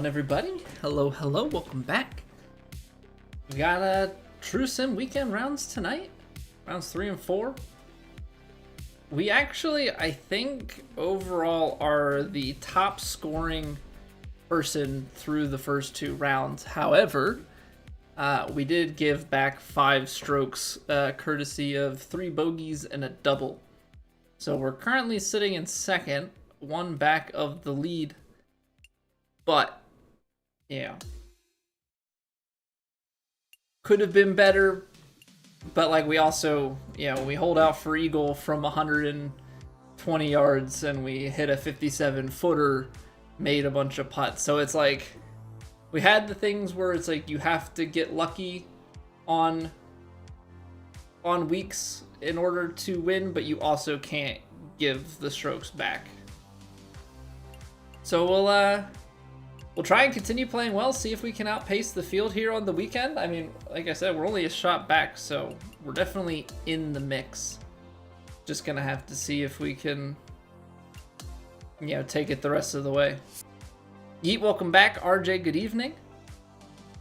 Everybody, hello, welcome back. We got True Sim weekend rounds tonight, rounds 3 and 4. We actually, I think, overall are the top scoring person through the first 2 rounds. However, we did give back 5 strokes, courtesy of 3 bogeys and a double. So we're currently sitting in second, 1 back of the lead, but yeah, could have been better, but like we also, we hold out for eagle from 120 yards and we hit a 57 footer, made a bunch of putts. So it's like we had the things where it's like you have to get lucky on weeks in order to win, but you also can't give the strokes back. So we'll try and continue playing well, see if we can outpace the field here on the weekend. I mean, like I said, we're only a shot back, so we're definitely in the mix. Just gonna have to see if we can, take it the rest of the way. Yeet, welcome back. RJ, good evening.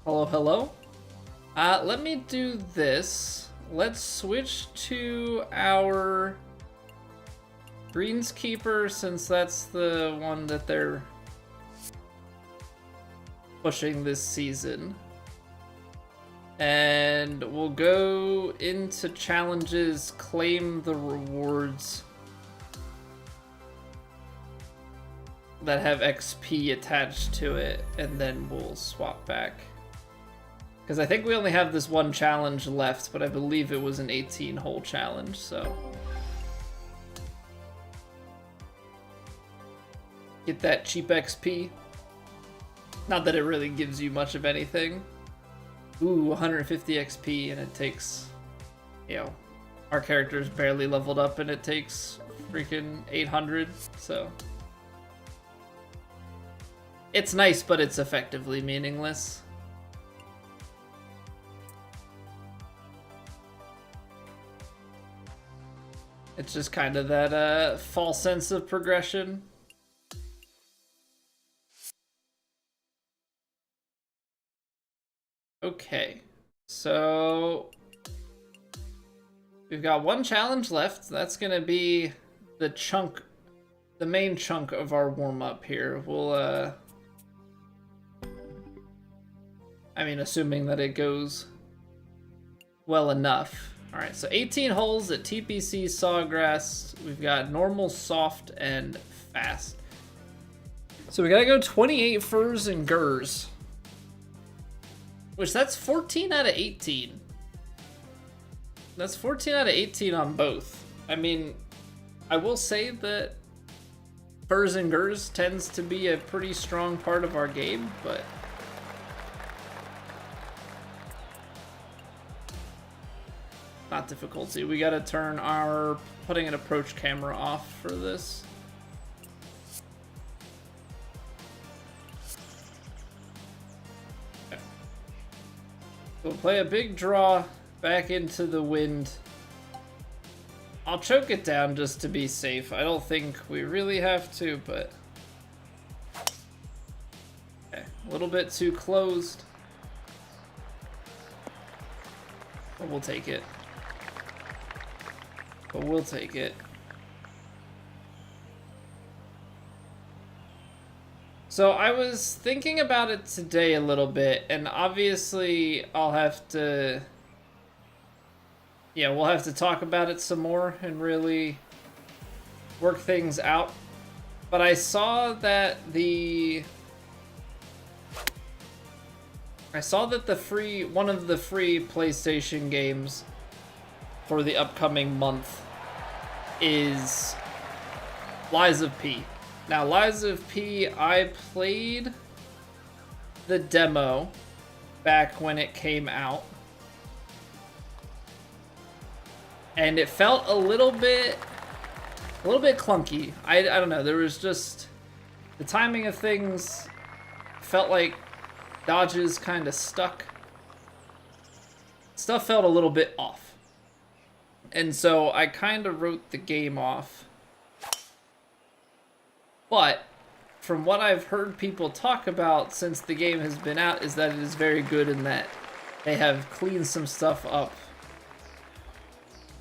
Hello. Let me do this. Let's switch to our greenskeeper, since that's the one that they're pushing this season, and we'll go into challenges, claim the rewards that have XP attached to it, and then we'll swap back, because I think we only have this one challenge left, but I believe it was an 18-hole challenge. So get that cheap XP. Not that it really gives you much of anything. Ooh, 150 XP, and it takes, our character's barely leveled up, and it takes freaking 800, so. It's nice, but it's effectively meaningless. It's just kind of that false sense of progression. Okay, so we've got 1 challenge left. That's gonna be the main chunk of our warm-up here. We'll, assuming that it goes well enough. All right, so 18 holes at TPC Sawgrass. We've got normal, soft, and fast. So we gotta go 28 furs and gurs. Which, that's 14 out of 18. That's 14 out of 18 on both. I mean, I will say that furs and gurs tends to be a pretty strong part of our game, but not difficulty. We gotta turn our putting an approach camera off for this. We'll play a big draw back into the wind. I'll choke it down just to be safe. I don't think we really have to, but okay, a little bit too closed. But we'll take it. So I was thinking about it today a little bit, and obviously I'll have to, we'll have to talk about it some more and really work things out. But I saw that one of the free PlayStation games for the upcoming month is Lies of P. Now, Lies of P, I played the demo back when it came out, and it felt a little bit clunky. I don't know, there was just, the timing of things felt like dodges kind of stuck. Stuff felt a little bit off. And so I kind of wrote the game off. But from what I've heard people talk about since the game has been out, is that it is very good in that they have cleaned some stuff up,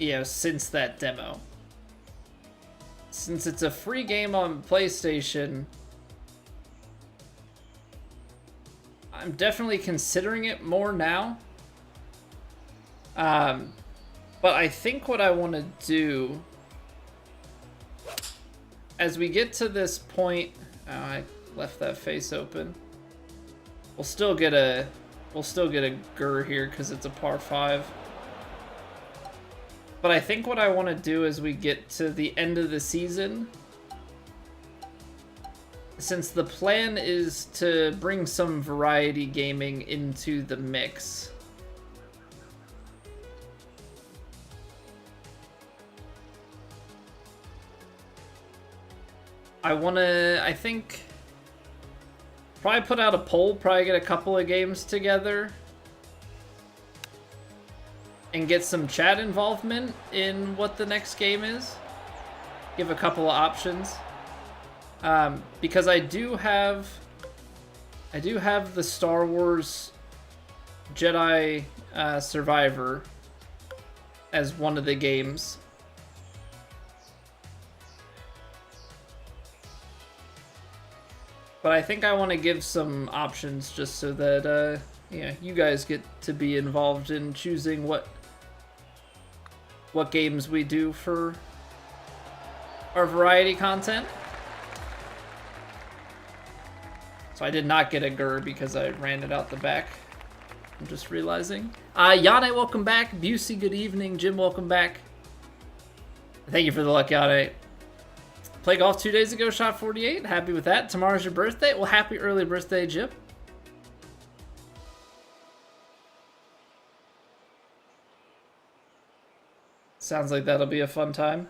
you know, since that demo. Since it's a free game on PlayStation, I'm definitely considering it more now. But I think what I want to do, as we get to this point, oh, I left that face open. We'll still get a gur here because it's a par 5. But I think what I want to do as we get to the end of the season, since the plan is to bring some variety gaming into the mix, I think, probably put out a poll, probably get a couple of games together, and get some chat involvement in what the next game is. Give a couple of options. Because I do have the Star Wars Jedi Survivor as one of the games. But I think I want to give some options just so that yeah, you guys get to be involved in choosing what games we do for our variety content. So I did not get a gur because I ran it out the back. I'm just realizing. Yane, welcome back. Busey, good evening. Jim, welcome back. Thank you for the luck, Yane. Played golf 2 days ago, shot 48. Happy with that. Tomorrow's your birthday. Well, happy early birthday, Jim. Sounds like that'll be a fun time.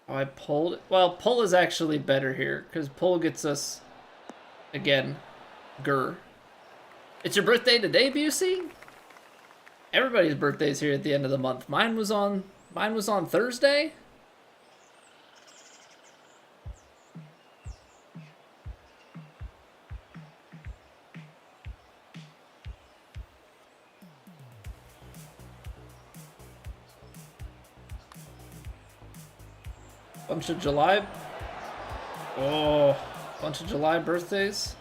Oh, I pulled. Well, pull is actually better here because pull gets us, again, gur. It's your birthday today, Busey? Everybody's birthday's here at the end of the month. Mine was on Thursday. Bunch of July. Oh, bunch of July birthdays.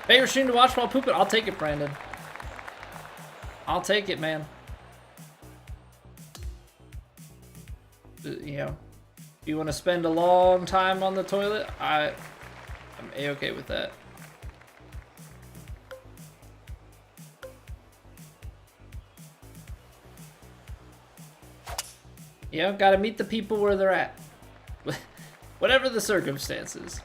Favorite stream to watch while pooping? I'll take it, Brandon. I'll take it, man. You know, you want to spend a long time on the toilet? I'm A-okay with that. You know, gotta meet the people where they're at. Whatever the circumstances.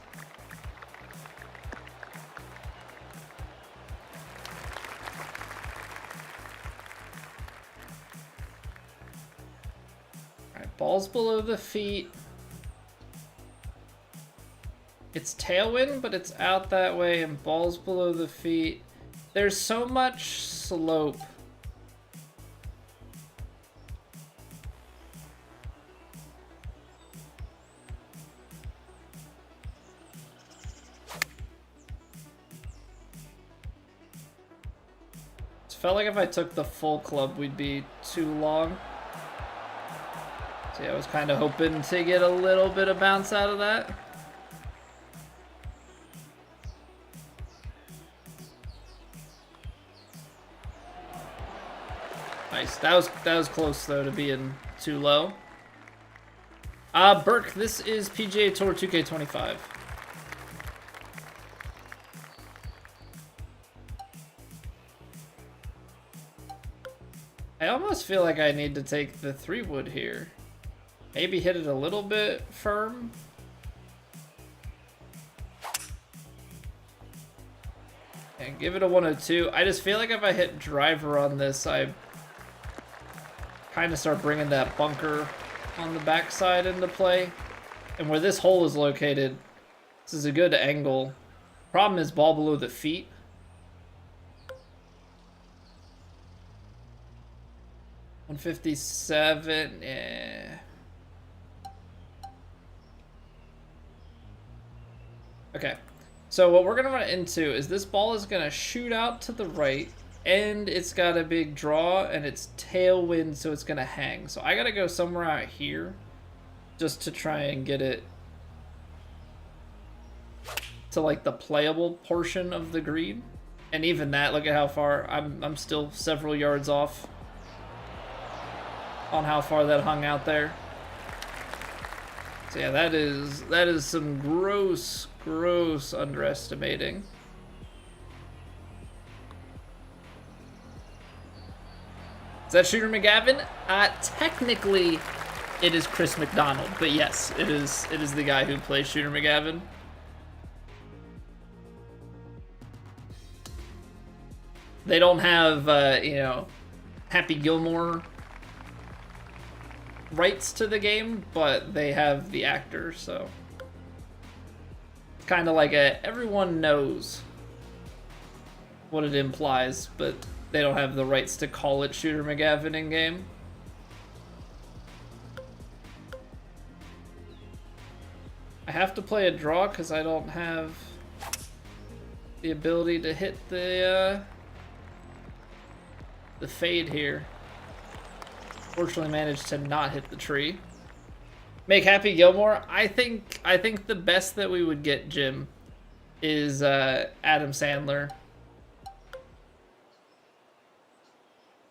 Alright, balls below the feet. It's tailwind, but it's out that way, and balls below the feet. There's so much slope. Felt like if I took the full club, we'd be too long. So yeah, I was kind of hoping to get a little bit of bounce out of that. Nice. That was close though to being too low. Burke, this is PGA Tour 2K25. I almost feel like I need to take the 3-wood here. Maybe hit it a little bit firm. And give it a 102. I just feel like if I hit driver on this, I kind of start bringing that bunker on the backside into play. And where this hole is located, this is a good angle. Problem is ball below the feet. $157, yeah. Okay. So what we're going to run into is this ball is going to shoot out to the right, and it's got a big draw, and it's tailwind, so it's going to hang. So I got to go somewhere out here just to try and get it to like the playable portion of the green. And even that, look at how far I'm still several yards off on how far that hung out there. So yeah, that is some gross underestimating. Is that Shooter McGavin? Technically, it is Chris McDonald, but yes, it is the guy who plays Shooter McGavin. They don't have, you know, Happy Gilmore rights to the game, but they have the actor, so it's kind of like everyone knows what it implies, but they don't have the rights to call it Shooter McGavin in game. I have to play a draw because I don't have the ability to hit the fade here. Fortunately managed to not hit the tree. Make Happy Gilmore. I think the best that we would get, Jim, is Adam Sandler.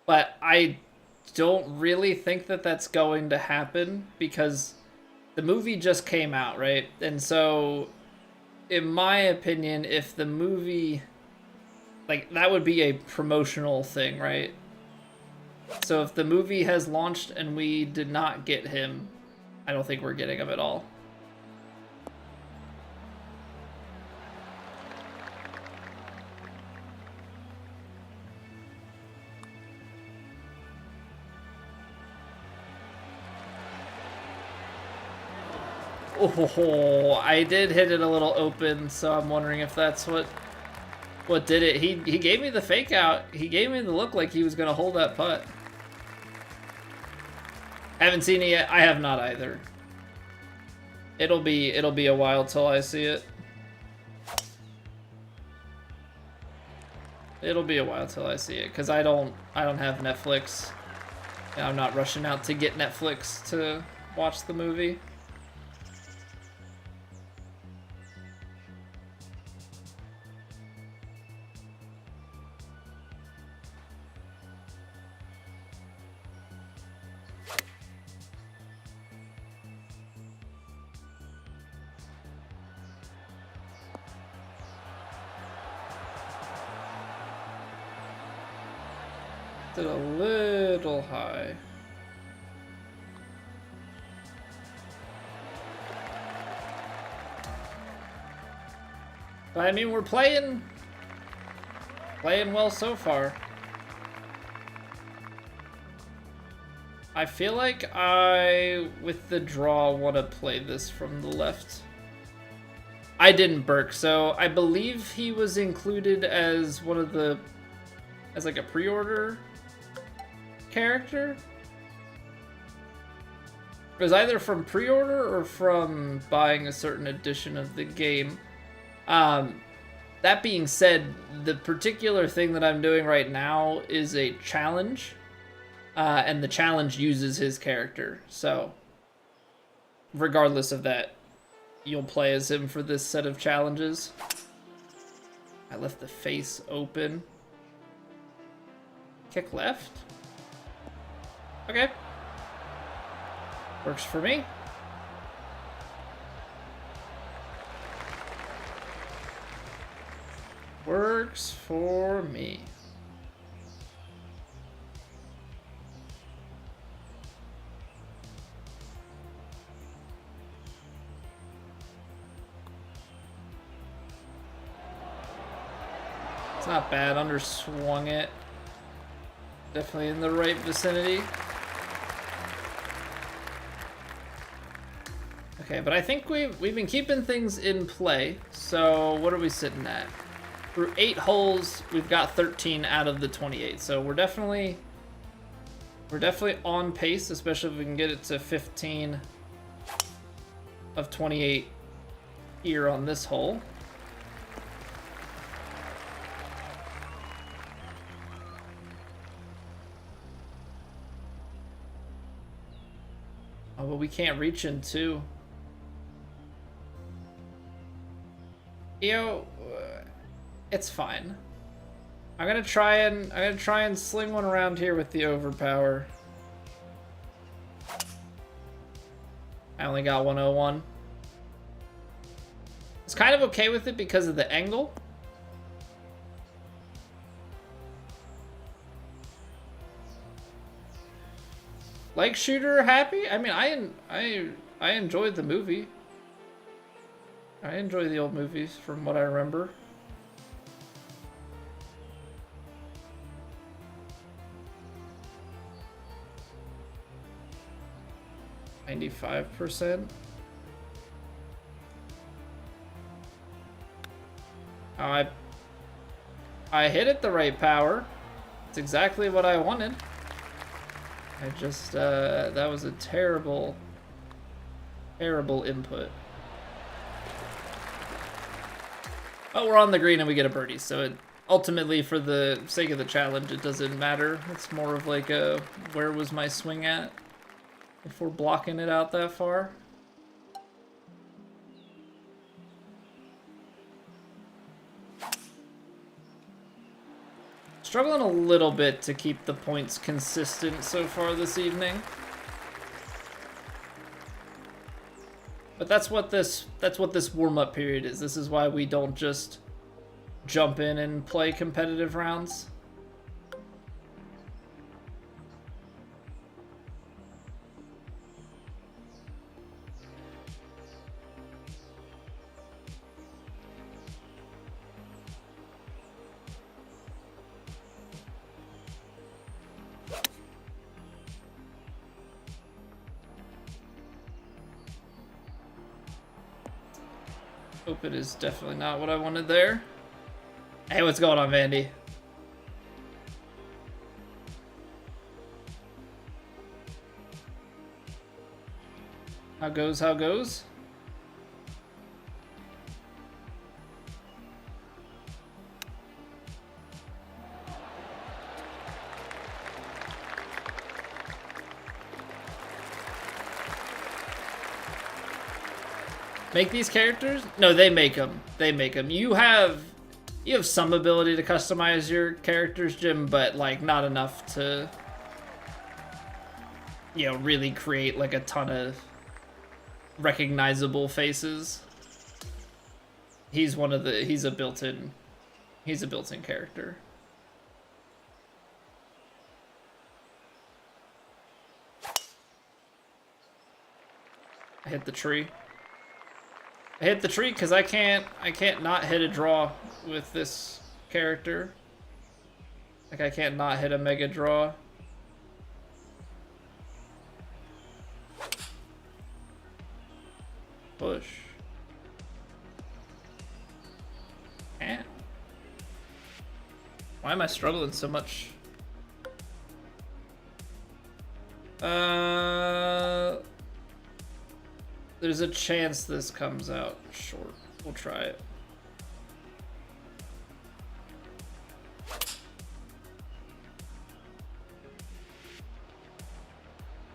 But I don't really think that that's going to happen because the movie just came out, right? And so, in my opinion, if the movie, like, that would be a promotional thing, right? So if the movie has launched and we did not get him, I don't think we're getting him at all. Oh, I did hit it a little open, so I'm wondering if that's what did it. He gave me the fake out. He gave me the look like he was gonna hold that putt. Haven't seen it yet. I have not either. It'll be a while till I see it. It'll be a while till I see it because I don't have Netflix. And I'm not rushing out to get Netflix to watch the movie. Did a little high. But I mean, we're playing well so far. I feel like with the draw, want to play this from the left. I didn't Burke, so I believe he was included as one of the, as like a pre-order character. It was either from pre-order or from buying a certain edition of the game. That being said, the particular thing that I'm doing right now is a challenge, and the challenge uses his character. So, regardless of that, you'll play as him for this set of challenges. I left the face open. Kick left. Okay. Works for me. Works for me. It's not bad. Underswung it. Definitely in the right vicinity. Okay, but I think we've been keeping things in play. So what are we sitting at? Through 8 holes, we've got 13 out of the 28. So we're definitely on pace, especially if we can get it to 15 of 28 here on this hole. Oh, but we can't reach in two. It's fine. I'm gonna try and sling one around here with the overpower. I only got 101. It's kind of okay with it because of the angle. Like Shooter happy? I mean, I enjoyed the movie. I enjoy the old movies from what I remember. %. I hit it the right power. It's exactly what I wanted. I just, that was a terrible, terrible input. Oh, we're on the green and we get a birdie, so it, ultimately, for the sake of the challenge, it doesn't matter. It's more of like a, where was my swing at? If we're blocking it out that far. Struggling a little bit to keep the points consistent so far this evening. But that's what this warm-up period is. This is why we don't just jump in and play competitive rounds. Hope it is definitely not what I wanted there. Hey, what's going on, Vandy? How goes, how goes? Make these characters? No, they make them. They make them. You have some ability to customize your characters, Jim, but like not enough to, you know, really create like a ton of recognizable faces. He's a built-in character. I hit the tree. I hit the tree because I can't not hit a draw with this character. Like, I can't not hit a mega draw. Push. Man. Why am I struggling so much? There's a chance this comes out short. We'll try it.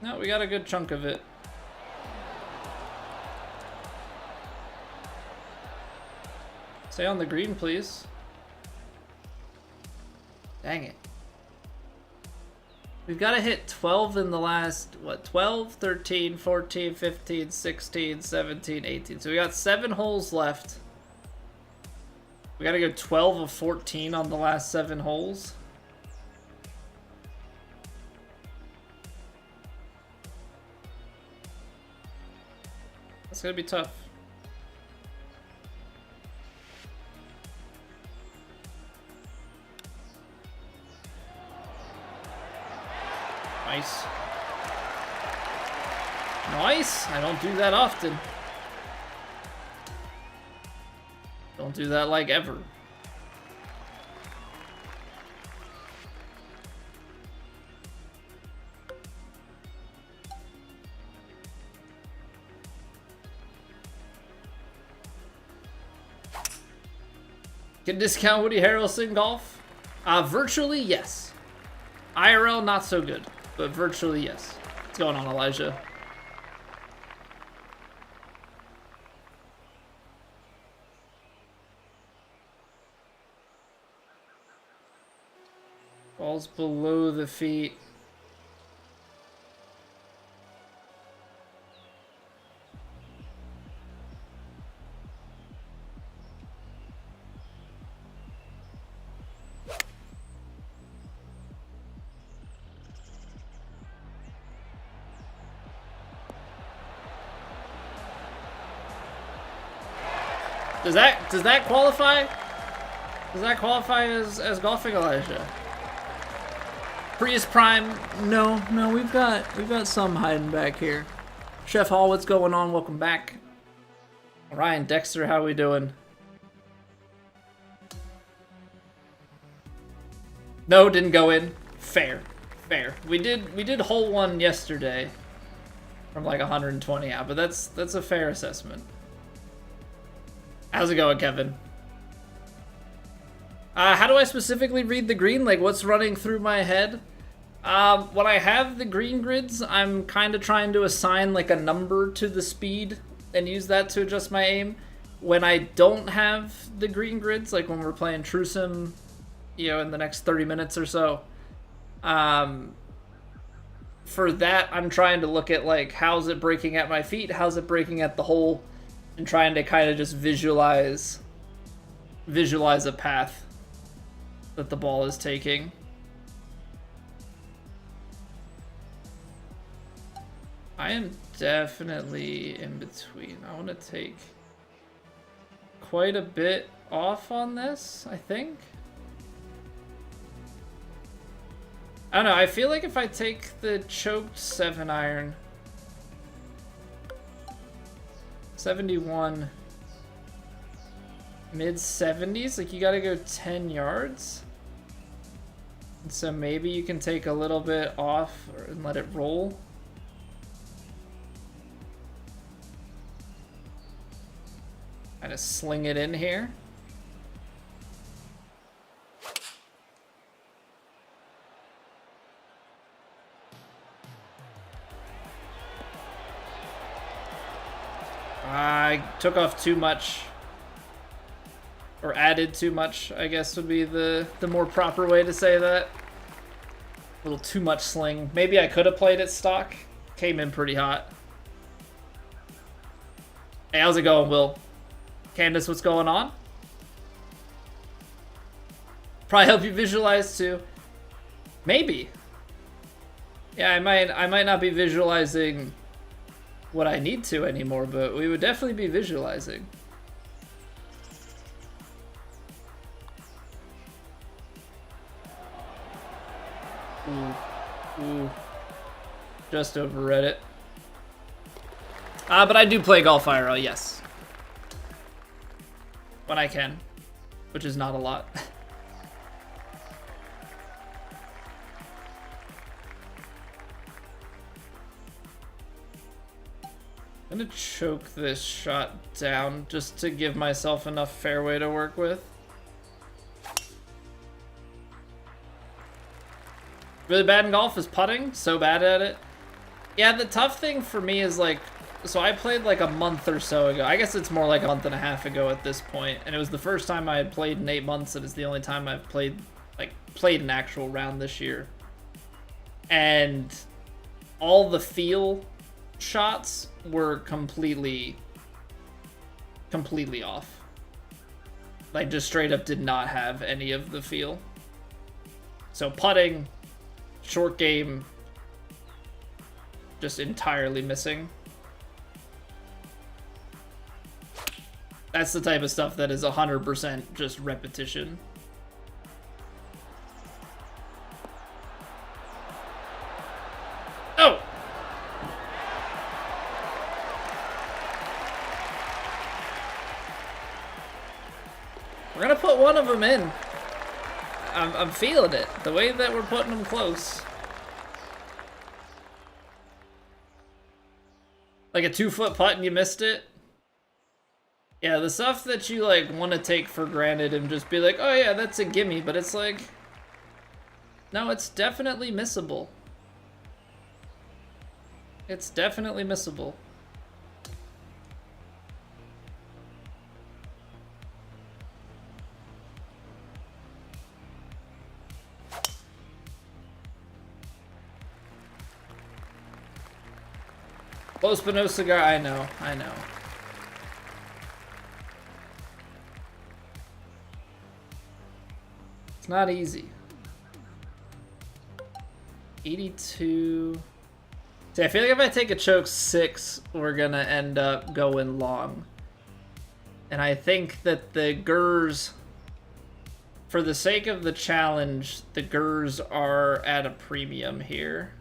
No, we got a good chunk of it. Stay on the green, please. Dang it. We've got to hit 12 in the last, what, 12, 13, 14, 15, 16, 17, 18. So we got 7 holes left. We got to go 12 of 14 on the last 7 holes. That's going to be tough. Nice. Nice! I don't do that often. Don't do that like ever. Can discount Woody Harrelson golf? Virtually, yes. IRL, not so good, but virtually, yes. What's going on, Elijah? Ball's below the feet. Does that qualify? Does that qualify as golfing, Elijah? Prius Prime? No, we've got some hiding back here. Chef Hall, what's going on? Welcome back. Ryan Dexter, how we doing? No, didn't go in. Fair. We did hole one yesterday from like 120 out, but that's a fair assessment. How's it going, Kevin? How do I specifically read the green? Like, what's running through my head? When I have the green grids, I'm kind of trying to assign like a number to the speed and use that to adjust my aim. When I don't have the green grids, like when we're playing True Sim, you know, in the next 30 minutes or so, for that, I'm trying to look at like, how's it breaking at my feet? How's it breaking at the hole? And trying to kind of just visualize a path that the ball is taking. I am definitely in between. I want to take quite a bit off on this, I think. I don't know, I feel like if I take the choked 7-iron, 71, mid-70s, like you gotta go 10 yards. And so maybe you can take a little bit off and let it roll. Kind of sling it in here. I took off too much, or added too much, I guess would be the more proper way to say that. A little too much sling. Maybe I could have played it stock. Came in pretty hot. Hey, how's it going, Will? Candace, what's going on? Probably help you visualize too. Maybe. Yeah, I might not be visualizing what I need to anymore, but we would definitely be visualizing. Ooh. Just overread it. But I do play golf IRL, yes. When I can, which is not a lot. I'm gonna choke this shot down just to give myself enough fairway to work with. Really bad in golf is putting, so bad at it. Yeah, the tough thing for me is like, so I played like a month or so ago. I guess it's more like a month and a half ago at this point, and it was the first time I had played in 8 months, and it's the only time I've played an actual round this year. And all the feel shots were completely off. Like, just straight up did not have any of the feel. So putting, short game, just entirely missing. That's the type of stuff that is 100% just repetition. Oh! We're gonna put one of them in. I'm feeling it. The way that we're putting them close. Like a 2-foot putt and you missed it. Yeah, the stuff that you like want to take for granted and just be like, oh yeah, that's a gimme, but it's like, no, it's definitely missable. It's definitely missable. Close but no cigar, I know, I know. It's not easy. 82. See, I feel like if I take a choke 6, we're gonna end up going long. And I think that the Gers, for the sake of the challenge, the Gers are at a premium here.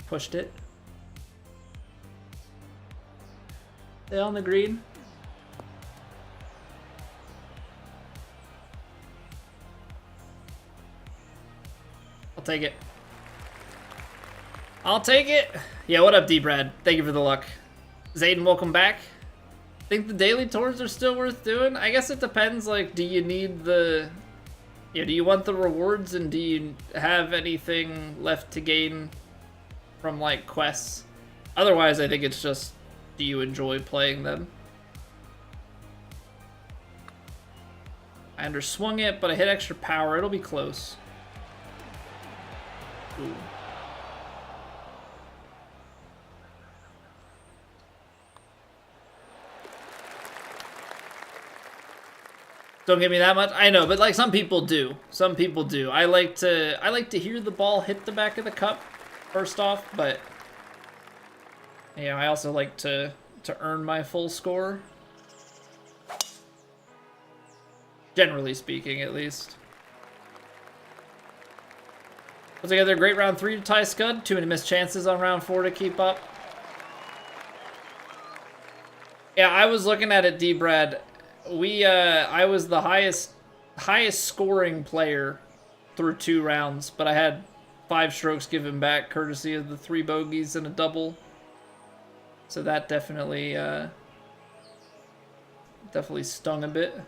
Pushed it. They on the green. I'll take it. I'll take it. Yeah, what up, D-Brad? Thank you for the luck. Zayden, welcome back. Think the daily tours are still worth doing? I guess it depends, like, do you need the... Yeah, do you want the rewards, and do you have anything left to gain from, like, quests? Otherwise, I think it's just, do you enjoy playing them? I underswung it, but I hit extra power. It'll be close. Ooh. Don't give me that much. I know, but like some people do. Some people do. I like to hear the ball hit the back of the cup first off, but you know, I also like to earn my full score. Generally speaking, at least. Put together a great round 3 to tie Scud. Too many missed chances on round 4 to keep up. Yeah, I was looking at it, D-Brad. I was the highest scoring player through 2 rounds, but I had 5 strokes given back courtesy of the 3 bogeys and a double. So that definitely stung a bit.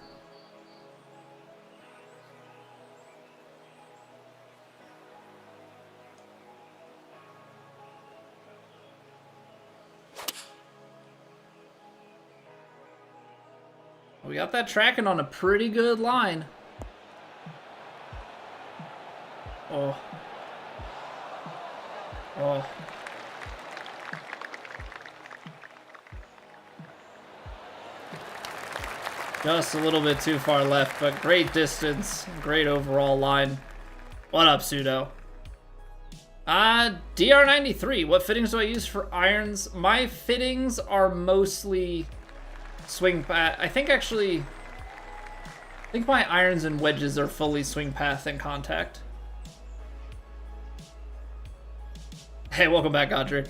We got that tracking on a pretty good line. Oh. Oh. Just a little bit too far left, but great distance, great overall line. What up, Pseudo? DR93, what fittings do I use for irons? My fittings are mostly swing path. I think my irons and wedges are fully swing path and contact. Hey, welcome back, Godric.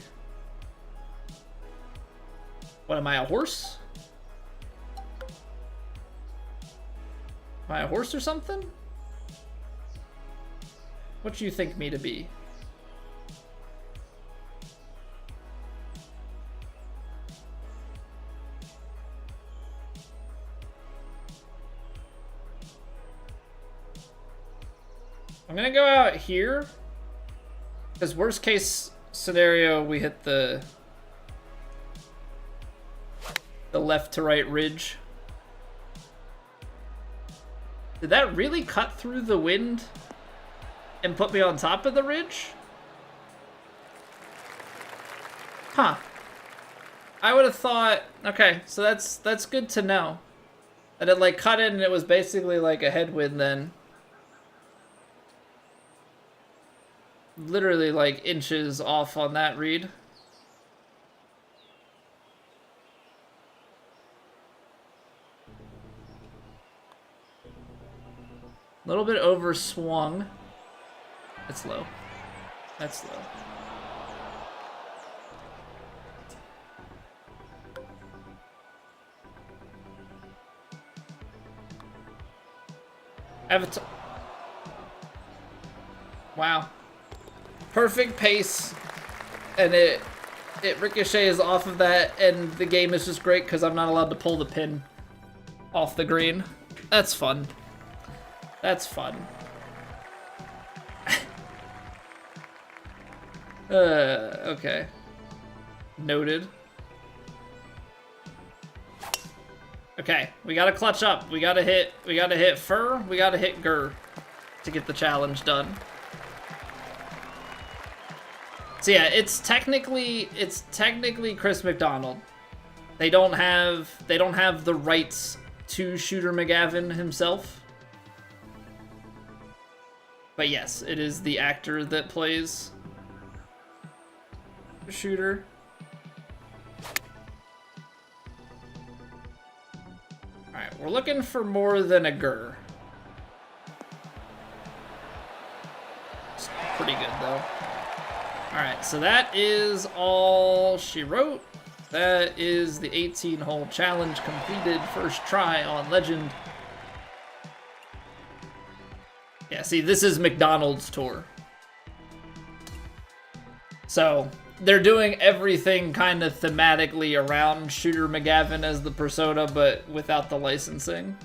What am I, a horse? Am I a horse or something? What do you think me to be? I'm gonna go out here, because worst case scenario, we hit the left to right ridge. Did that really cut through the wind and put me on top of the ridge? Huh. I would have thought, okay, so that's good to know. That it like cut in and it was basically like a headwind then. Literally like inches off on that read. A little bit over swung. That's low. That's low. Wow. Perfect pace. And it ricochets off of that, and the game is just great because I'm not allowed to pull the pin off the green. That's fun. That's fun. Okay. Noted. Okay, we gotta clutch up. We gotta hit fur, we gotta hit gur to get the challenge done. So yeah, it's technically Chris McDonald. They don't have the rights to Shooter McGavin himself. But yes, it is the actor that plays Shooter. Alright, we're looking for more than a gur. It's pretty good though. Alright, so that is all she wrote. That is the 18-hole challenge completed. First try on Legend. Yeah, see, this is McDonald's tour. So, they're doing everything kind of thematically around Shooter McGavin as the persona, but without the licensing.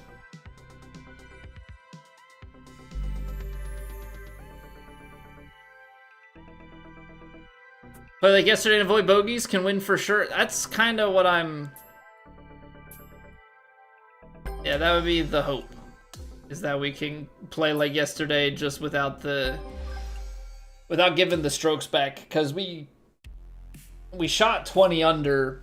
But like yesterday and avoid bogeys can win for sure. That's kind of what I'm... Yeah, that would be the hope. Is that we can play like yesterday just without the... Without giving the strokes back. Because we shot 20 under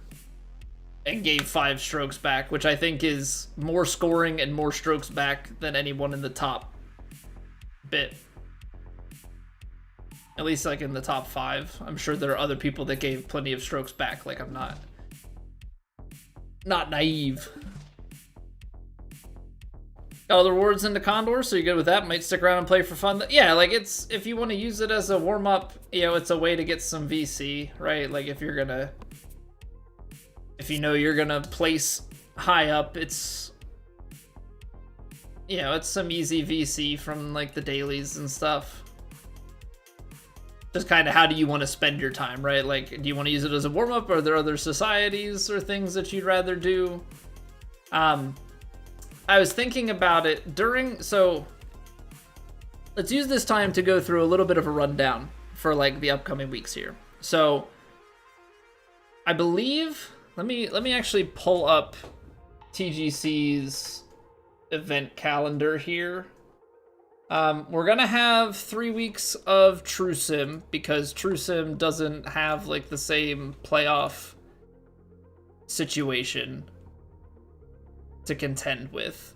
and gave 5 strokes back, which I think is more scoring and more strokes back than anyone in the top bit. At least like in the top 5. I'm sure there are other people that gave plenty of strokes back. Like I'm not naive. Got all the rewards into Condor, so you're good with that. Might stick around and play for fun. Yeah, like it's, if you want to use it as a warm-up, you know, it's a way to get some VC, right? Like if you're gonna, if you know you're gonna place high up, it's, you know, it's some easy VC from like the dailies and stuff. Just kind of how do you want to spend your time, right? Like, do you want to use it as a warm-up? Or are there other societies or things that you'd rather do? I was thinking about it during, so let's use this time to go through a little bit of a rundown for like the upcoming weeks here. So I believe, let me actually pull up TGC's event calendar here. We're gonna have 3 weeks of True Sim because True Sim doesn't have like the same playoff situation to contend with.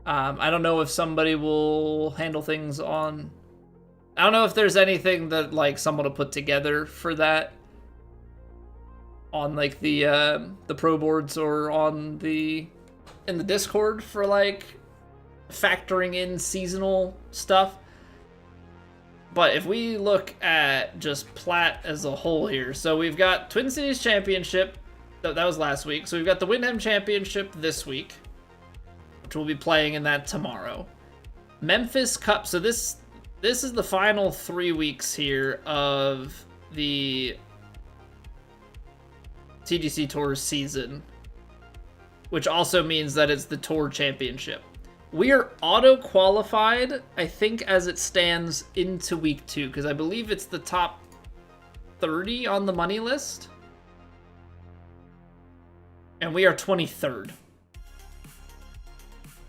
I don't know if somebody will handle things on... I don't know if there's anything that like someone will put together for that on like the pro boards or on in the Discord for like factoring in seasonal stuff. But if we look at just Plat as a whole here, so we've got Twin Cities Championship, that was last week. So we've got the Wyndham Championship this week, which we'll be playing in that tomorrow. Memphis Cup, so this is the final 3 weeks here of the TGC Tour season, which also means that it's the Tour Championship. We are auto-qualified, I think, as it stands into week 2, because I believe it's the top 30 on the money list. And we are 23rd.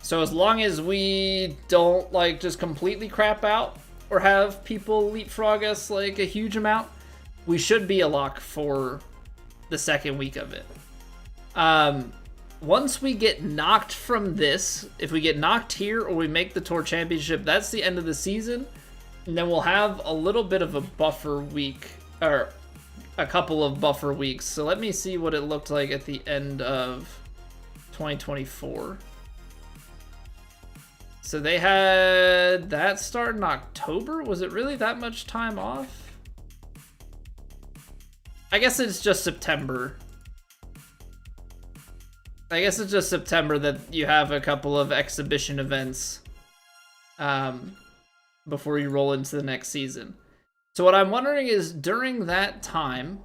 So as long as we don't, like, just completely crap out or have people leapfrog us, like, a huge amount, we should be a lock for the second week of it. Once we get knocked from this, if we get knocked here or we make the Tour Championship, that's the end of the season. And then we'll have a little bit of a buffer week, or a couple of buffer weeks. So let me see what it looked like at the end of 2024. So they had that start in October. Was it really that much time off? I guess it's just September. I guess it's just September that you have a couple of exhibition events before you roll into the next season. So what I'm wondering is during that time,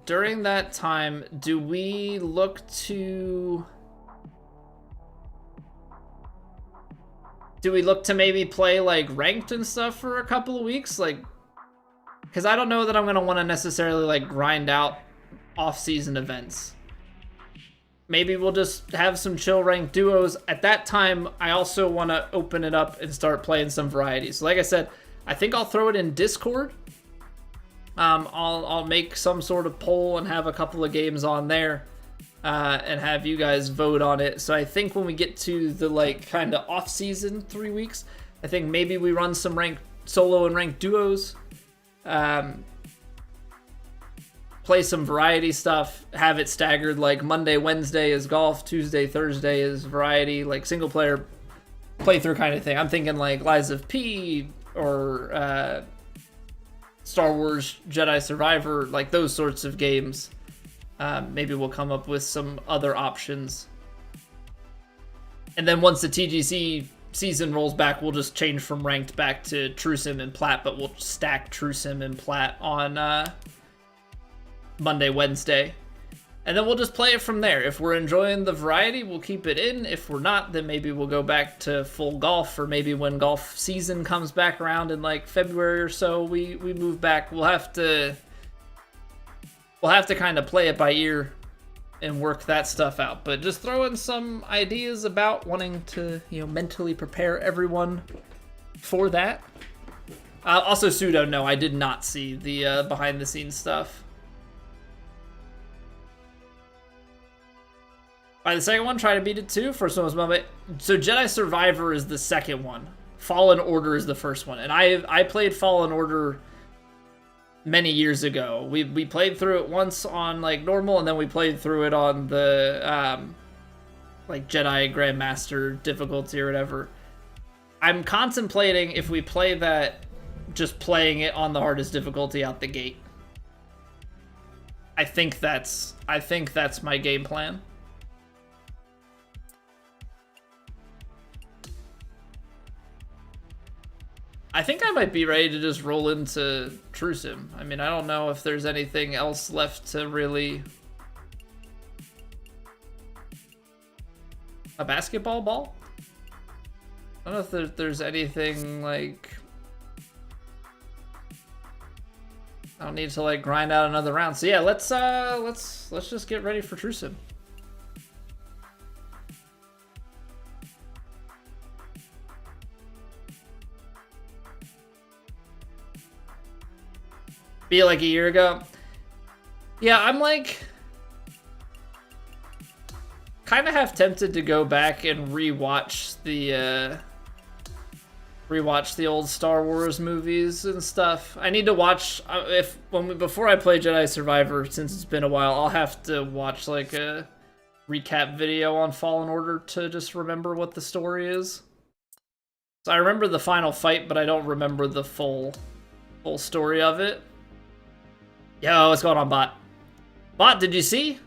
do we look to maybe play like ranked and stuff for a couple of weeks? Like, because I don't know that I'm going to want to necessarily like grind out off-season events. Maybe we'll just have some chill ranked duos. At that time, I also want to open it up and start playing some varieties. So like I said, I think I'll throw it in Discord. I'll make some sort of poll and have a couple of games on there, and have you guys vote on it. So I think when we get to the like kind of off-season 3 weeks, I think maybe we run some ranked solo and ranked duos. Play some variety stuff, have it staggered like Monday, Wednesday is golf, Tuesday, Thursday is variety, like single player playthrough kind of thing. I'm thinking like Lies of P or Star Wars Jedi Survivor, like those sorts of games. Maybe we'll come up with some other options. And then once the TGC season rolls back, we'll just change from ranked back to True Sim and Plat, but we'll stack True Sim and Plat on Monday, Wednesday. And then we'll just play it from there. If we're enjoying the variety, we'll keep it in. If we're not, then maybe we'll go back to full golf, or maybe when golf season comes back around in like February or so, we move back. We'll have to kind of play it by ear and work that stuff out. But just throw in some ideas about wanting to, mentally prepare everyone for that. Also, Pseudo, no, I did not see the behind the scenes stuff. By the second one, try to beat it too. First one was my... So Jedi Survivor is the second one. Fallen Order is the first one. And I played Fallen Order many years ago. We played through it once on like normal, and then we played through it on the like Jedi Grandmaster difficulty or whatever. I'm contemplating if we play that, just playing it on the hardest difficulty out the gate. I think that's my game plan. I think I might be ready to just roll into True Sim. I mean, I don't know if there's anything else left to really... A basketball ball? I don't know if there's anything, like... I don't need to, like, grind out another round. So yeah, let's just get ready for True Sim. Be like a year ago. Yeah, I'm like kind of half tempted to go back and rewatch the old Star Wars movies and stuff. I need to watch before I play Jedi Survivor, since it's been a while. I'll have to watch like a recap video on Fallen Order to just remember what the story is. So I remember the final fight, but I don't remember the full story of it. Yo, what's going on, Bot? Bot, did you see?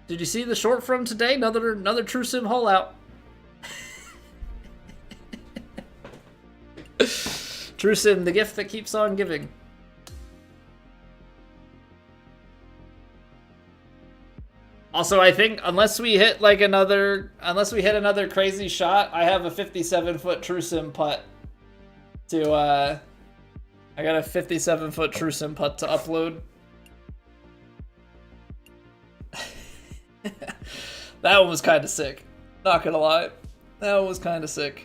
Did you see the short from today? Another True Sim hole out. True Sim, the gift that keeps on giving. Also, I think unless we hit another crazy shot, I have a 57-foot True Sim putt to I got a 57-foot True Sim putt to upload. That one was kind of sick. Not gonna lie. That one was kind of sick.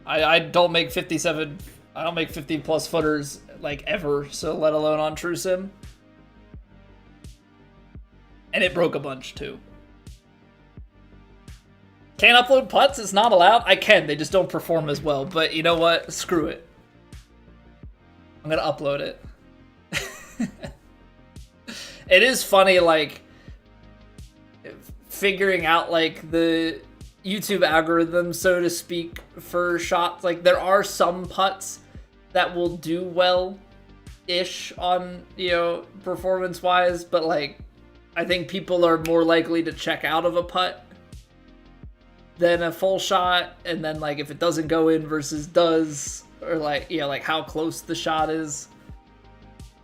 I don't make 57... I don't make 50-plus footers, like, ever, so let alone on True Sim. And it broke a bunch, too. Can't upload putts? It's not allowed? I can, they just don't perform as well. But you know what? Screw it. I'm gonna upload it. It is funny, like... figuring out like the YouTube algorithm, so to speak, for shots. Like there are some putts that will do well-ish on, performance-wise, but like I think people are more likely to check out of a putt than a full shot, and then like if it doesn't go in versus does, or like like how close the shot is.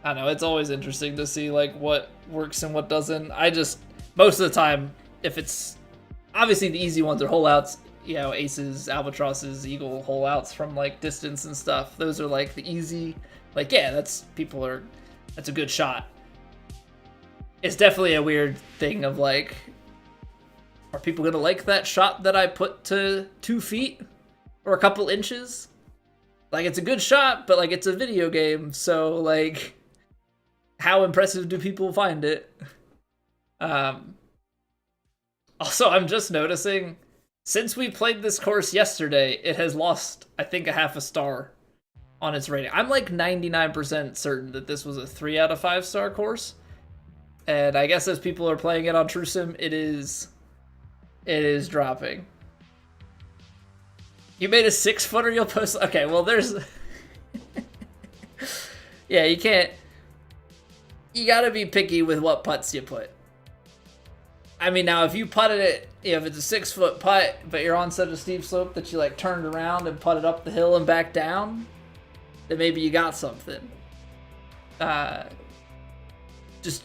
I don't know, it's always interesting to see like what works and what doesn't. I just, most of the time, if it's obviously the easy ones are hole outs, aces, albatrosses, eagle hole outs from like distance and stuff. Those are like the easy, like that's a good shot. It's definitely a weird thing of like, are people gonna like that shot that I put to 2 feet or a couple inches? Like, it's a good shot, but like it's a video game, so like, how impressive do people find it? Also, I'm just noticing, since we played this course yesterday, it has lost, I think, a half a star on its rating. I'm like 99% certain that this was a 3 out of 5 star course. And I guess as people are playing it on TrueSim, it is dropping. You made a 6-footer, you'll post. Okay, well, there's. Yeah, you can't. You gotta be picky with what putts you put. I mean, now if you putted it, if it's a 6-foot putt, but you're on such a steep slope that you like turned around and putted up the hill and back down, then maybe you got something. Just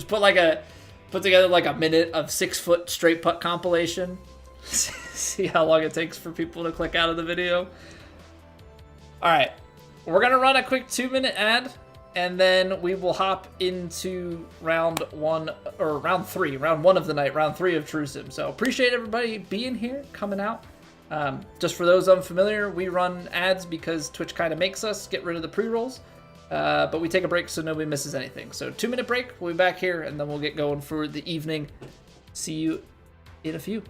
put together like a minute of 6-foot straight putt compilation. See how long it takes for people to click out of the video. All right, we're gonna run a quick 2-minute ad, and then we will hop into round 1 of the night, round 3 of TrueSim. So appreciate everybody being here, coming out. Just for those unfamiliar, we run ads because Twitch kind of makes us get rid of the pre-rolls. But we take a break so nobody misses anything. So 2-minute break, we'll be back here, and then we'll get going for the evening. See you in a few.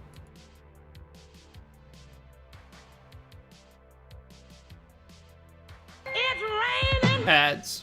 It's raining! Ads.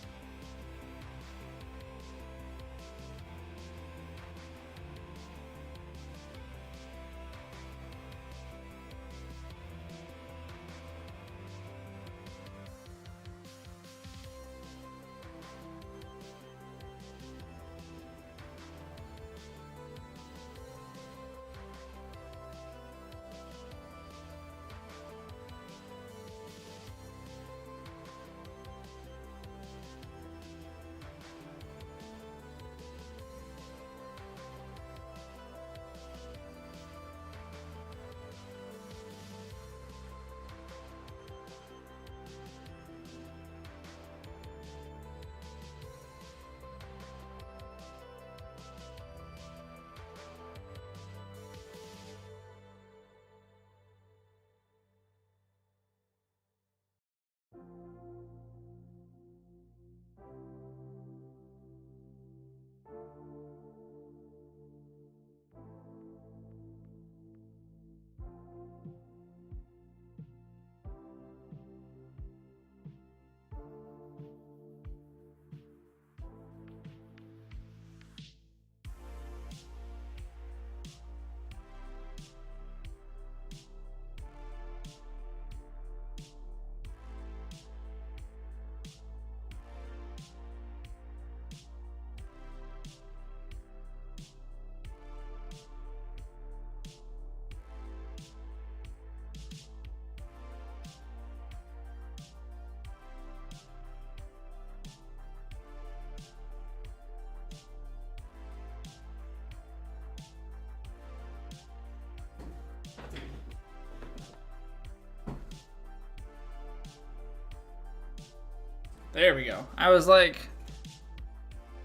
There we go. I was like,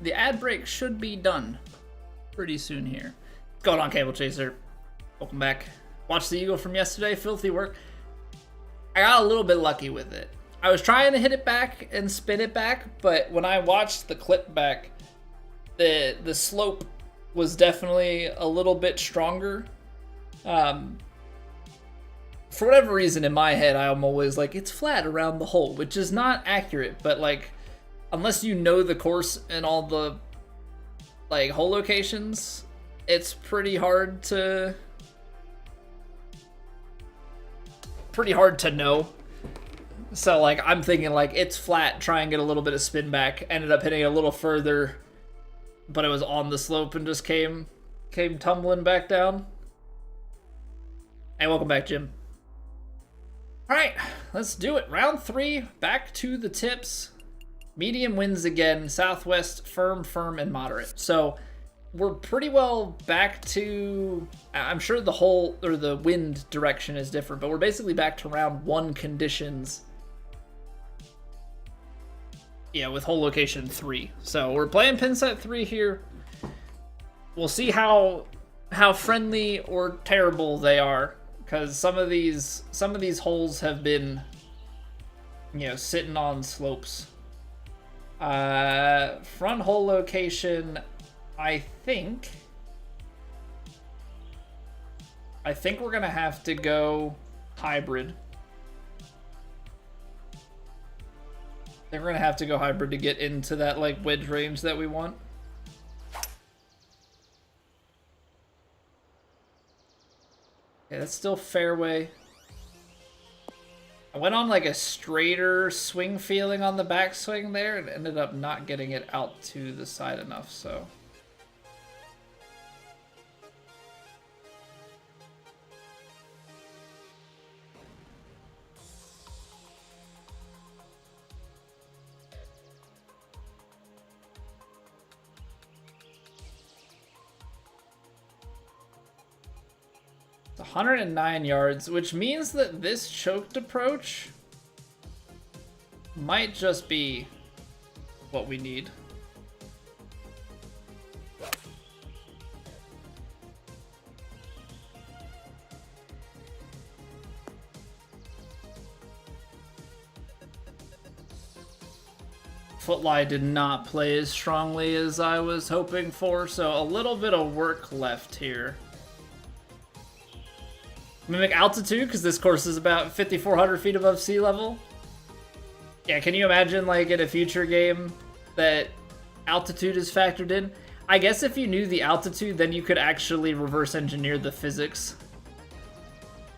the ad break should be done pretty soon here. What's going on, Cable Chaser? Welcome back. Watched the Eagle from yesterday. Filthy work. I got a little bit lucky with it. I was trying to hit it back and spin it back, but when I watched the clip back, the slope was definitely a little bit stronger. For whatever reason, in my head, I'm always like, it's flat around the hole, which is not accurate, but like, unless you know the course and all the like hole locations, it's pretty hard to know. So like, I'm thinking like, it's flat, try and get a little bit of spin back, ended up hitting it a little further, but it was on the slope and just came tumbling back down. Hey, welcome back, Jim. All right, let's do it. Round 3, back to the tips. Medium wins again. Southwest, firm, and moderate. So we're pretty well back to, I'm sure the whole, or the wind direction is different, but we're basically back to round 1 conditions. Yeah, with hole location 3. So we're playing pin set 3 here. We'll see how friendly or terrible they are, because some of these holes have been, you know, sitting on slopes. Front hole location, I think we're gonna have to go hybrid. I think we're gonna have to go hybrid to get into that like wedge range that we want. Yeah, that's still fairway. I went on like a straighter swing feeling on the backswing there and ended up not getting it out to the side enough, so. It's 109 yards, which means that this choked approach might just be what we need. Footlie did not play as strongly as I was hoping for, so a little bit of work left here. Mimic altitude, because this course is about 5,400 feet above sea level. Yeah, can you imagine, like, in a future game that altitude is factored in? I guess if you knew the altitude, then you could actually reverse engineer the physics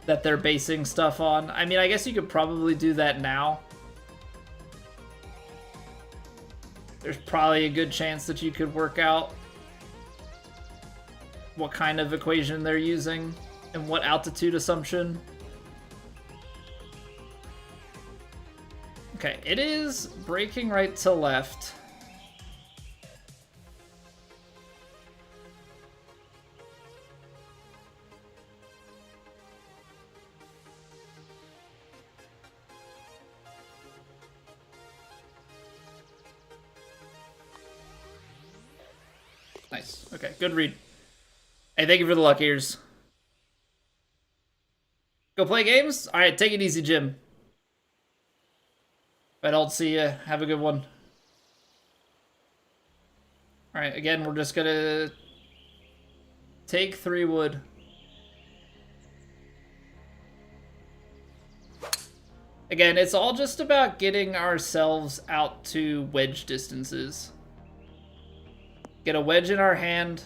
that they're basing stuff on. I mean, I guess you could probably do that now. There's probably a good chance that you could work out what kind of equation they're using and what altitude assumption. Okay, it is breaking right to left. Nice. Okay, good read. Hey, thank you for the luck ears. Go play games? Alright, take it easy, Jim. If I don't see you, have a good one. Alright, again, we're just gonna take 3 wood. Again, it's all just about getting ourselves out to wedge distances. Get a wedge in our hand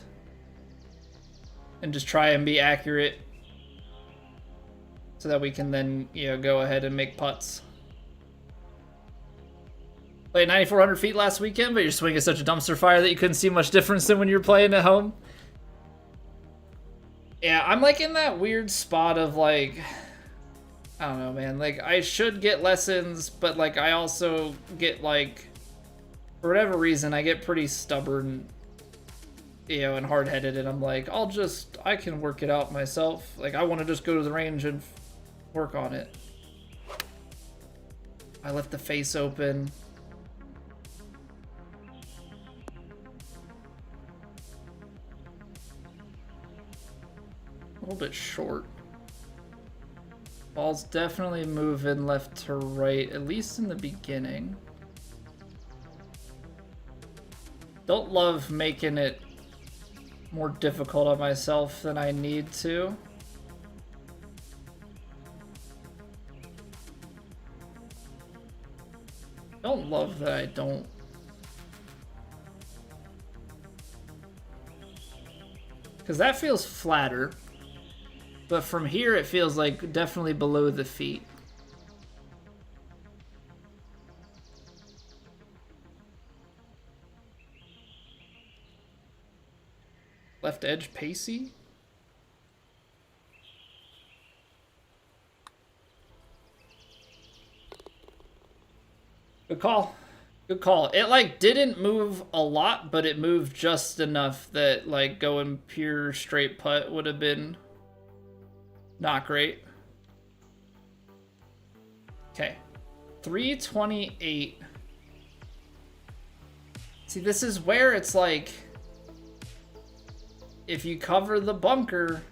and just try and be accurate so that we can then, you know, go ahead and make putts. Played 9,400 feet last weekend, but your swing is such a dumpster fire that you couldn't see much difference than when you were playing at home. Yeah, I'm like in that weird spot of like, I don't know, man. Like, I should get lessons, but like I also get like, for whatever reason, I get pretty stubborn, you know, and hard-headed, and I'm like, I can work it out myself. Like, I want to just go to the range and work on it. I left the face open. A little bit short. Ball's definitely moving left to right, at least in the beginning. Don't love making it more difficult on myself than I need to. Don't love that I don't. Because that feels flatter. But from here it feels like definitely below the feet. Left edge pacey. Good call. Good call. It, like, didn't move a lot, but it moved just enough that, like, going pure straight putt would have been not great. Okay. 328. See, this is where it's like, if you cover the bunker...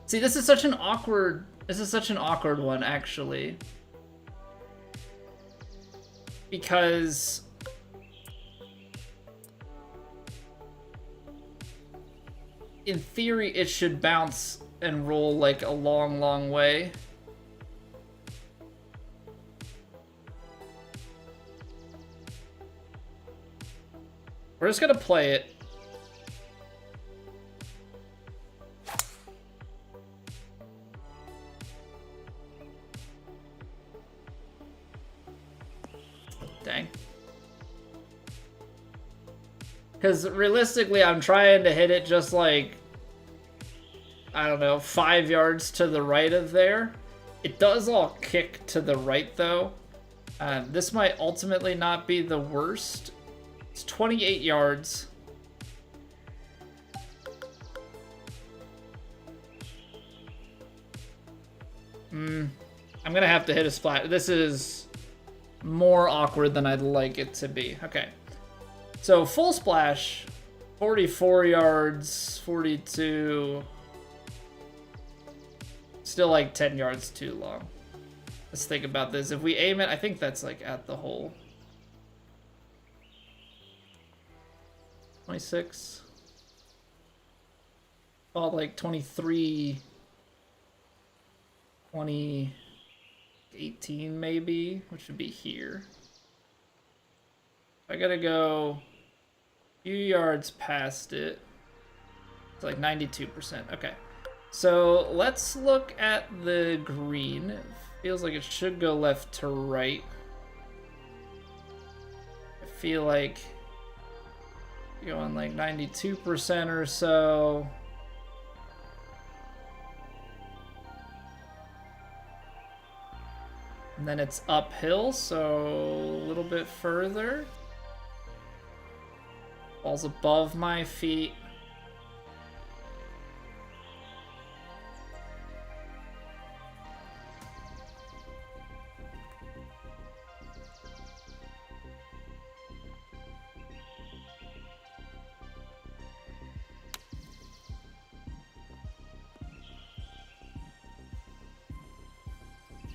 See, this is such an awkward one, actually. Because in theory, it should bounce and roll like a long, long way. We're just gonna play it. Dang. Because realistically, I'm trying to hit it just like, I don't know, 5 yards to the right of there. It does all kick to the right, though. This might ultimately not be the worst. It's 28 yards. I'm gonna have to hit a splat. This is more awkward than I'd like it to be. Okay. So full splash, 44 yards, 42. Still like 10 yards too long. Let's think about this. If we aim it, I think that's like at the hole. 26. Oh, like 23. 20. 18 maybe, which would be here. I gotta go a few yards past it. It's like 92%. Okay. So let's look at the green. It feels like it should go left to right. I feel like going like 92% or so. And then it's uphill, so a little bit further. Ball's above my feet.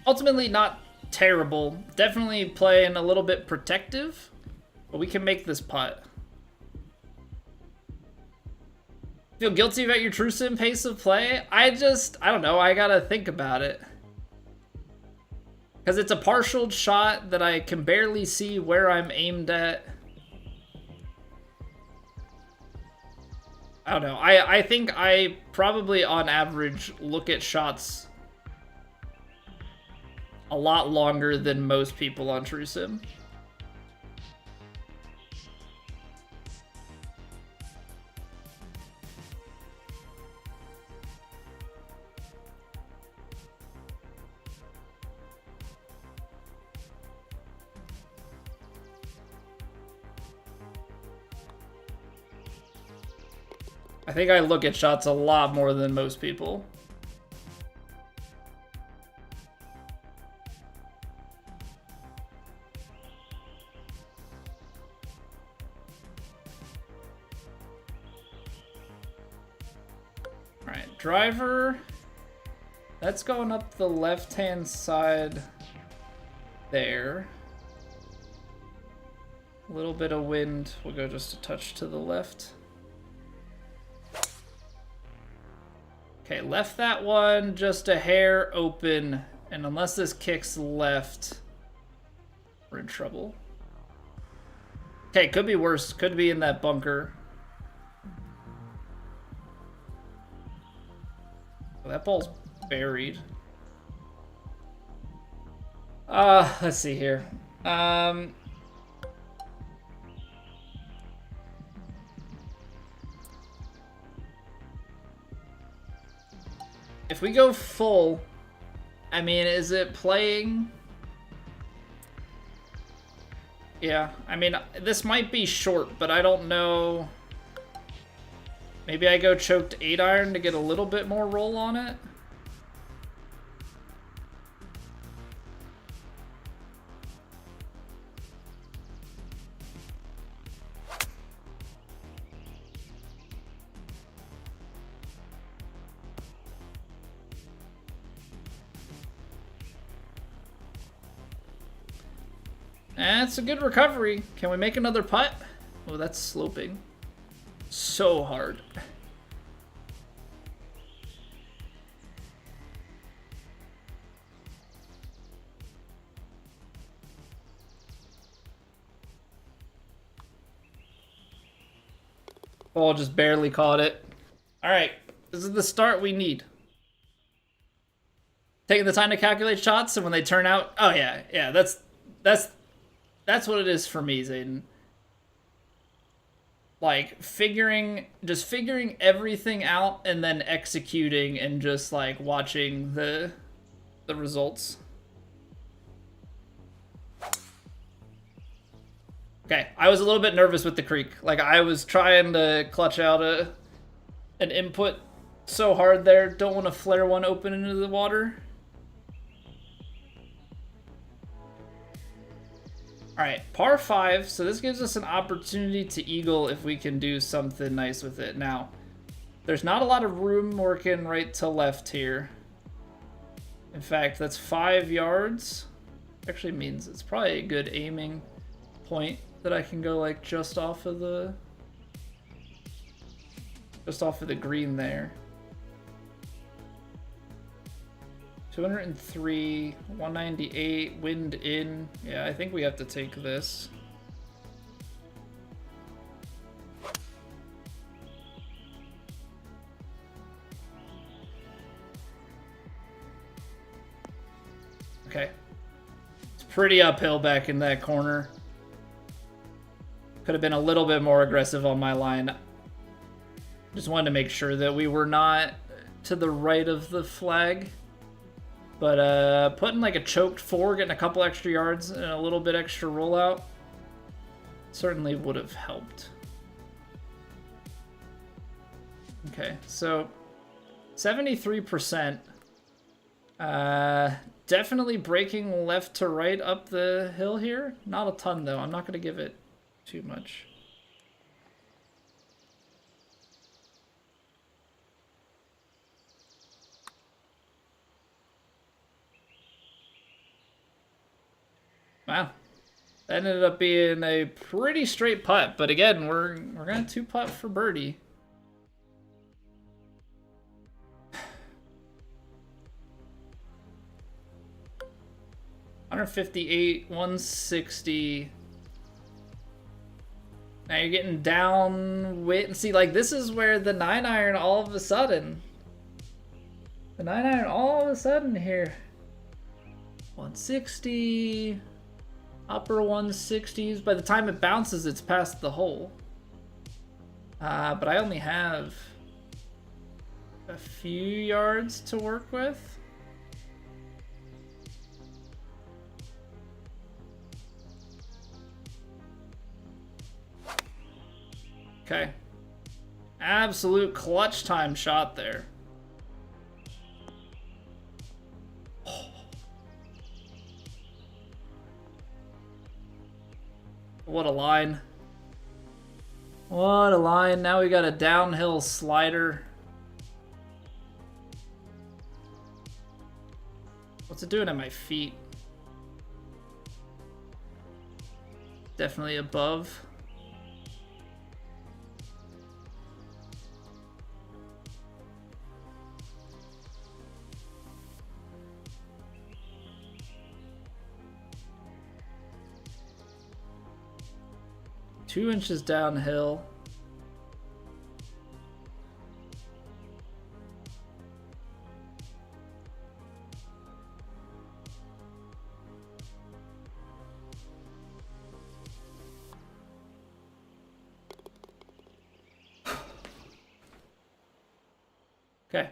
Ultimately not terrible. Definitely playing a little bit protective, but we can make this putt. Feel guilty about your true sim pace of play? I don't know, I gotta think about it. Because it's a partial shot that I can barely see where I'm aimed at. I don't know, I think I probably on average look at shots a lot longer than most people on True Sim. I think I look at shots a lot more than most people. Driver, that's going up the left-hand side there. A little bit of wind. We'll go just a touch to the left. Okay, left that one just a hair open, and unless this kicks left, we're in trouble. Okay, could be worse. Could be in that bunker. That ball's buried. Let's see here. If we go full, I mean, is it playing? Yeah, I mean, this might be short, but I don't know. Maybe I go choked 8-iron to get a little bit more roll on it. That's a good recovery. Can we make another putt? Oh, that's sloping. So hard. Ball just barely caught it. All right, this is the start we need. Taking the time to calculate shots, and when they turn out, oh yeah, that's what it is for me, Zayden. Like just figuring everything out and then executing and just like watching the results. Okay, I was a little bit nervous with the creek. Like I was trying to clutch out an input so hard there. Don't want to flare one open into the water. All right, par 5. So this gives us an opportunity to eagle if we can do something nice with it. Now, there's not a lot of room working right to left here. In fact, that's 5 yards. Actually means it's probably a good aiming point that I can go like just off of the green there. 203, 198, wind in. Yeah, I think we have to take this. Okay. It's pretty uphill back in that corner. Could have been a little bit more aggressive on my line. Just wanted to make sure that we were not to the right of the flag. But putting like a choked 4, getting a couple extra yards and a little bit extra rollout certainly would have helped. Okay, so 73%. Definitely breaking left to right up the hill here. Not a ton though. I'm not going to give it too much. Wow. That ended up being a pretty straight putt, but again, we're going to 2-putt for birdie. $158, 160. Now you're getting down and see, like this is where the 9-iron all of a sudden. The 9-iron all of a sudden here. 160. Upper 160s. By the time it bounces, it's past the hole. But I only have a few yards to work with. Okay. Absolute clutch time shot there. What a line. What a line. Now we got a downhill slider. What's it doing at my feet? Definitely above. Two inches downhill. Okay.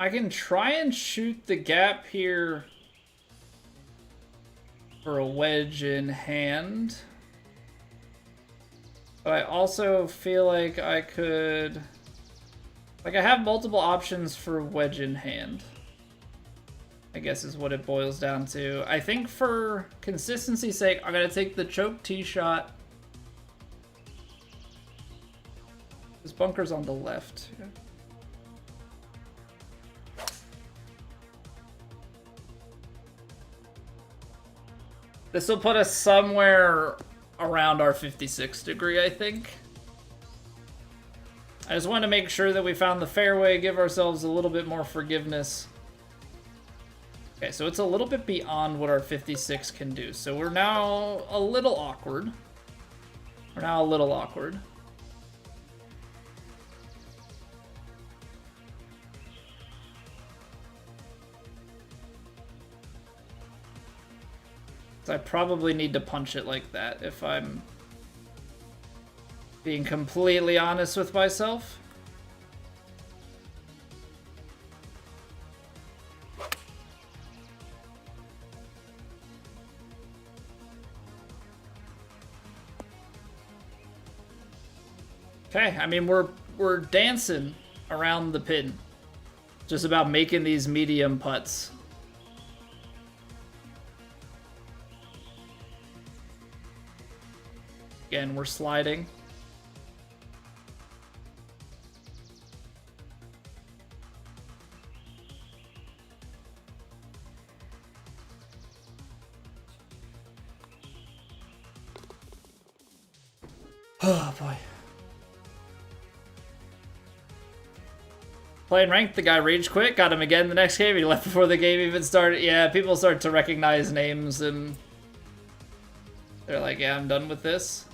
I can try and shoot the gap here for a wedge in hand. But I also feel like I could... Like, I have multiple options for wedge in hand, I guess is what it boils down to. I think for consistency's sake, I'm going to take the choke tee shot. This bunker's on the left. Yeah. This will put us somewhere around our 56 degree, I think. I just want to make sure that we found the fairway, give ourselves a little bit more forgiveness. Okay, so it's a little bit beyond what our 56 can do. So we're now a little awkward. We're now a little awkward. So I probably need to punch it like that if I'm being completely honest with myself. Okay, I mean we're dancing around the pin. Just about making these medium putts. Again, we're sliding. Oh boy. Playing ranked, the guy rage quit, got him again the next game. He left before the game even started. Yeah, people start to recognize names and they're like, yeah, I'm done with this.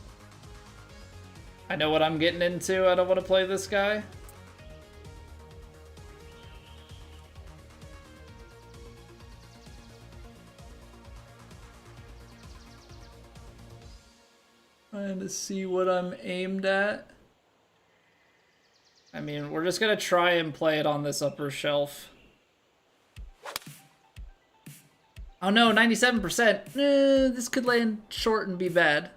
I know what I'm getting into. I don't want to play this guy. Trying to see what I'm aimed at. I mean, we're just gonna try and play it on this upper shelf. Oh no, 97%. This could land short and be bad.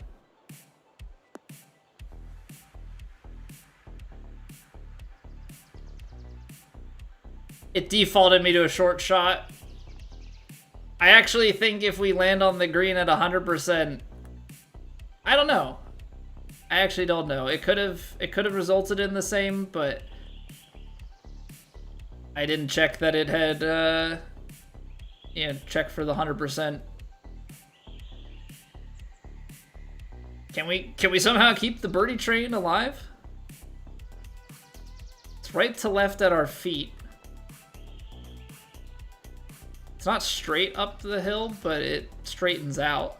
It defaulted me to a short shot. I actually think if we land on the green at 100%, I don't know. I actually don't know. It could have resulted in the same, but I didn't check that it had yeah, check for the 100%. Can we somehow keep the birdie train alive? It's right to left at our feet. It's not straight up the hill, but it straightens out.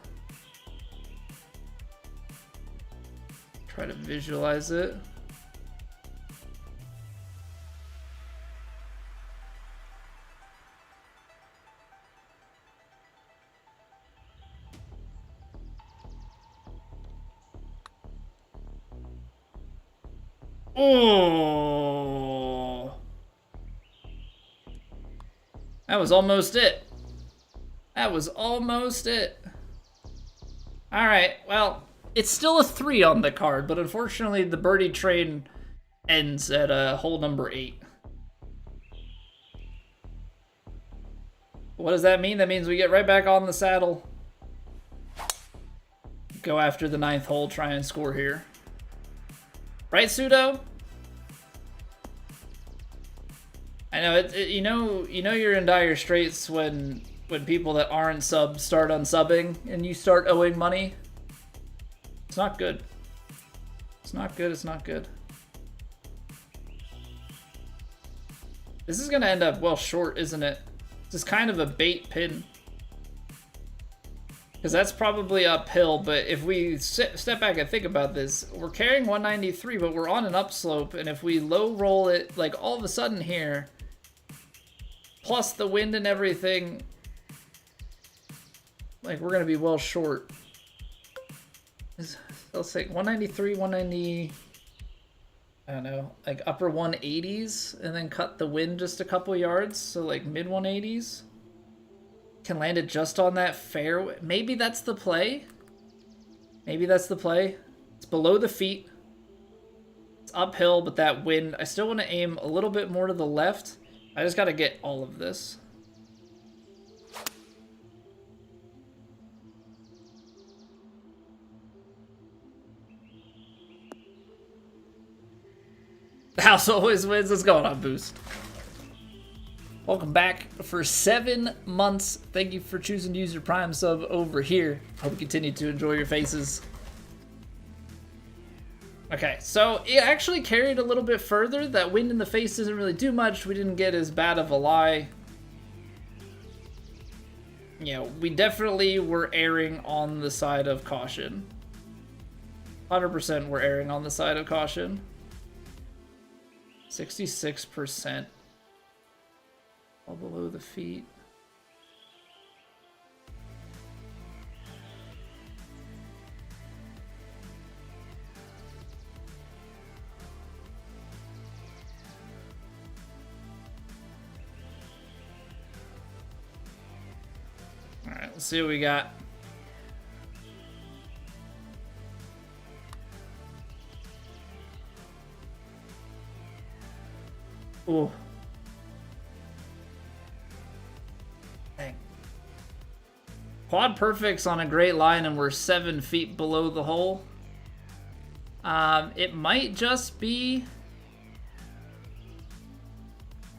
Try to visualize it. Oh, that was almost it. That was almost it. All right, well, it's still a 3 on the card, but unfortunately the birdie train ends at hole number 8. What does that mean? That means we get right back on the saddle. Go after the 9th hole, try and score here. Right, Pseudo? I know you know you're in dire straits when people that aren't subs start unsubbing and you start owing money. It's not good. It's not good, it's not good. This is gonna end up well short, isn't it? This is kind of a bait pin. Because that's probably uphill, but if we step back and think about this, we're carrying 193, but we're on an upslope, and if we low roll it, like all of a sudden here, plus the wind and everything, like we're gonna be well short. Let's say 193, 190. I don't know, like upper 180s and then cut the wind just a couple yards, so like mid 180s. Can land it just on that fairway. Maybe that's the play. Maybe that's the play. It's below the feet. It's uphill, but that wind, I still want to aim a little bit more to the left. I just got to get all of this. The house always wins. What's going on, Boost? Welcome back for 7 months. Thank you for choosing to use your Prime sub over here. Hope you continue to enjoy your faces. Okay, so it actually carried a little bit further. That wind in the face doesn't really do much. We didn't get as bad of a lie. You know, we definitely were erring on the side of caution. 100% we're erring on the side of caution. 66%. All below the feet. All right, let's see what we got. Ooh. Dang. Quad perfects on a great line and we're 7 feet below the hole. It might just be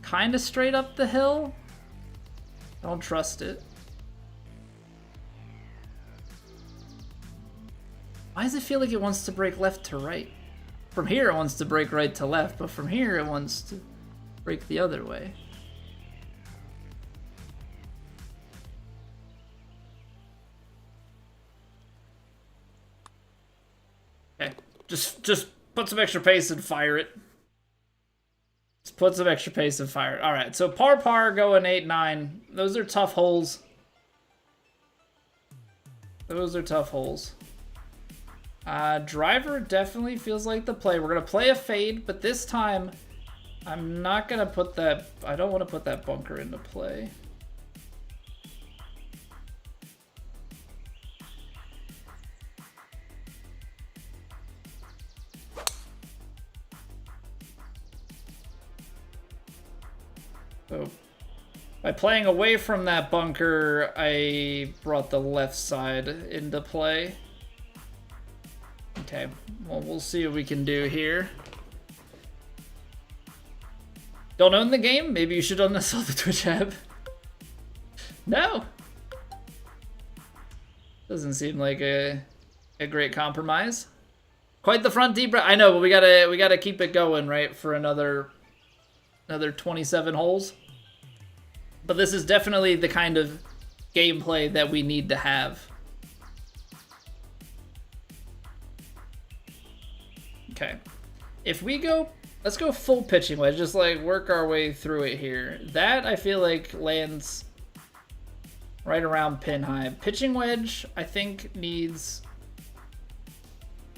kind of straight up the hill. Don't trust it. Why does it feel like it wants to break left to right? From here it wants to break right to left, but from here it wants to break the other way. Okay, just put some extra pace and fire it. Just put some extra pace and fire it. All right, so par going 8-9. Those are tough holes. Those are tough holes. Driver definitely feels like the play. We're gonna play a fade, but this time I'm not gonna put that. I don't want to put that bunker into play. So by playing away from that bunker, I brought the left side into play. Okay, well, we'll see what we can do here. Don't own the game? Maybe you should uninstall the Twitch app. No. Doesn't seem like a great compromise. Quite the front deep. I know, but we gotta keep it going, right, for another 27 holes. But this is definitely the kind of gameplay that we need to have. Okay, if we go, let's go full pitching wedge, just like work our way through it here. That I feel like lands right around pin high. Pitching wedge, I think, needs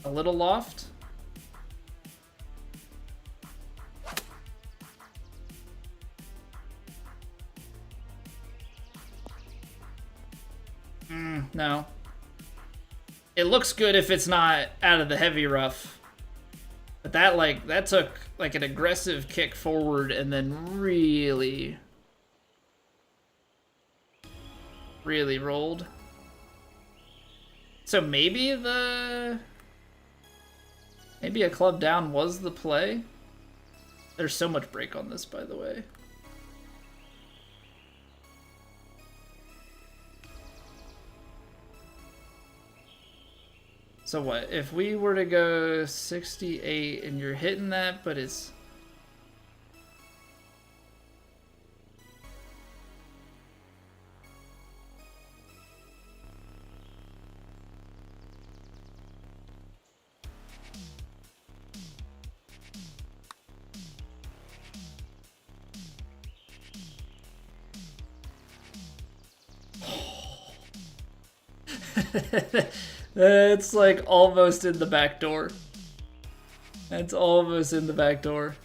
a little loft. No. It looks good if it's not out of the heavy rough. But that took like an aggressive kick forward and then really rolled. So maybe a club down was the play. There's so much break on this, by the way. So what, if we were to go 68 and you're hitting that, but it's... It's like almost in the back door. That's almost in the back door.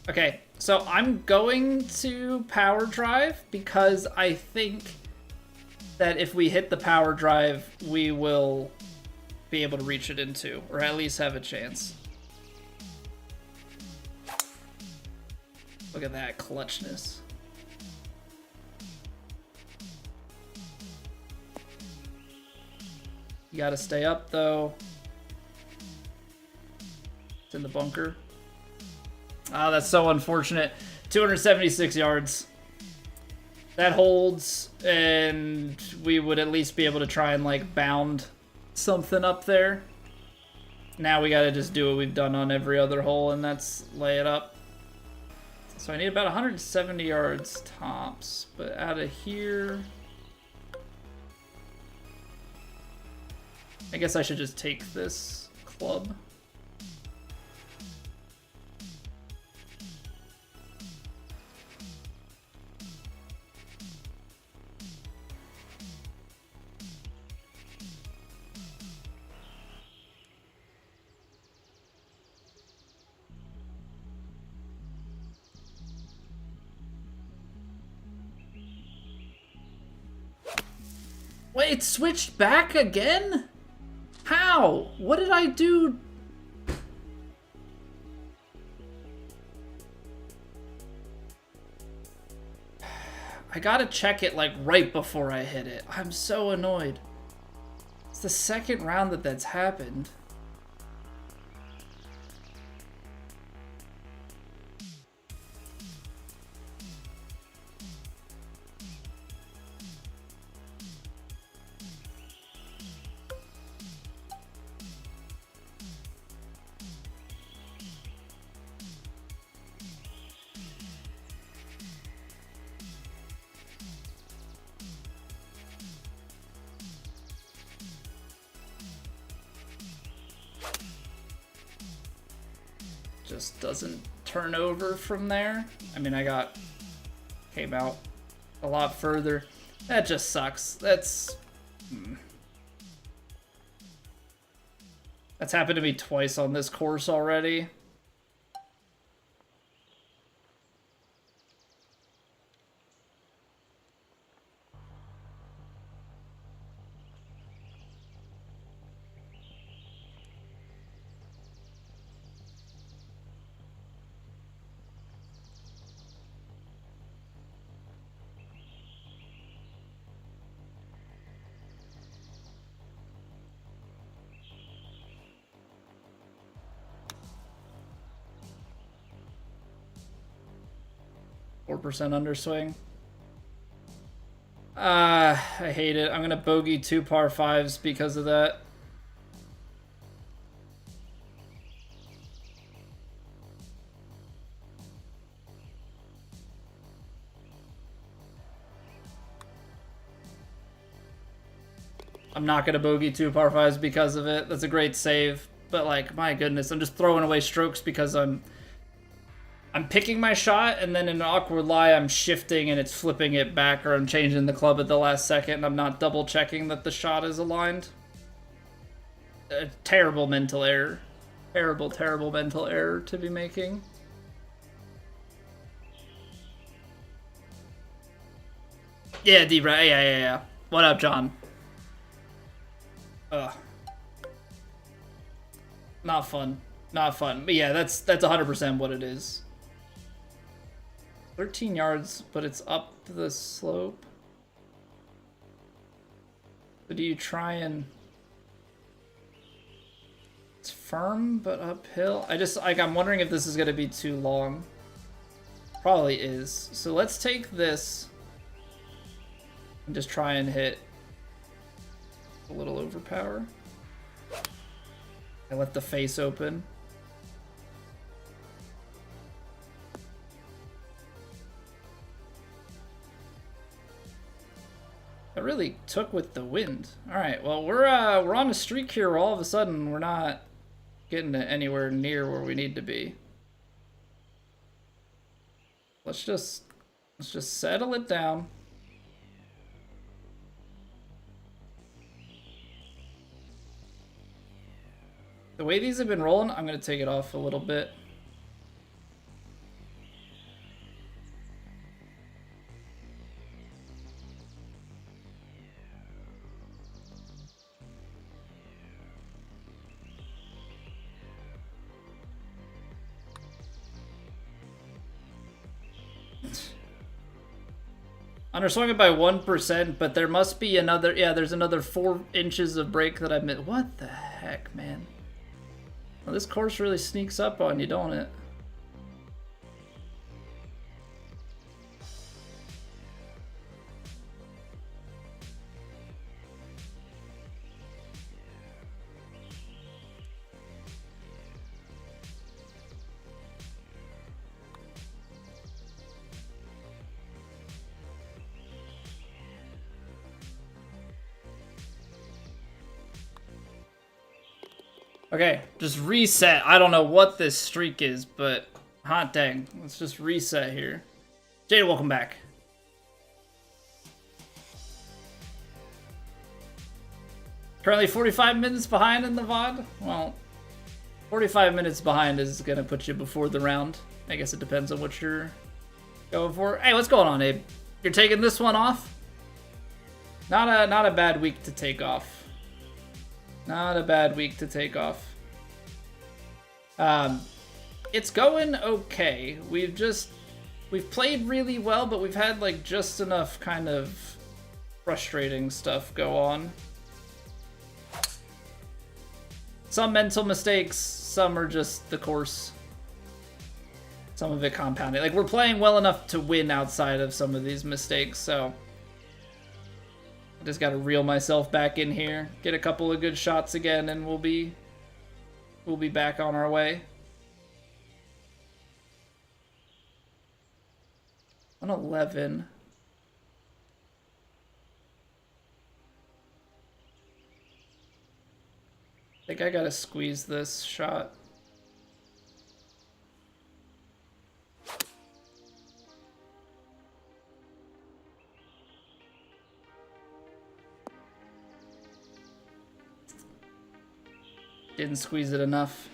Okay, so I'm going to power drive because I think that if we hit the power drive, we will be able to reach it in two, or at least have a chance. Look at that clutchness. You gotta stay up though. It's in the bunker. Oh, that's so unfortunate. 276 yards. That holds, and we would at least be able to try and like bound something up there. Now we gotta just do what we've done on every other hole, and that's lay it up. So I need about 170 yards tops, but out of here, I guess I should just take this club. Wait, it switched back again? How? What did I do? I gotta check it like right before I hit it. I'm so annoyed. It's the second round that that's happened. Just doesn't turn over from there. I mean, came out a lot further. That just sucks. That's happened to me twice on this course already. .4% underswing. I hate it. I'm gonna bogey 2 par 5s because of that. I'm not gonna bogey 2 par 5s because of it. That's a great save, but like, my goodness, I'm just throwing away strokes because I'm picking my shot, and then in an awkward lie, I'm shifting and it's flipping it back, or I'm changing the club at the last second, and I'm not double checking that the shot is aligned. A terrible mental error. Terrible, terrible mental error to be making. Yeah, D-Ray, yeah. What up, John? Ugh. Not fun. Not fun. But yeah, that's 100% what it is. 13 yards, but it's up the slope. But do you try and... It's firm, but uphill. I'm wondering if this is going to be too long. Probably is. So let's take this and just try and hit a little overpower. I left the face open. It really took with the wind. All right, well, we're on a streak here where all of a sudden we're not getting to anywhere near where we need to be. Let's just settle it down. The way these have been rolling, I'm going to take it off a little bit. Underswung it by 1%, but there must be another, yeah, there's another 4 inches of break that I missed. What the heck, man? Well, this course really sneaks up on you, don't it? Okay, just reset. I don't know what this streak is, but hot dang. Let's just reset here. Jada, welcome back. Currently 45 minutes behind in the VOD. Well, 45 minutes behind is going to put you before the round. I guess it depends on what you're going for. Hey, what's going on, Abe? You're taking this one off? Not a bad week to take off. Not a bad week to take off. It's going okay. We've played really well, but we've had like just enough kind of frustrating stuff go on. Some mental mistakes, some are just the course. Some of it compounded. Like, we're playing well enough to win outside of some of these mistakes, so I just gotta reel myself back in here, get a couple of good shots again, and we'll be back on our way. 111. I think I gotta squeeze this shot. Didn't squeeze it enough.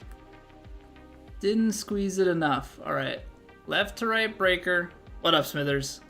Didn't squeeze it enough. All right. Left to right breaker. What up, Smithers?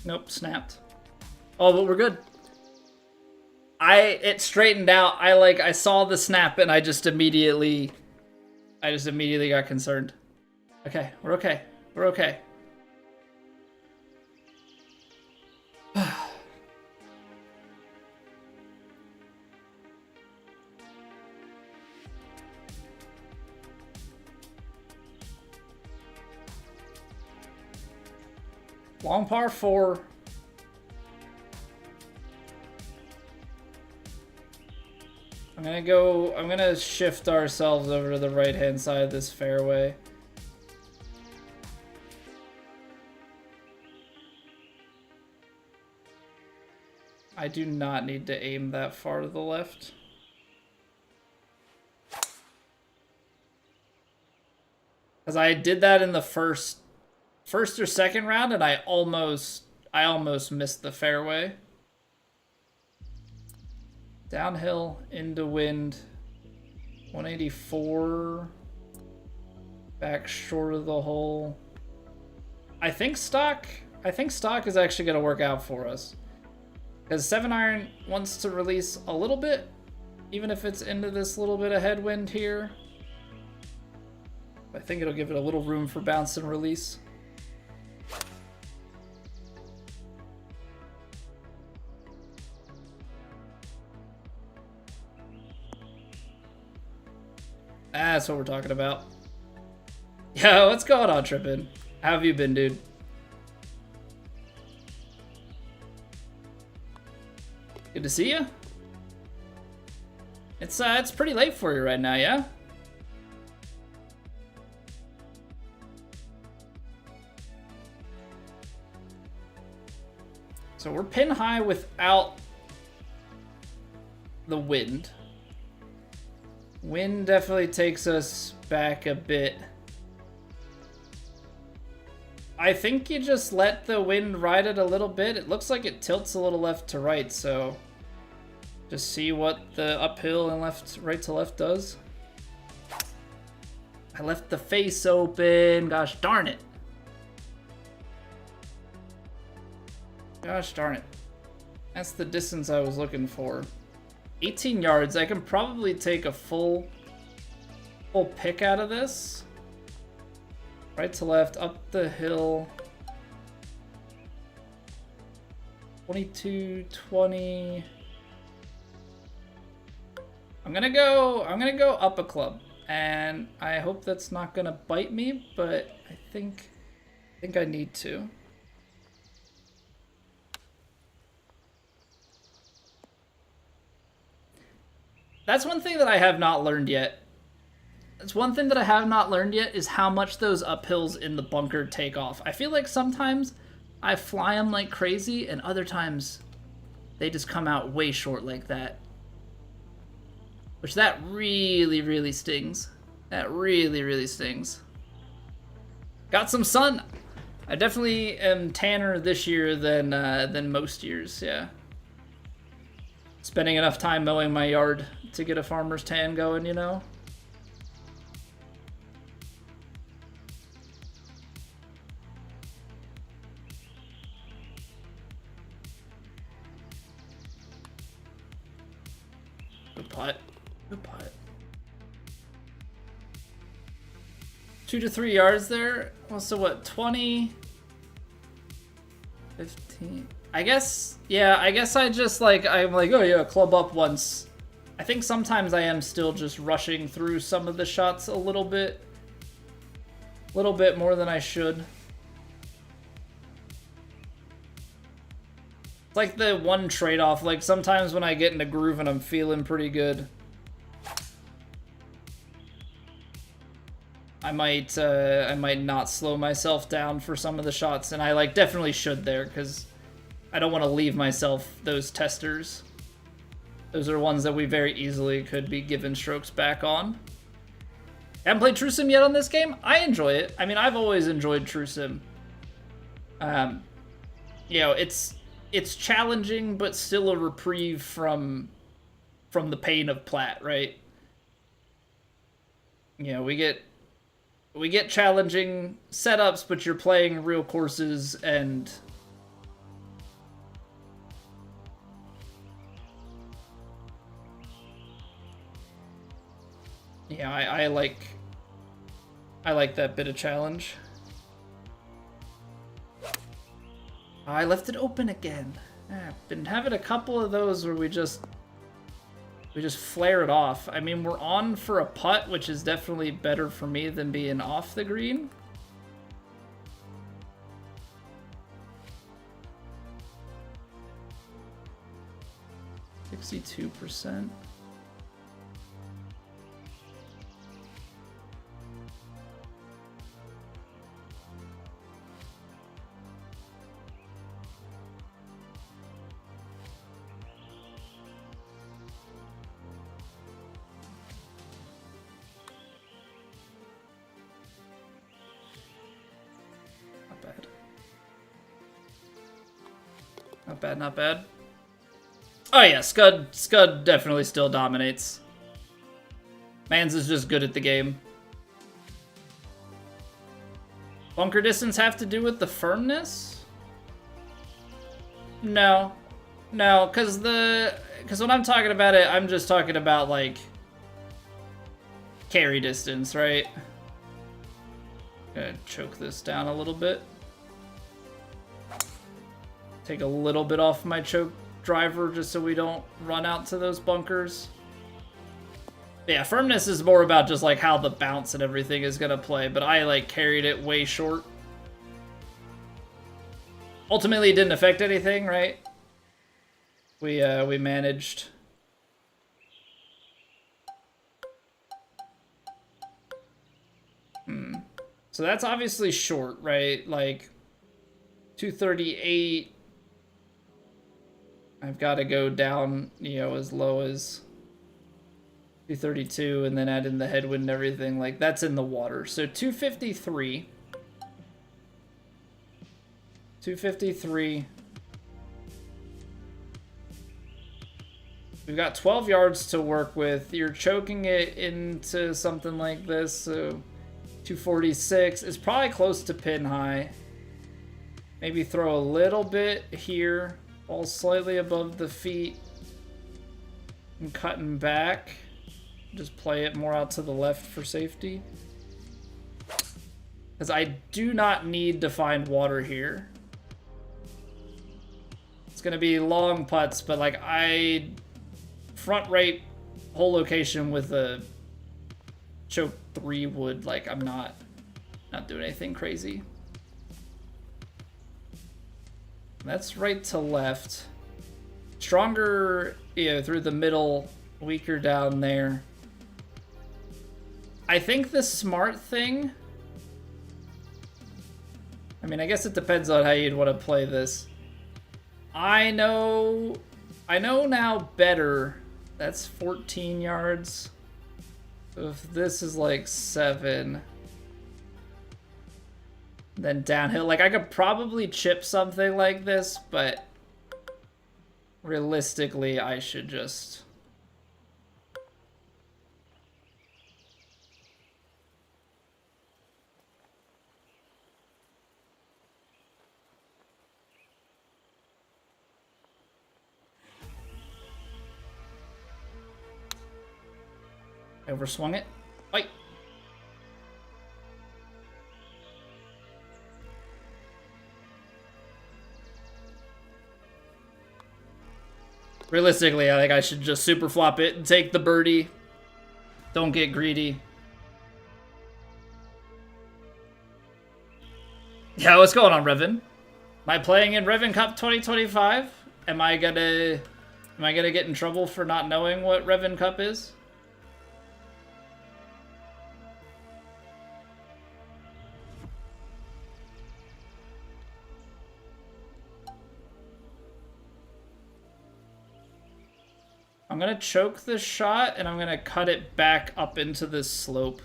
Nope, snapped. Oh, but we're good. It straightened out. I saw the snap and I just immediately got concerned. Okay, we're okay. We're okay. Long par 4. I'm gonna shift ourselves over to the right-hand side of this fairway. I do not need to aim that far to the left. Because I did that in the first or second round, and I almost missed the fairway. Downhill into wind. 184. Back short of the hole. I think stock is actually going to work out for us. Because 7-iron wants to release a little bit, even if it's into this little bit of headwind here. I think it'll give it a little room for bounce and release. That's what we're talking about. Yo, what's going on, Trippin'? How have you been, dude? Good to see you. It's pretty late for you right now, yeah? So we're pin high without the wind. Wind definitely takes us back a bit. I think you just let the wind ride it a little bit. It looks like it tilts a little left to right, so just see what the uphill and right to left does. I left the face open. Gosh darn it. Gosh darn it. That's the distance I was looking for. 18 yards. I can probably take a full pick out of this. Right to left, up the hill. 22, 20. I'm gonna go up a club. And I hope that's not gonna bite me, but I think I need to. That's one thing that I have not learned yet. That's one thing that I have not learned yet is how much those uphills in the bunker take off. I feel like sometimes I fly them like crazy, and other times they just come out way short like that. Which that really, really stings. That really, really stings. Got some sun. I definitely am tanner this year than most years, yeah. Spending enough time mowing my yard to get a farmer's tan going, you know? Good putt. Good putt. 2 to 3 yards there. Well, so what, 20? 15. I guess, yeah, I guess I'm like, oh yeah, club up once. I think sometimes I am still just rushing through some of the shots a little bit more than I should. It's like the one trade-off, like sometimes when I get in a groove and I'm feeling pretty good, I might not slow myself down for some of the shots, and I like definitely should there, because I don't want to leave myself those testers. Those are ones that we very easily could be given strokes back on. Haven't played True Sim yet on this game. I enjoy it. I mean, I've always enjoyed True Sim. You know, it's challenging, but still a reprieve from the pain of Plat, right? You know, we get challenging setups, but you're playing real courses, and yeah, I like that bit of challenge. I left it open again. I've been having a couple of those where we just flare it off. I mean, we're on for a putt, which is definitely better for me than being off the green. %62%. Not bad, not bad. Oh yeah, Scud definitely still dominates. Mans is just good at the game. Bunker distance have to do with the firmness? No. No, because when I'm talking about it, I'm just talking about, like, carry distance, right? Gonna choke this down a little bit. Take a little bit off my choke driver just so we don't run out to those bunkers. Yeah, firmness is more about just like how the bounce and everything is gonna play, but I like carried it way short. Ultimately, it didn't affect anything, right? We managed So that's obviously short, right? Like 238. I've got to go down, you know, as low as 232 and then add in the headwind and everything. Like, that's in the water. So 253. 253. We've got 12 yards to work with. You're choking it into something like this, so 246 is probably close to pin high. Maybe throw a little bit here, all slightly above the feet, and cutting back. Just play it more out to the left for safety. Because I do not need to find water here. It's going to be long putts, but like front right whole location with a choke 3 would, like, I'm not doing anything crazy. That's right to left. Stronger, you know, through the middle, weaker down there. I think the smart thing, I mean, I guess it depends on how you'd want to play this. I know now better. That's 14 yards. So if this is like 7, then downhill, like I could probably chip something like this, but realistically I should just overswung it. Fight. Realistically, I think I should just super flop it and take the birdie. Don't get greedy. Yeah, what's going on, Revan? Am I playing in Revan Cup 2025? Am I gonna get in trouble for not knowing what Revan Cup is? I'm gonna choke this shot and I'm gonna cut it back up into this slope.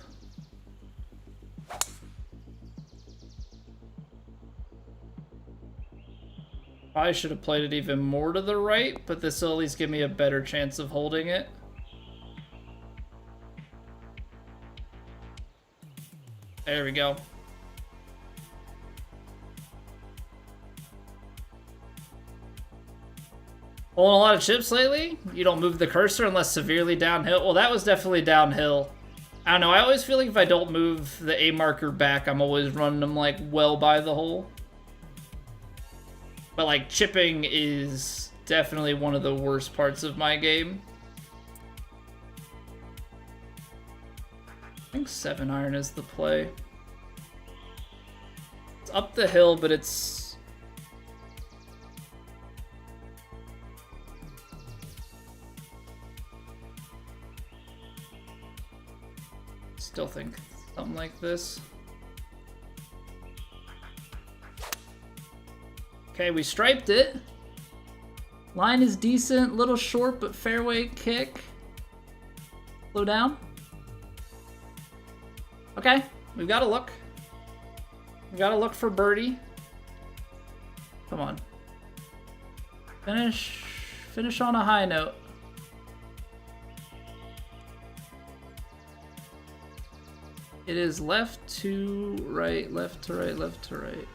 Probably should have played it even more to the right, but this will at least give me a better chance of holding it. There we go. Pulling a lot of chips lately? You don't move the cursor unless severely downhill? Well, that was definitely downhill. I don't know, I always feel like if I don't move the A marker back, I'm always running them like well by the hole. But like chipping is definitely one of the worst parts of my game. I think 7-iron is the play. It's up the hill, but it's... Still think something like this. Okay, we striped it. Line is decent, little short, but fairway kick. Slow down. Okay, we've got to look. We got to look for birdie. Come on. Finish on a high note. It is left to right, left to right, left to right.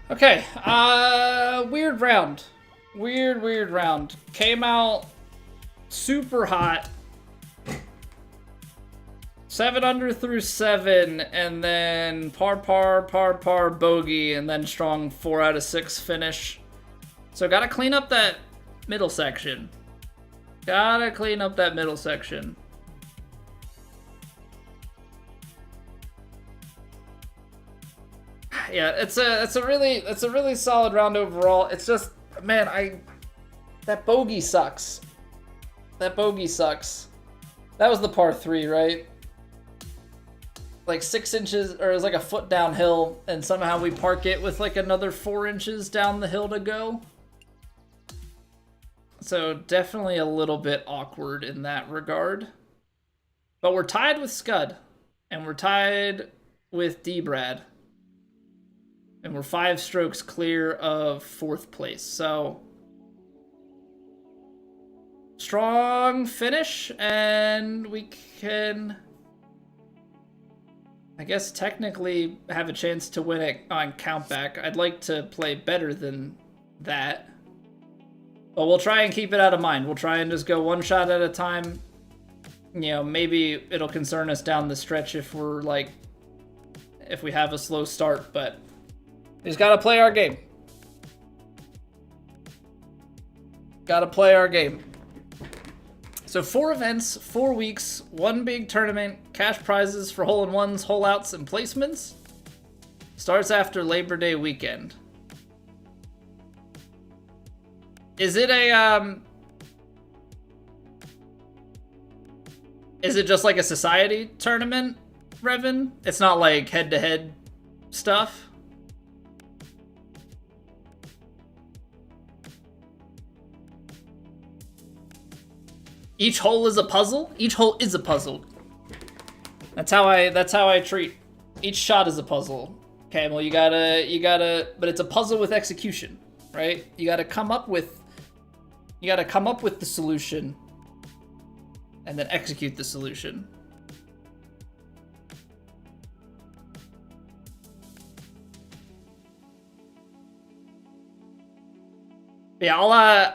Okay, weird round. Weird round. Came out super hot. 7 under through 7, and then par, bogey, and then strong 4 out of 6 finish. So gotta clean up that middle section. Gotta clean up that middle section. Yeah, it's a really solid round overall. It's just, man, that bogey sucks. That bogey sucks. That was the par 3, right? Like 6 inches, or it was like a foot downhill, and somehow we park it with like another 4 inches down the hill to go. So definitely a little bit awkward in that regard. But we're tied with Scud, and we're tied with D-Brad. And we're 5 strokes clear of 4th place. So strong finish, and we can, I guess, technically have a chance to win it on countback. I'd like to play better than that, but we'll try and keep it out of mind. We'll try and just go one shot at a time. You know, maybe it'll concern us down the stretch if we're like, if we have a slow start, but we just gotta play our game. Gotta play our game. So 4 events, 4 weeks, 1 big tournament, cash prizes for hole-in-ones, hole-outs, and placements. Starts after Labor Day weekend. Is it a, is it just like a society tournament, Revan? It's not like head-to-head stuff? Each hole is a puzzle? Each hole is a puzzle. That's how I treat. Each shot is a puzzle. Okay, well you gotta, but it's a puzzle with execution, right? You gotta come up with the solution and then execute the solution. Yeah,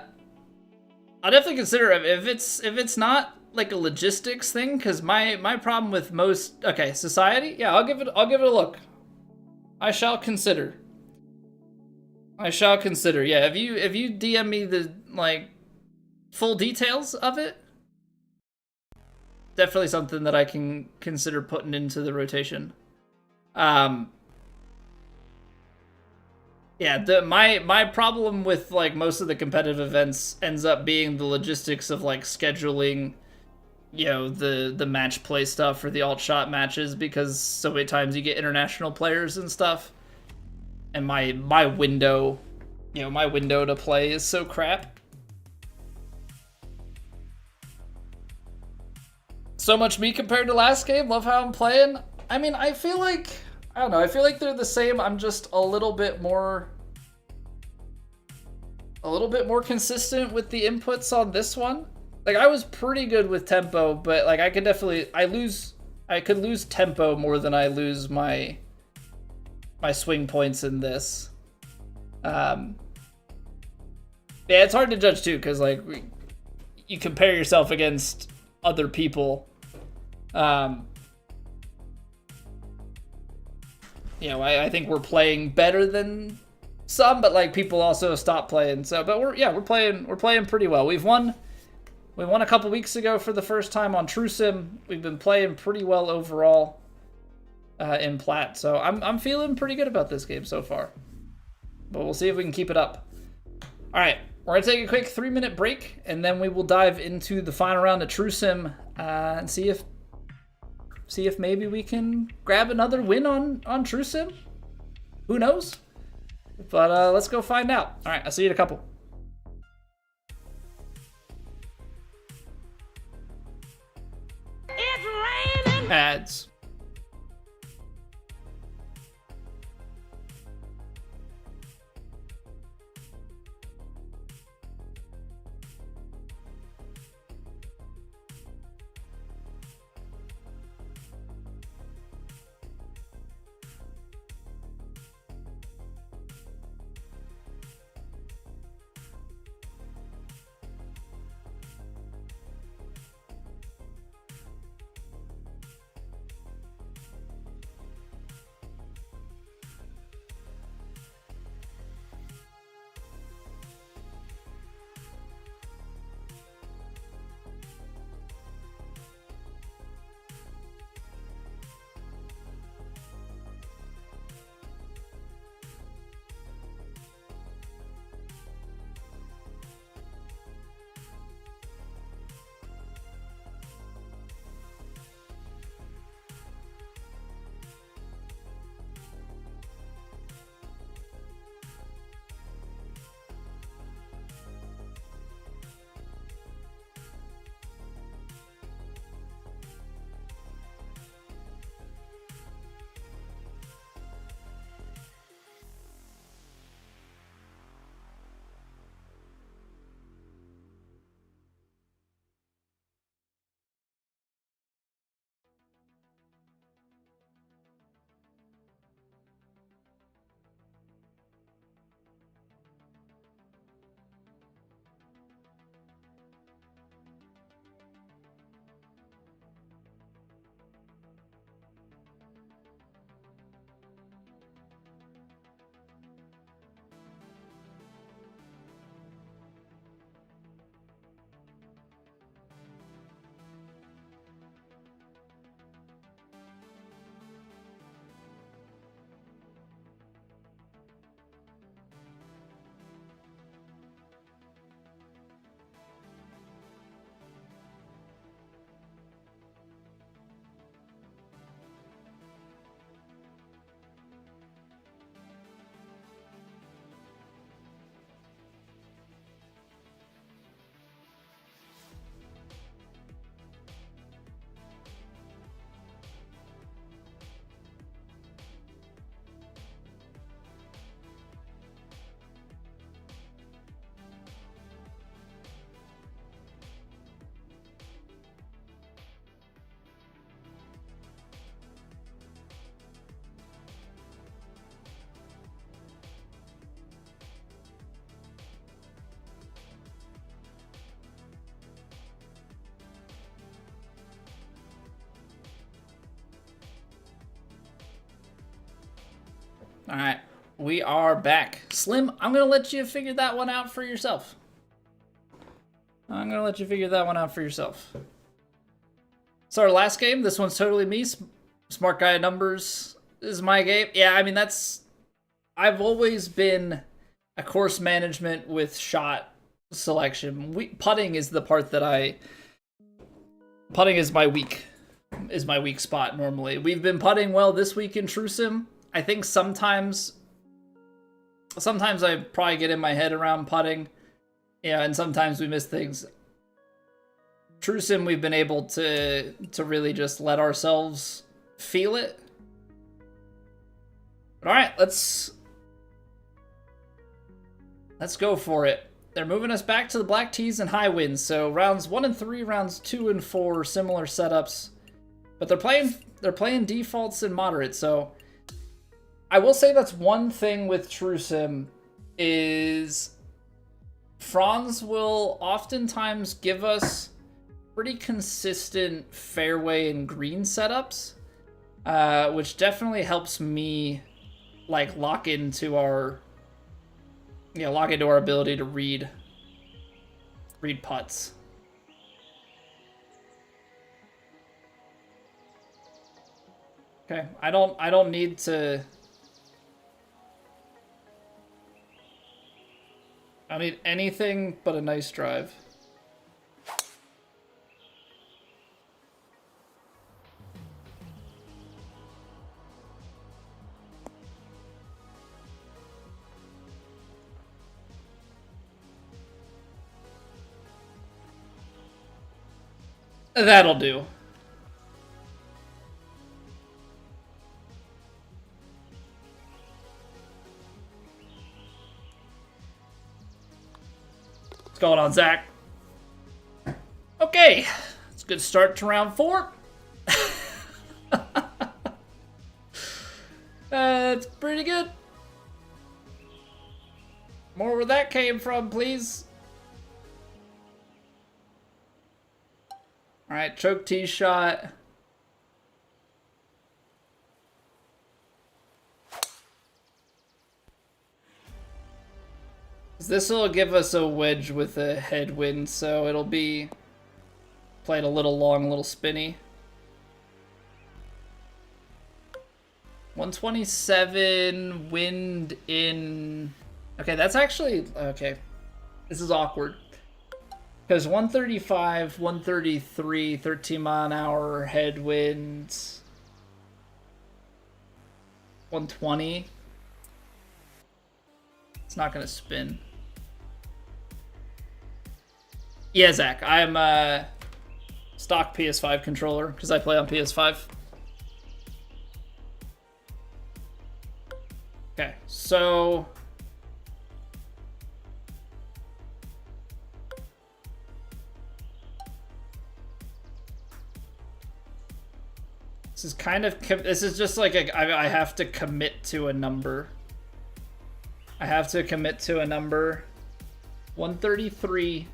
I'll definitely consider it if it's not like a logistics thing, because my problem with most, okay, society, yeah, I'll give it a look. I shall consider. Yeah, if you DM me the like full details of it, definitely something that I can consider putting into the rotation. Yeah, my problem with like most of the competitive events ends up being the logistics of like scheduling, you know, the match play stuff for the alt shot matches, because so many times you get international players and stuff, and my window, you know, my window to play is so crap. So much me compared to last game. Love how I'm playing. I mean, I feel like, I don't know, I feel like they're the same. I'm just a little bit more consistent with the inputs on this one. Like, I was pretty good with tempo, but like I could lose tempo more than I lose my swing points in this. Yeah, it's hard to judge too, because like you compare yourself against other people. You know, I think we're playing better than some, but like people also stop playing. So, but we're playing pretty well. We won a couple weeks ago for the first time on True Sim. We've been playing pretty well overall in Plat. So I'm feeling pretty good about this game so far. But we'll see if we can keep it up. All right, we're gonna take a quick 3-minute break, and then we will dive into the final round of True Sim and see if maybe we can grab another win on True Sim. Who knows? But let's go find out. All right, I'll see you in a couple. It's raining. Ads. All right, we are back. Slim, I'm gonna let you figure that one out for yourself. So our last game, this one's totally me. Smart guy numbers is my game. Yeah, I mean, I've always been a course management with shot selection. Putting is the part that putting is my weak spot normally. We've been putting well this week in True Sim. I think sometimes I probably get in my head around putting. Yeah, and sometimes we miss things. True Sim, we've been able to really just let ourselves feel it. But all right, let's go for it. They're moving us back to the black tees and high winds. So rounds 1 and 3, rounds 2 and 4, similar setups, but they're playing defaults and moderate. So I will say that's one thing with True Sim is Franz will oftentimes give us pretty consistent fairway and green setups, which definitely helps me like lock into our ability to read putts. Okay, I don't need to. I don't need anything but a nice drive. That'll do. What's going on, Zach? Okay, it's a good start to round 4. That's pretty good. More where that came from, please. All right, choke tee shot. This will give us a wedge with a headwind, so it'll be played a little long, a little spinny. 127, wind in... Okay, that's actually... Okay, this is awkward. Because 135, 133, 13 mile an hour headwinds. 120. It's not going to spin. Yeah, Zach, I'm a stock PS5 controller because I play on PS5. Okay, so... This is just like I have to commit to a number. 133.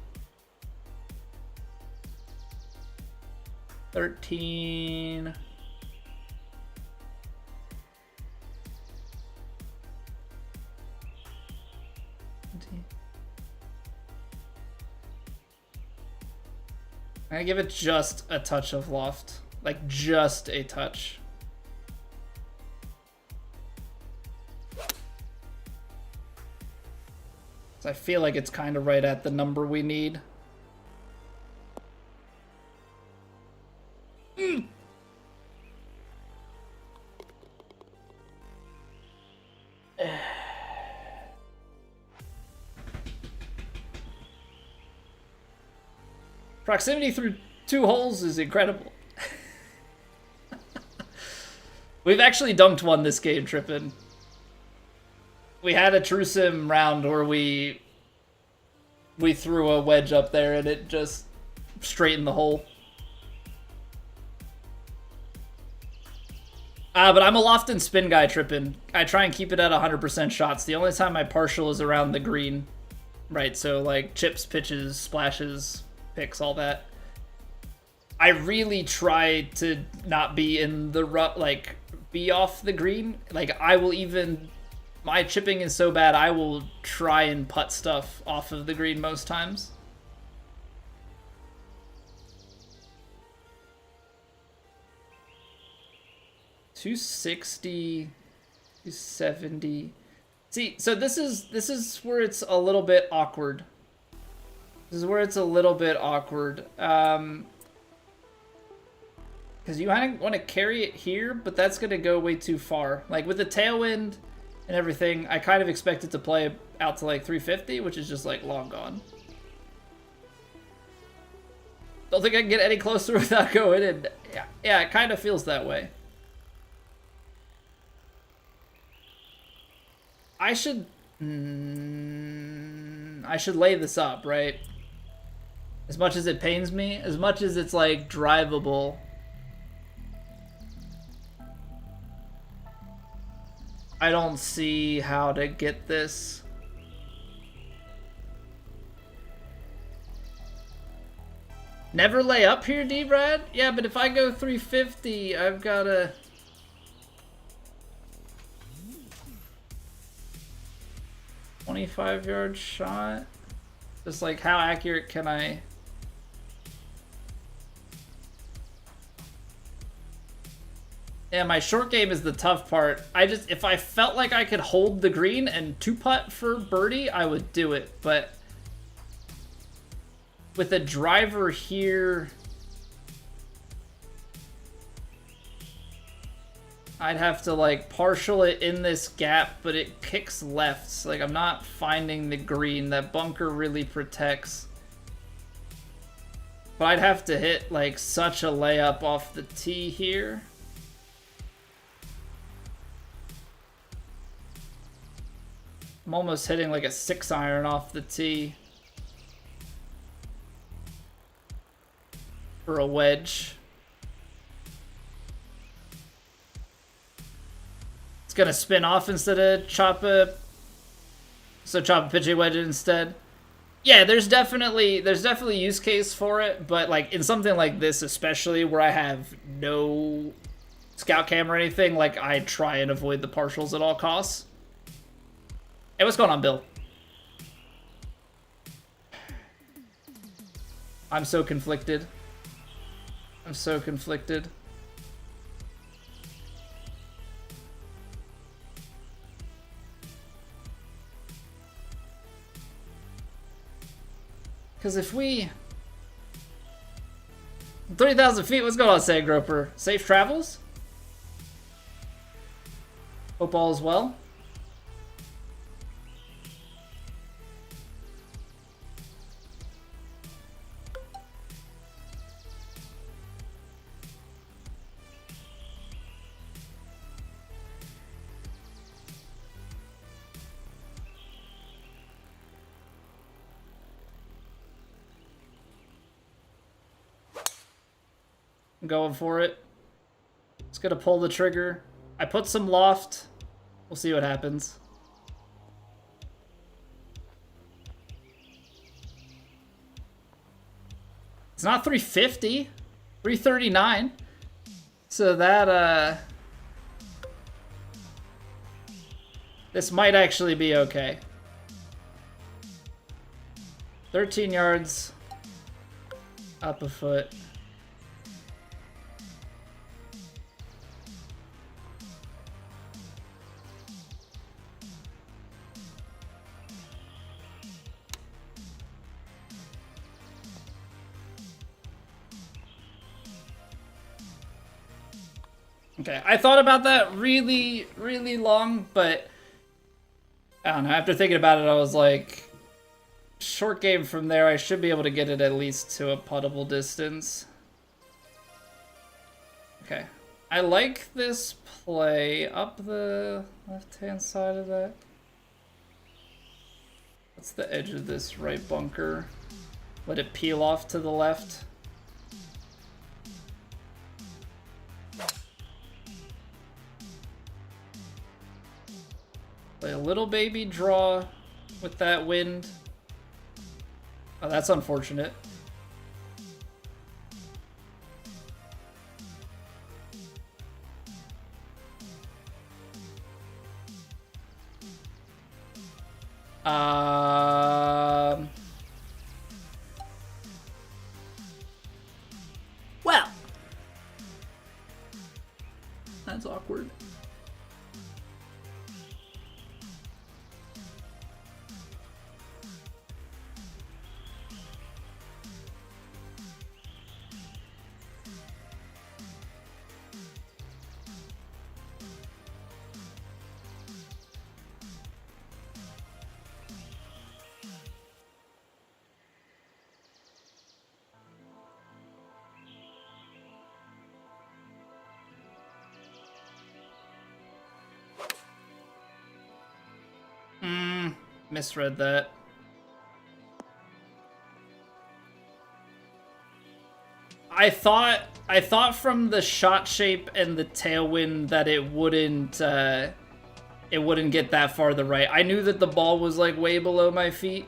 13. I give it just a touch of loft. Like, just a touch. So I feel like it's kind of right at the number we need. Proximity through 2 holes is incredible. We've actually dunked one this game, Trippin'. We had a True Sim round where we threw a wedge up there and it just straightened the hole. But I'm a loft and spin guy, Trippin'. I try and keep it at 100% shots. The only time my partial is around the green. Right, so like chips, pitches, splashes, picks, all that. I really try to not be in the rut, like be off the green. Like I will even my chipping is so bad, I will try and putt stuff off of the green most times. .260, 270. See, so this is where it's a little bit awkward. This is where it's a little bit awkward. Because you want to carry it here, but that's going to go way too far. Like, with the tailwind and everything, I kind of expect it to play out to, like, 350, which is just, like, long gone. Don't think I can get any closer without going in. Yeah, it kind of feels that way. I should lay this up, right? As much as it pains me, as much as it's, like, drivable, I don't see how to get this. Never lay up here, D-Brad? Yeah, but if I go 350, I've gotta... .25-yard shot? Just like, how accurate can I... Yeah, my short game is the tough part. If I felt like I could hold the green and two-putt for birdie, I would do it. But with a driver here, I'd have to, like, partial it in this gap, but it kicks left. So, like, I'm not finding the green. That bunker really protects. But I'd have to hit, like, such a layup off the tee here. I'm almost hitting, like, a 6-iron off the tee for a wedge. It's gonna spin off instead of chop a PGA wedge instead. Yeah, there's definitely use case for it, but, like, in something like this, especially where I have no scout cam or anything, like, I try and avoid the partials at all costs. Hey, what's going on, Bill? I'm so conflicted. I'm so conflicted. Because if we... 30,000 feet, what's going on, Sand Groper? Safe travels? Hope all is well. I'm going for it. Just gonna pull the trigger. I put some loft. We'll see what happens. It's not 350. 339. So that, this might actually be okay. 13 yards. Up a foot. Okay, I thought about that really, really long, but I don't know. After thinking about it, I was like, short game from there, I should be able to get it at least to a puttable distance. Okay. I like this play up the left-hand side of that. What's the edge of this right bunker? Let it peel off to the left. Play a little baby draw with that wind. Oh, that's unfortunate. Well, that's awkward. Misread that. I thought from the shot shape and the tailwind that it wouldn't get that far to the right. I knew that the ball was like way below my feet.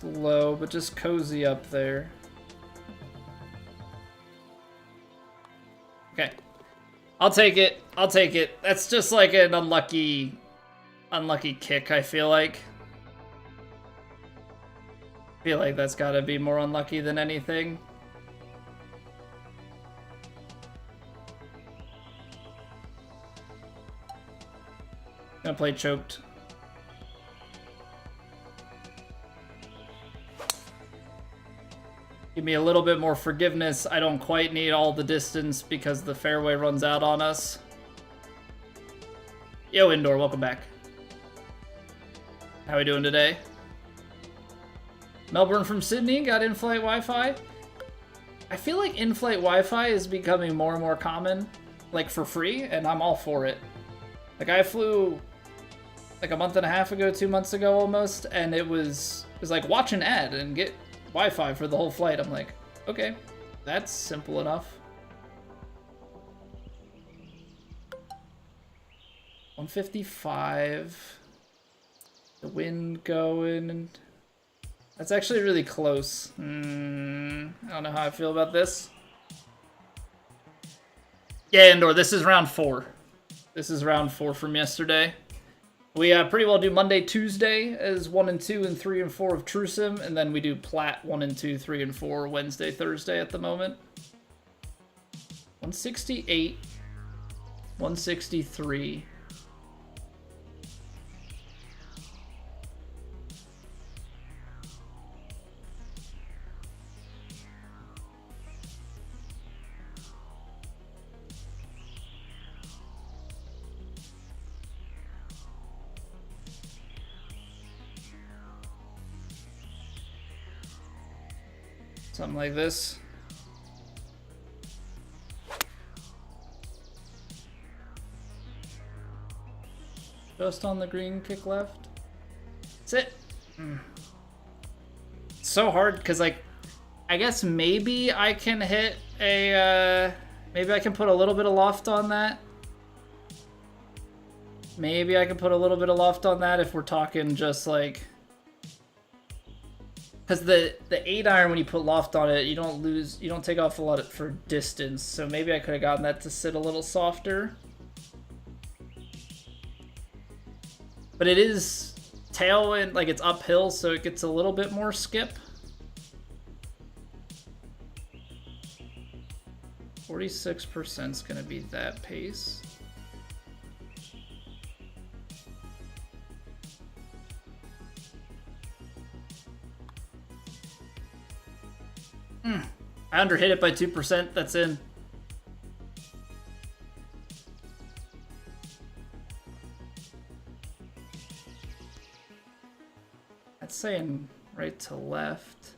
Low, but just cozy up there. Okay. I'll take it. I'll take it. That's just like an unlucky kick, I feel like. I feel like that's gotta be more unlucky than anything. Gonna play choked. Give me a little bit more forgiveness. I don't quite need all the distance because the fairway runs out on us. Yo, Indoor, welcome back. How we doing today? Melbourne from Sydney got in-flight Wi-Fi. I feel like in-flight Wi-Fi is becoming more and more common, like for free, and I'm all for it. Like I flew like a month and a half ago, 2 months ago almost, and it was like watch an ad and get Wi-Fi for the whole flight. I'm like, okay, that's simple enough. 155. The wind going, and that's actually really close. I don't know how I feel about this. Yeah, Indoor, this is round 4. This is round 4 from yesterday. We pretty well do Monday, Tuesday as 1 and 2 and 3 and 4 of True Sim, and then we do Plat 1 and 2, 3 and 4 Wednesday, Thursday at the moment. 168, 163. Something like this. Just on the green, kick left. That's it. It's so hard because, like, I guess maybe I can hit a, maybe I can put a little bit of loft on that. Maybe I can put a little bit of loft on that if we're talking just like, because the 8-iron, when you put loft on it, you don't take off a lot for distance. So maybe I could have gotten that to sit a little softer. But it is tailwind, like it's uphill, so it gets a little bit more skip. 46% is gonna be that pace. I underhit it by 2%, that's in. That's saying right to left.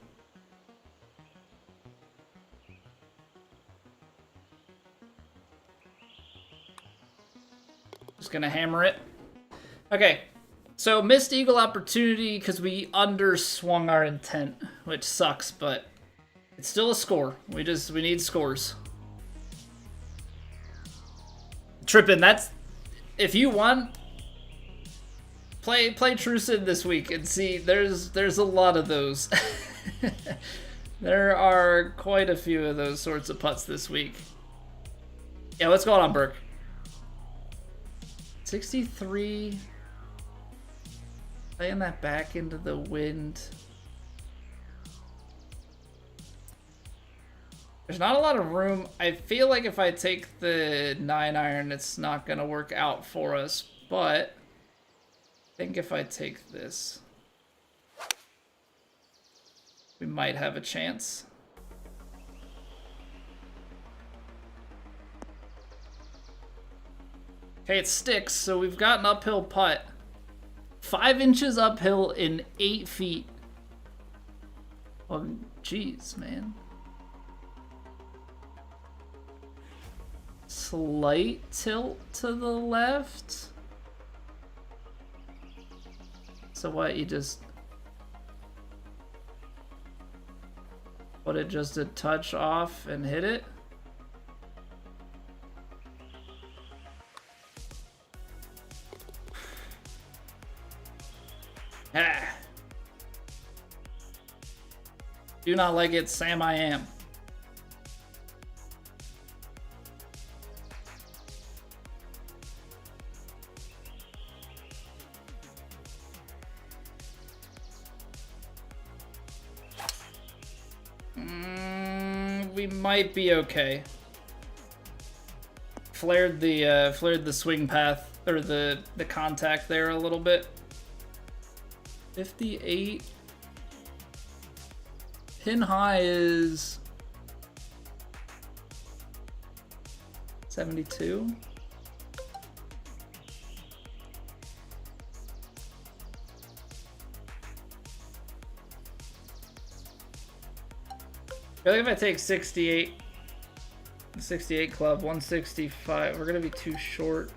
Just gonna hammer it. Okay, so missed eagle opportunity because we underswung our intent, which sucks, but it's still a score. We need scores. Trippin', if you want, play Trusin this week and see. There's a lot of those. There are quite a few of those sorts of putts this week. Yeah, what's going on, Burke? 63. Playing that back into the wind. There's not a lot of room. I feel like if I take the 9-iron, it's not going to work out for us. But I think if I take this, we might have a chance. Okay, it sticks, so we've got an uphill putt. 5 inches uphill in 8 feet. Oh, jeez, man. Slight tilt to the left. So what, you just put it just a touch off and hit it? Ah. Do not like it, Sam, I am. We might be okay. Flared the swing path or the contact there a little bit. 58. Pin high is 72. I feel like if I take 68 club, 165, we're gonna be too short.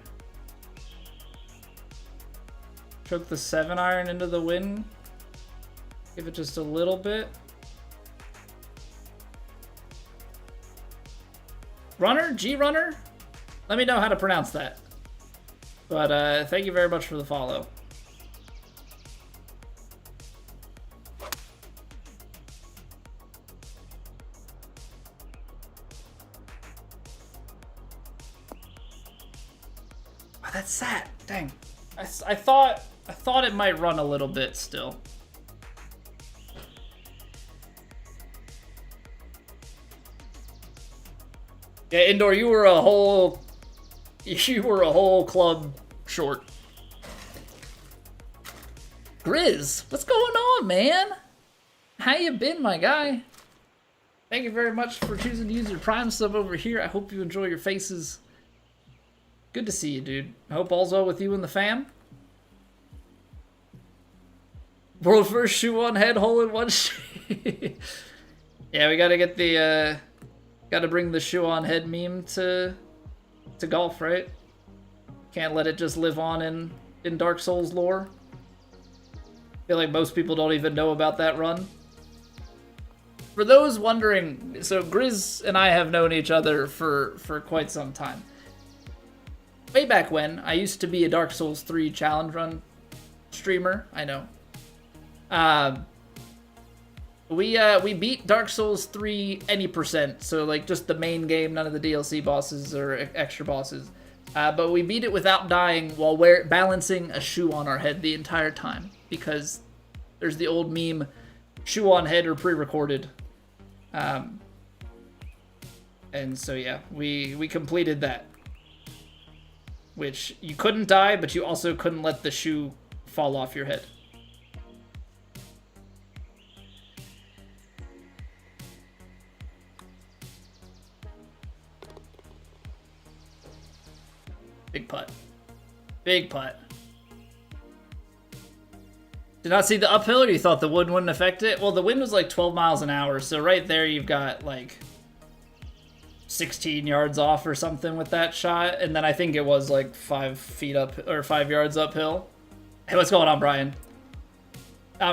Choke the 7-iron into the wind. Give it just a little bit. Runner? G-Runner? Let me know how to pronounce that. But thank you very much for the follow. Oh, that's sad. Dang. I thought it might run a little bit still. Yeah, Indoor, you were a whole club short. Grizz, what's going on, man? How you been, my guy? Thank you very much for choosing to use your Prime sub over here. I hope you enjoy your faces. Good to see you, dude. I hope all's well with you and the fam. World first shoe on head, hole in one. Yeah, we gotta get the gotta bring the shoe on head meme to golf, right? Can't let it just live on in Dark Souls lore. I feel like most people don't even know about that run. For those wondering, so Grizz and I have known each other for quite some time. Way back when, I used to be a Dark Souls 3 challenge run streamer, I know. We beat Dark Souls 3 any percent, so like just the main game, none of the DLC bosses or extra bosses. But we beat it without dying while balancing a shoe on our head the entire time, because there's the old meme, shoe on head or pre-recorded. And so yeah, we completed that. Which you couldn't die, but you also couldn't let the shoe fall off your head. Big putt. Big putt. Did not see the uphill, or you thought the wind wouldn't affect it? Well, the wind was like 12 miles an hour, so right there you've got like 16 yards off or something with that shot, and then I think it was like 5 feet up or 5 yards uphill. Hey, what's going on, Brian?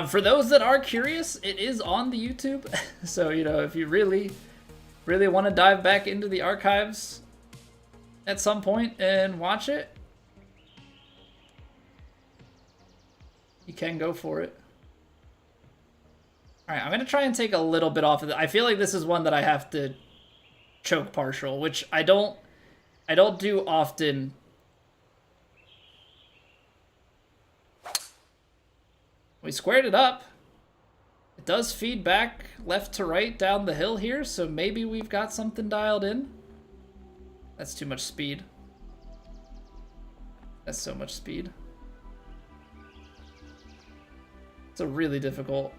For those that are curious, it is on the YouTube, so you know, if you really want to dive back into the archives at some point and watch it, You can go for it. All right, I'm gonna try and take a little bit off of it. I feel like this is one that I have to choke partial, which I don't do often. We squared it up. It does feed back left to right down the hill here, so maybe we've got something dialed in. That's too much speed. That's so much speed. It's a really difficult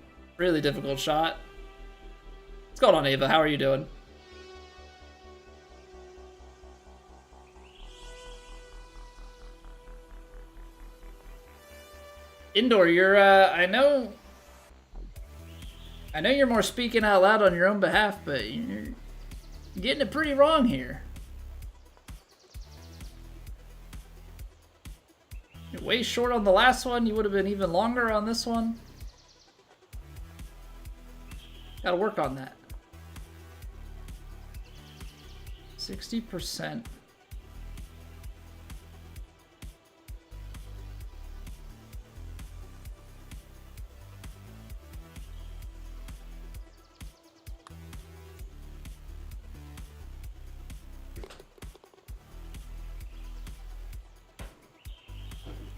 shot. What's going on, Ava? How are you doing? Indoor, you're, I know you're more speaking out loud on your own behalf, but you're getting it pretty wrong here. You're way short on the last one. You would have been even longer on this one. Gotta work on that. 60%.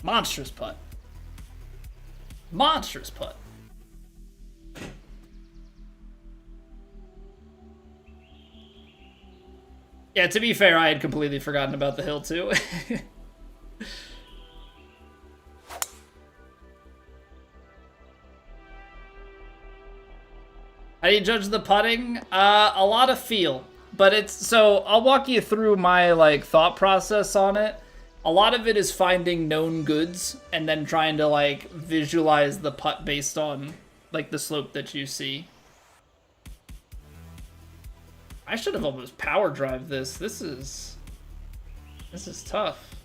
Monstrous putt. Monstrous putt. Yeah, to be fair, I had completely forgotten about the hill, too. How do you judge the putting? A lot of feel. But it's... So, I'll walk you through my, like, thought process on it. A lot of it is finding known goods and then trying to, like, visualize the putt based on, like, the slope that you see. I should have almost power drive this. This is tough.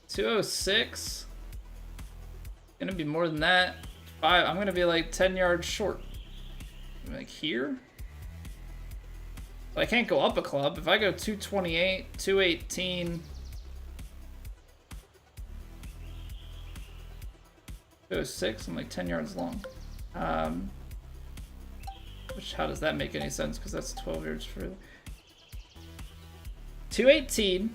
206. Gonna be more than that. I'm gonna be like 10 yards short. Like here? But I can't go up a club. If I go 228, 218... 206, I'm like 10 yards long. Which, how does that make any sense? Because that's 12 yards further. 218.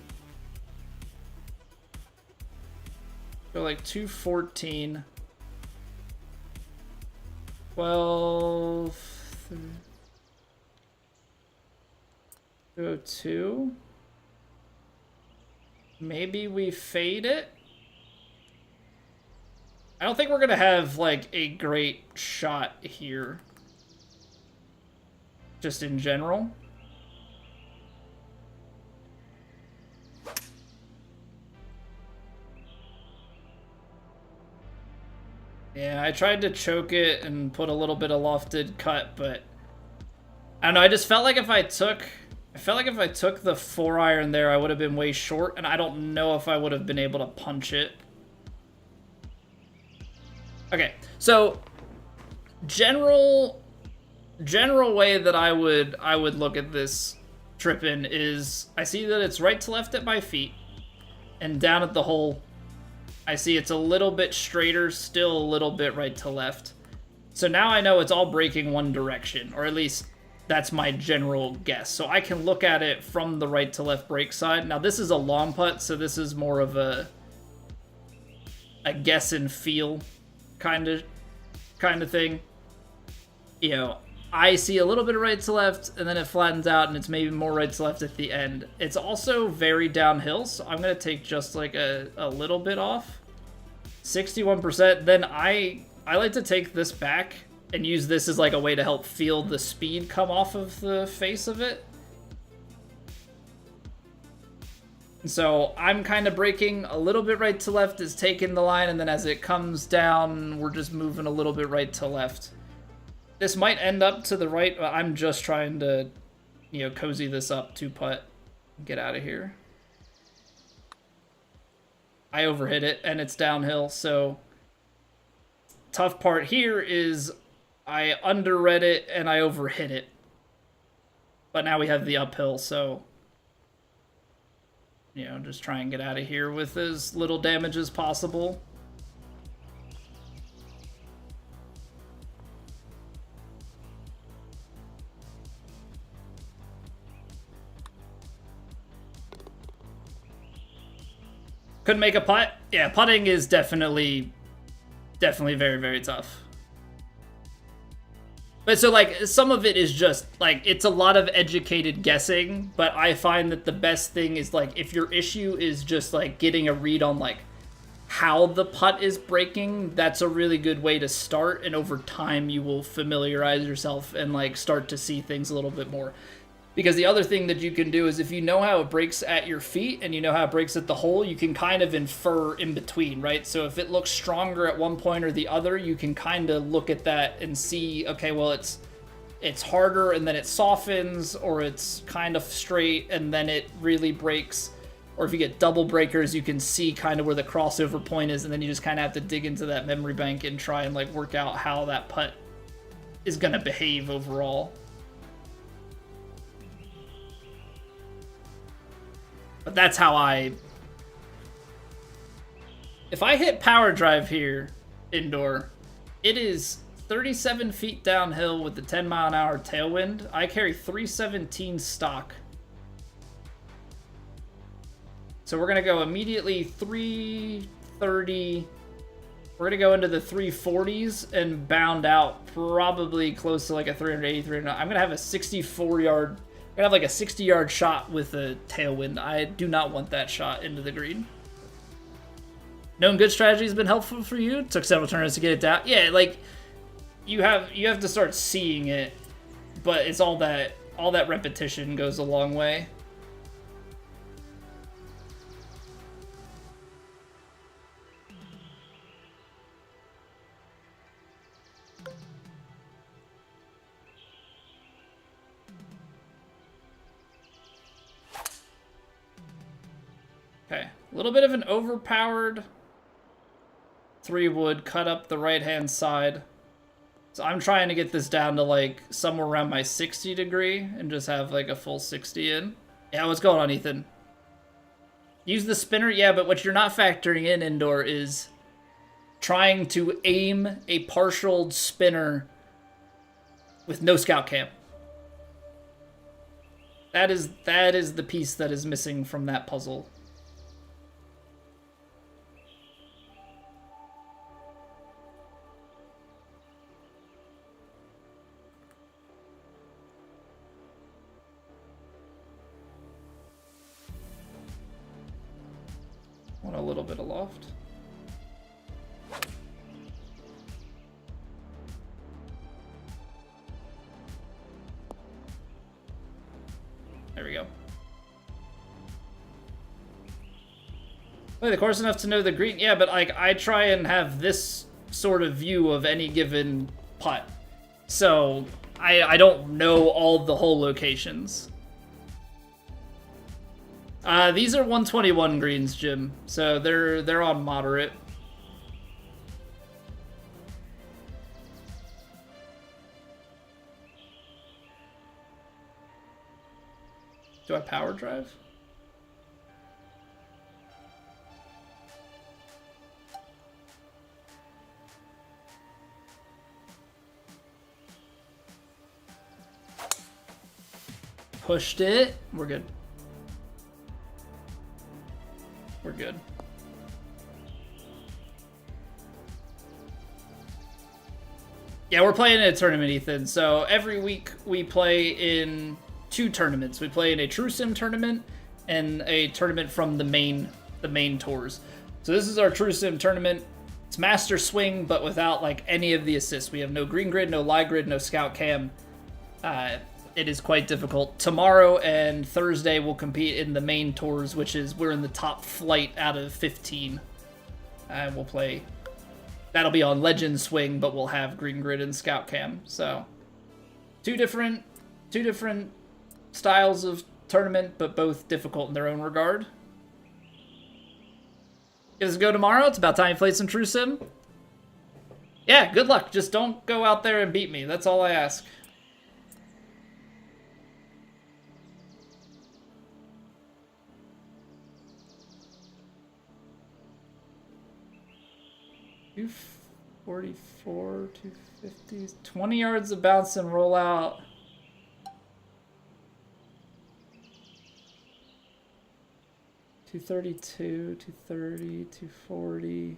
Go like 214. 12. 202. Maybe we fade it. I don't think we're gonna have like a great shot here. Just in general. Yeah, I tried to choke it and put a little bit of lofted cut, but I don't know, I just felt like if I took the 4-iron there, I would have been way short, and I don't know if I would have been able to punch it. Okay, so general way that I would look at this trip-in is I see that it's right to left at my feet, and down at the hole I see it's a little bit straighter, still a little bit right to left. So now I know it's all breaking one direction, or at least that's my general guess. So I can look at it from the right to left break side. Now this is a long putt, so this is more of a guess and feel kind of thing. You know, I see a little bit of right to left, and then it flattens out, and it's maybe more right to left at the end. It's also very downhill, so I'm going to take just like a little bit off. 61%. Then I like to take this back and use this as like a way to help feel the speed come off of the face of it. So I'm kind of breaking a little bit right to left, is taking the line, and then as it comes down, we're just moving a little bit right to left. This might end up to the right, but I'm just trying to, you know, cozy this up to putt, get out of here. I overhit it, and it's downhill, so tough part here is I underread it, and I overhit it. But now we have the uphill, so... you know, just try and get out of here with as little damage as possible. Couldn't make a putt? Yeah, putting is definitely very, very tough. But so, like, some of it is just, like, it's a lot of educated guessing, but I find that the best thing is, like, if your issue is just, like, getting a read on, like, how the putt is breaking, that's a really good way to start, and over time you will familiarize yourself and, like, start to see things a little bit more. Because the other thing that you can do is if you know how it breaks at your feet and you know how it breaks at the hole, you can kind of infer in between, right? So if it looks stronger at one point or the other, you can kind of look at that and see, okay, well, it's harder and then it softens, or it's kind of straight and then it really breaks. Or if you get double breakers, you can see kind of where the crossover point is, and then you just kind of have to dig into that memory bank and try and, like, work out how that putt is going to behave overall. But that's how if I hit power drive here, indoor, it is 37 feet downhill with the 10-mile-an-hour tailwind. I carry 317 stock. So we're going to go immediately 330. We're going to go into the 340s and bound out probably close to like a 380, 300. I'm going to have a 64-yard... I'm going to have like a 60-yard shot with a tailwind. I do not want that shot into the green. Known good strategy has been helpful for you. It took several turns to get it down. Yeah, like, you have to start seeing it, but it's all that repetition goes a long way. Okay, a little bit of an overpowered 3-wood cut up the right-hand side. So I'm trying to get this down to like somewhere around my 60 degree and just have like a full 60 in. Yeah, what's going on, Ethan? Use the spinner? Yeah, but what you're not factoring in indoor is trying to aim a partialed spinner with no scout cam. That is the piece that is missing from that puzzle. Want a little bit of loft. There we go. Play the course enough to know the green. Yeah, but like I try and have this sort of view of any given putt. So I don't know all the hole locations. These are 121 greens, Jim. So they're on moderate. Do I power drive? Pushed it. We're good. We're good. Yeah, we're playing in a tournament, Ethan. So every week we play in 2 tournaments. We play in a True Sim tournament and a tournament from the main tours. So this is our True Sim tournament. It's Master Swing, but without like any of the assists. We have no green grid, no live grid, no scout cam. It is quite difficult. Tomorrow and Thursday we'll compete in the main tours, which is we're in the top flight out of 15. And we'll play. That'll be on Legend Swing, but we'll have green grid and scout cam. So two different styles of tournament, but both difficult in their own regard. Does it go tomorrow? It's about time you played some True Sim. Yeah, good luck. Just don't go out there and beat me. That's all I ask. $244, $250, 20 yards of bounce and roll out. 232, 230, 240.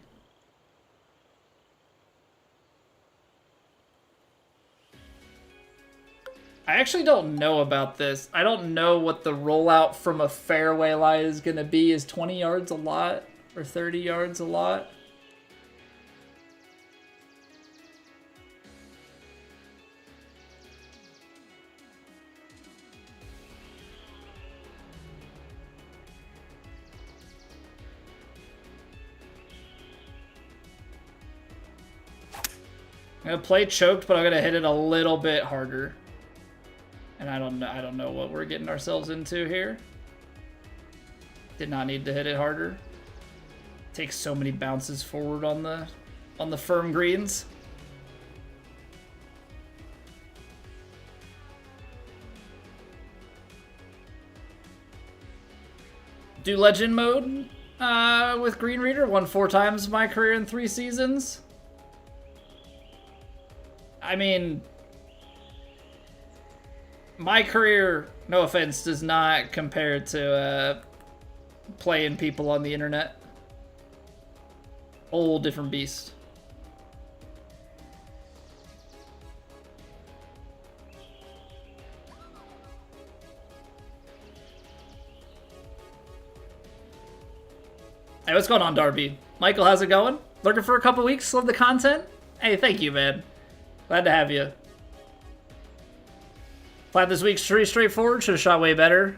I actually don't know about this. I don't know what the rollout from a fairway lie is going to be. Is 20 yards a lot or 30 yards a lot? I'm going to play choked, but I'm going to hit it a little bit harder. And I don't know what we're getting ourselves into here. Did not need to hit it harder. Takes so many bounces forward on the firm greens. Do legend mode with Green Reader. Won 4 times my career in 3 seasons. I mean, my career, no offense, does not compare to playing people on the internet. Whole different beast. Hey, what's going on, Darby? Michael, how's it going? Looking for a couple weeks? Love the content? Hey, thank you, man. Glad to have you. Played this week's pretty straightforward. Should have shot way better.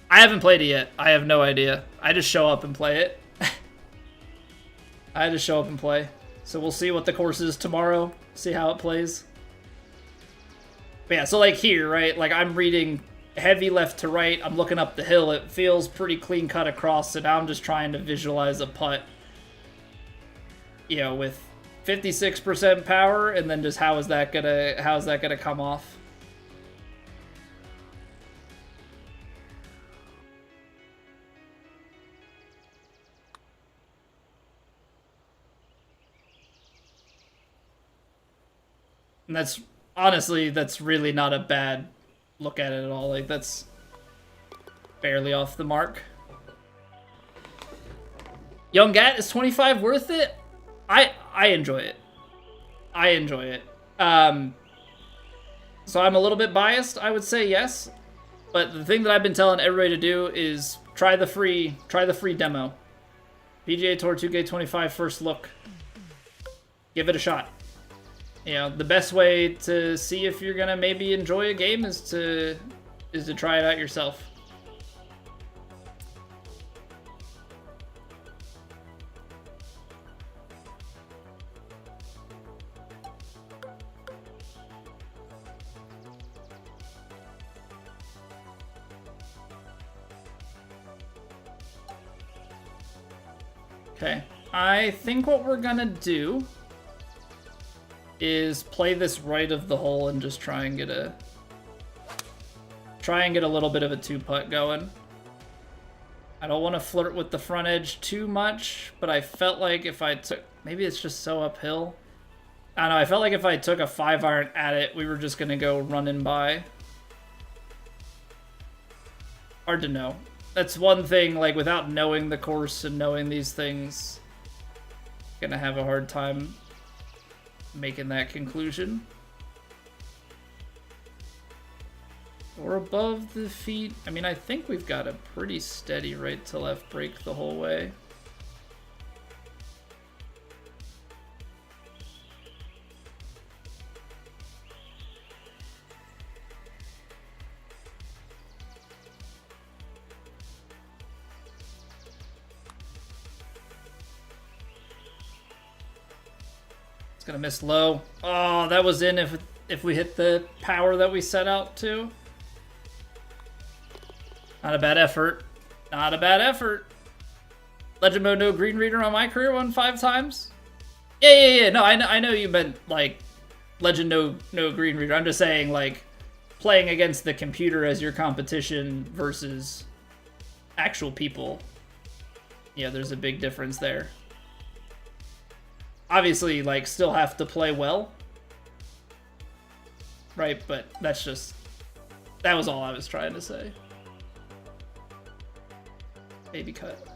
I haven't played it yet. I have no idea. I just show up and play it. I just show up and play. So we'll see what the course is tomorrow. See how it plays. But yeah, so like here, right? Like I'm reading heavy left to right. I'm looking up the hill. It feels pretty clean cut across. So now I'm just trying to visualize a putt. You know, with 56% power, and then just how is that gonna come off? And that's, honestly, that's really not a bad look at it at all. Like, that's barely off the mark. Young Gat, is 25 worth it? I enjoy it. I enjoy it. So I'm a little bit biased, I would say yes. But the thing that I've been telling everybody to do is try the free demo. PGA Tour 2K25 first look. Give it a shot. You know, the best way to see if you're gonna maybe enjoy a game is to try it out yourself. Okay, I think what we're gonna do is play this right of the hole and just try and get a little bit of a 2-putt going. I don't want to flirt with the front edge too much, but I felt like if I took, maybe it's just so uphill. I don't know, I felt like if I took a 5-iron at it, we were just gonna go running by. Hard to know. That's one thing, like, without knowing the course and knowing these things, gonna have a hard time making that conclusion. Or above the feet. I mean, I think we've got a pretty steady right to left break the whole way. It's gonna miss low. Oh, that was in if we hit the power that we set out to. Not a bad effort. Not a bad effort. Legend mode, no Green Reader on my career, won 5 times. Yeah. No, I know you meant like Legend no Green Reader. I'm just saying like playing against the computer as your competition versus actual people. Yeah, there's a big difference there. Obviously, like, still have to play well. Right, but that's just... That was all I was trying to say. Baby cut.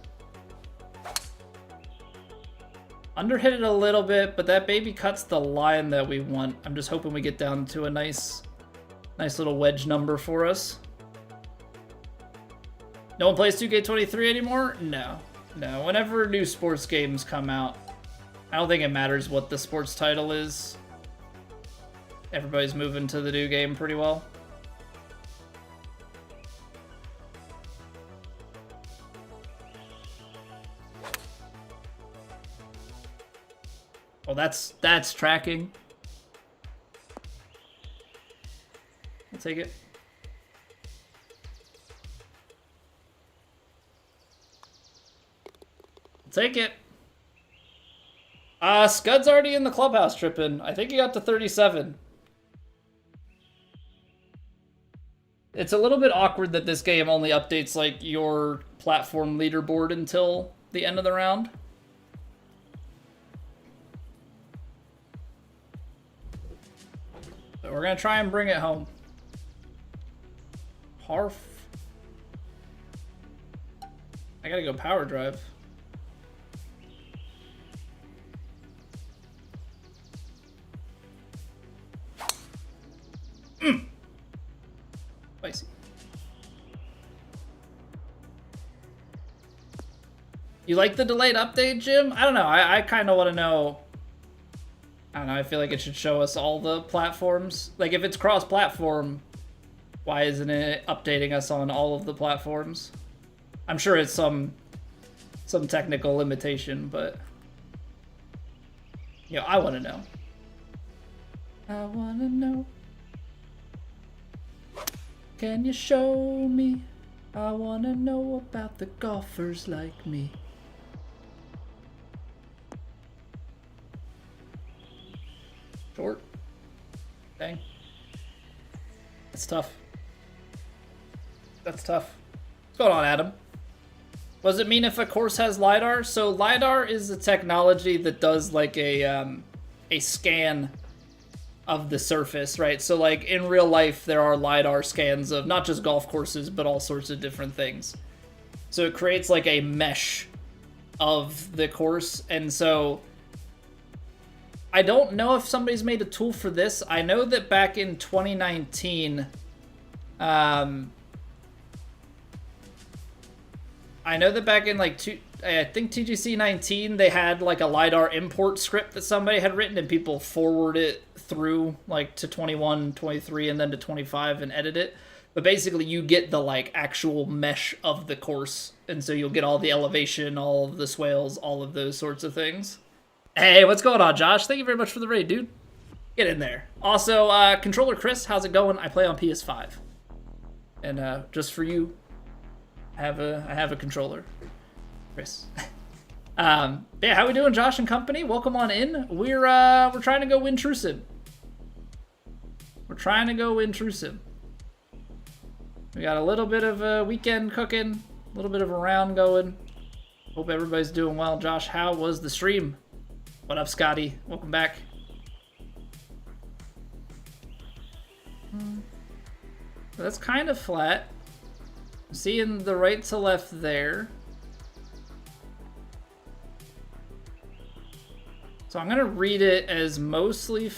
Underhit it a little bit, but that baby cut's the line that we want. I'm just hoping we get down to a nice little wedge number for us. No one plays 2K23 anymore? No. No. Whenever new sports games come out, I don't think it matters what the sports title is. Everybody's moving to the new game pretty well. Oh, that's tracking. I'll take it. I'll take it. Scud's already in the clubhouse tripping. I think he got to 37. It's a little bit awkward that this game only updates like your platform leaderboard until the end of the round. But we're gonna try and bring it home. Harf. I gotta go power drive. Spicy. You like the delayed update, Jim? I don't know. I kind of want to know. I don't know. I feel like it should show us all the platforms. Like, if it's cross-platform, why isn't it updating us on all of the platforms? I'm sure it's some technical limitation, but you know, I want to know. I want to know. Can you show me? I want to know about the golfers like me. Short. Dang. That's tough. That's tough. What's going on, Adam? What does it mean if a course has LiDAR? So LiDAR is a technology that does like a scan of the surface, right? So like in real life, there are LiDAR scans of not just golf courses, but all sorts of different things. So it creates like a mesh of the course. And so I don't know if somebody's made a tool for this. I know that back in 2019, I know that back in like I think TGC 19, they had like a LiDAR import script that somebody had written and people forward it through like to 21, 23, and then to 25 and edit it. But basically you get the like actual mesh of the course. And so you'll get all the elevation, all of the swales, all of those sorts of things. Hey, what's going on, Josh? Thank you very much for the raid, dude. Get in there. Also, Controller Chris, how's it going? I play on PS5. And just for you, I have a controller, Chris. Yeah, how we doing, Josh and company? Welcome on in. We're trying to go win Trusim. We're trying to go win Trusim. We got a little bit of a weekend cooking, a little bit of a round going. Hope everybody's doing well. Josh, how was the stream? What up, Scotty? Welcome back. That's kind of flat. Seeing the right to left there. So I'm gonna read it as mostly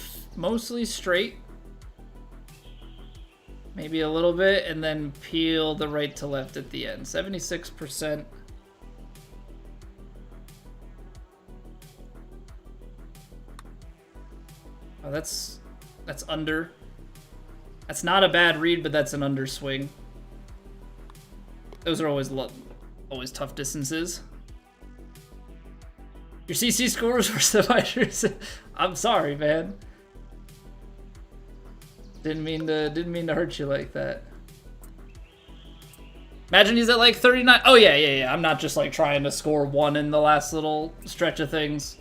straight. Maybe a little bit, and then peel the right to left at the end. 76%. Oh, that's under. That's not a bad read, but that's an underswing. Those are always tough distances. Your CC scores were semi. I'm sorry, man. Didn't mean to hurt you like that. Imagine he's at like 39. Oh yeah. I'm not just like trying to score one in the last little stretch of things.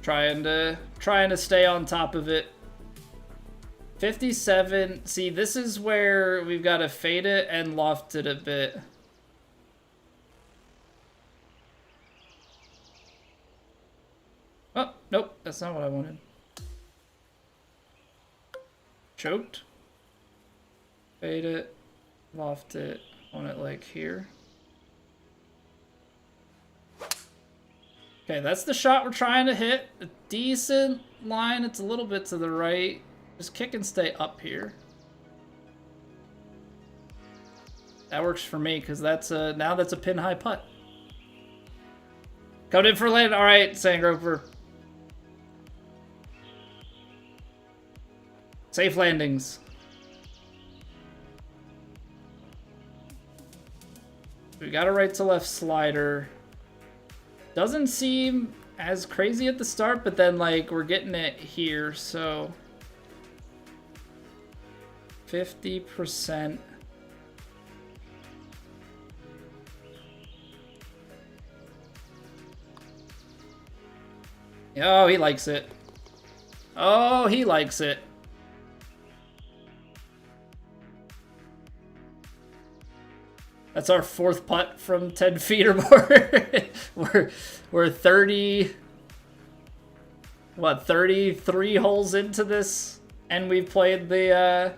Trying to stay on top of it. 57. See, this is where we've got to fade it and loft it a bit. Oh, nope. That's not what I wanted. Choked. Fade it. Loft it on it like here. Okay, that's the shot we're trying to hit. A decent line. It's a little bit to the right. Just kick and stay up here. That works for me because that's now that's a pin high putt. Coming in for land. All right, Sandgroper. Safe landings. We got a right to left slider. Doesn't seem as crazy at the start, but then like we're getting it here, so 50%. Oh, he likes it. Oh, he likes it. That's our fourth putt from 10 feet or more. we're 30, what, 33 holes into this, and we've played the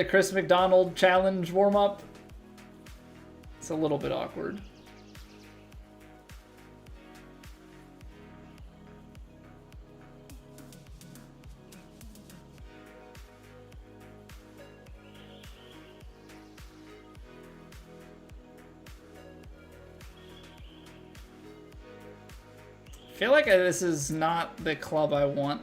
Chris McDonald challenge warm-up. It's a little bit awkward. I feel like this is not the club I want.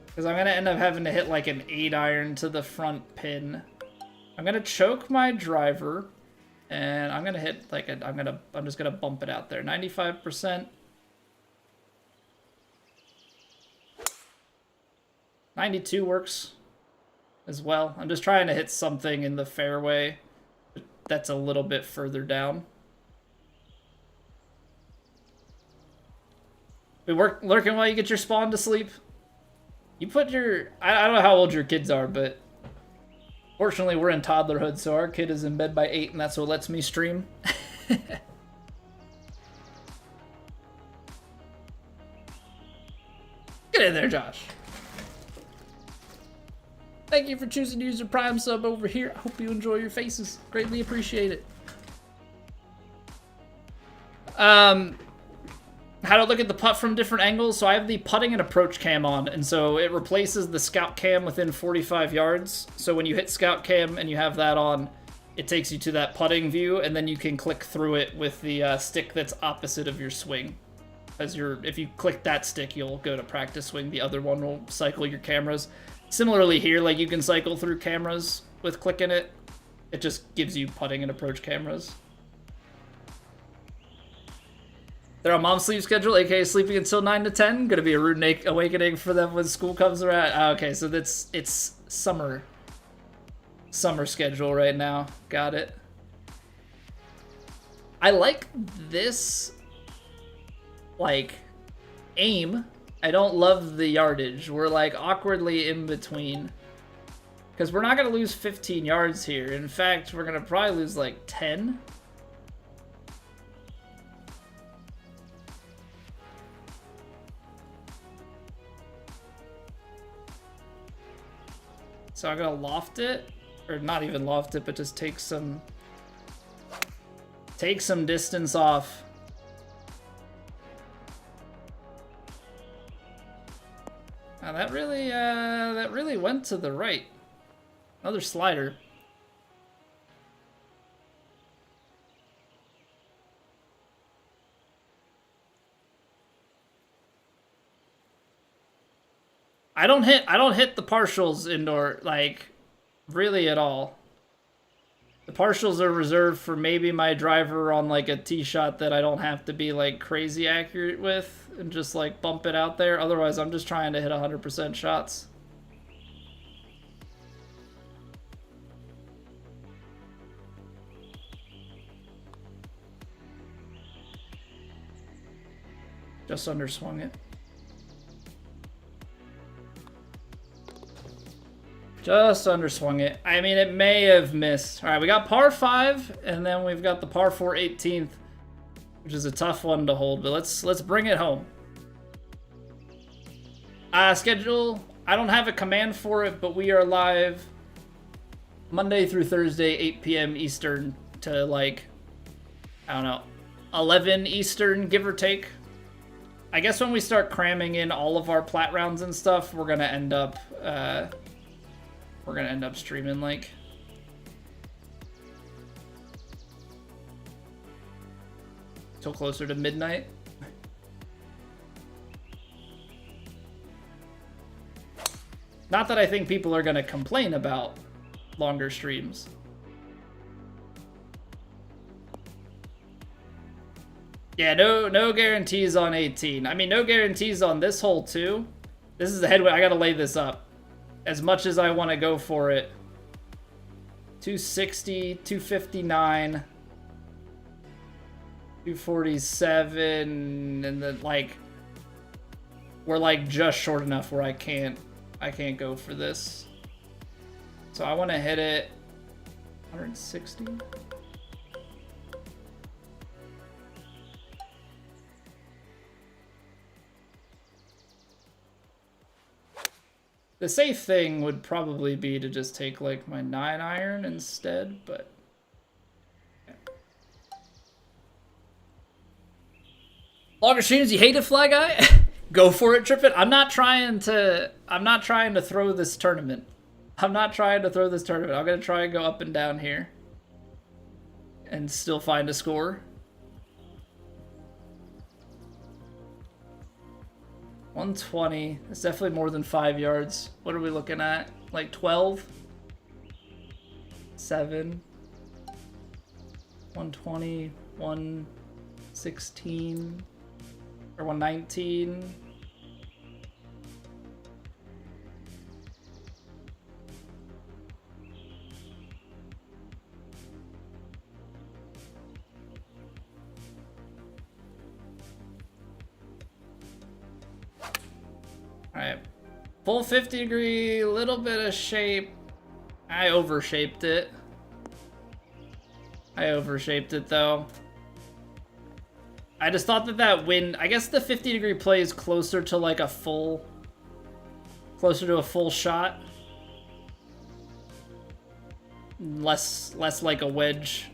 Because I'm going to end up having to hit like an 8-iron to the front pin. I'm going to choke my driver. And I'm going to hit like a... I'm just going to bump it out there. 95%. 92 works as well. I'm just trying to hit something in the fairway that's a little bit further down. We work lurking while you get your spawn to sleep. You put your... I don't know how old your kids are, but... Fortunately, we're in toddlerhood, so our kid is in bed by 8, and that's what lets me stream. Get in there, Josh. Thank you for choosing to use your Prime sub over here. I hope you enjoy your faces. Greatly appreciate it. How to look at the putt from different angles. So I have the putting and approach cam on, and so it replaces the scout cam within 45 yards. So when you hit scout cam and you have that on, it takes you to that putting view, and then you can click through it with the stick that's opposite of your swing. If you click that stick, you'll go to practice swing. The other one will cycle your cameras. Similarly here, like you can cycle through cameras with clicking it. It just gives you putting and approach cameras. They're on mom's sleep schedule, aka sleeping until 9 to 10. Gonna be a rude awakening for them when school comes around. Okay, so it's summer schedule right now. Got it. I like this, like, aim. I don't love the yardage. We're like awkwardly in between. Because we're not gonna lose 15 yards here. In fact, we're gonna probably lose like 10. So I'm gonna loft it, or not even loft it, but just take some distance off. Now that really went to the right. Another slider. I don't hit the partials indoor, like, really at all. The partials are reserved for maybe my driver on, like, a tee shot that I don't have to be, like, crazy accurate with and just, like, bump it out there. Otherwise, I'm just trying to hit 100% shots. Just underswung it. Just underswung it. I mean, it may have missed. All right, we got par 5, and then we've got the par 4 18th, which is a tough one to hold, but let's bring it home. Schedule I don't have a command for it, but we are live Monday through Thursday, 8 p.m. Eastern to like, I don't know, 11 Eastern, give or take. I guess when we start cramming in all of our plat rounds and stuff, we're gonna end up streaming like till closer to midnight. Not that I think people are gonna complain about longer streams. Yeah, no guarantees on 18. I mean, no guarantees on this hole too. This is a headwind. I gotta lay this up. As much as I want to go for it. 260, 259, 247, and then like we're like just short enough where I can't go for this. So I want to hit it 160. The safe thing would probably be to just take like my 9-iron instead, but yeah. Longer streams, you hate it, Fly Guy? Go for it, Trip It. I'm not trying to throw this tournament. I'm gonna try and go up and down here and still find a score. 120. That's definitely more than 5 yards. What are we looking at? Like 12? 7. 120. 116. Or 119. Alright, full 50 degree, little bit of shape. I overshaped it. Though. I just thought that wind, I guess the 50 degree play is closer to like a full shot. Less like a wedge.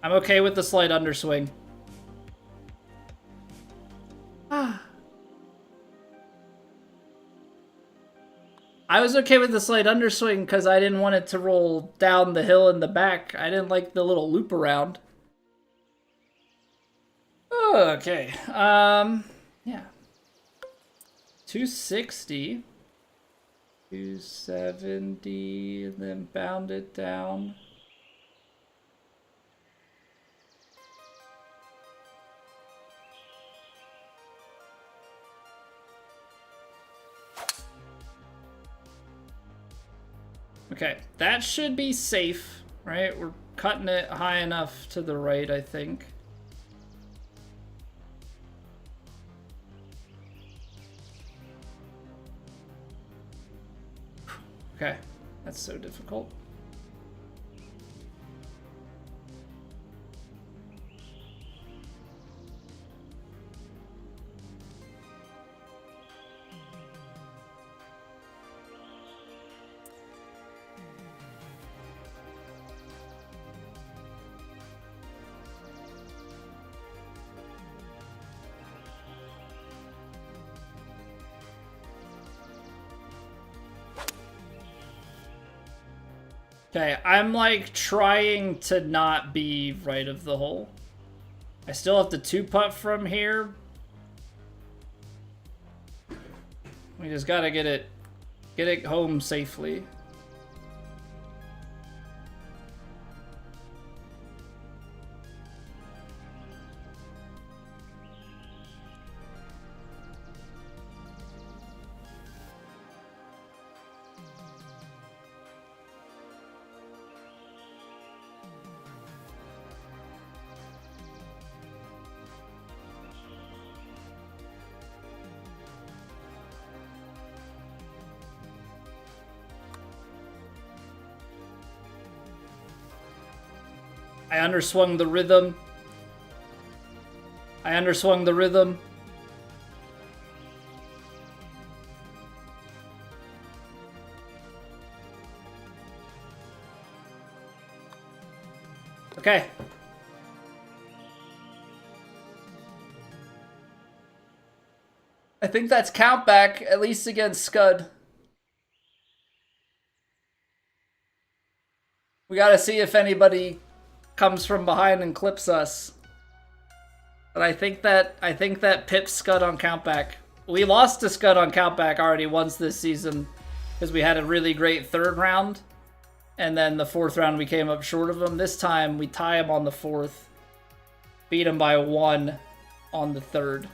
I'm okay with the slight underswing. I was okay with the slight underswing because I didn't want it to roll down the hill in the back. I didn't like the little loop around. Okay. Yeah. 260. 270, and then bound it down. Okay, that should be safe, right? We're cutting it high enough to the right, I think. Okay, that's so difficult. Okay, I'm like trying to not be right of the hole. I still have to 2-putt from here. We just gotta get it home safely. I underswung the rhythm. I underswung the rhythm. Okay. I think that's count back, at least against Scud. We gotta see if anybody comes from behind and clips us. But I think that pips Scud on countback. We lost to Scud on countback already once this season because we had a really great third round. And then the fourth round we came up short of him. This time we tie him on the fourth. Beat him by 1 on the third.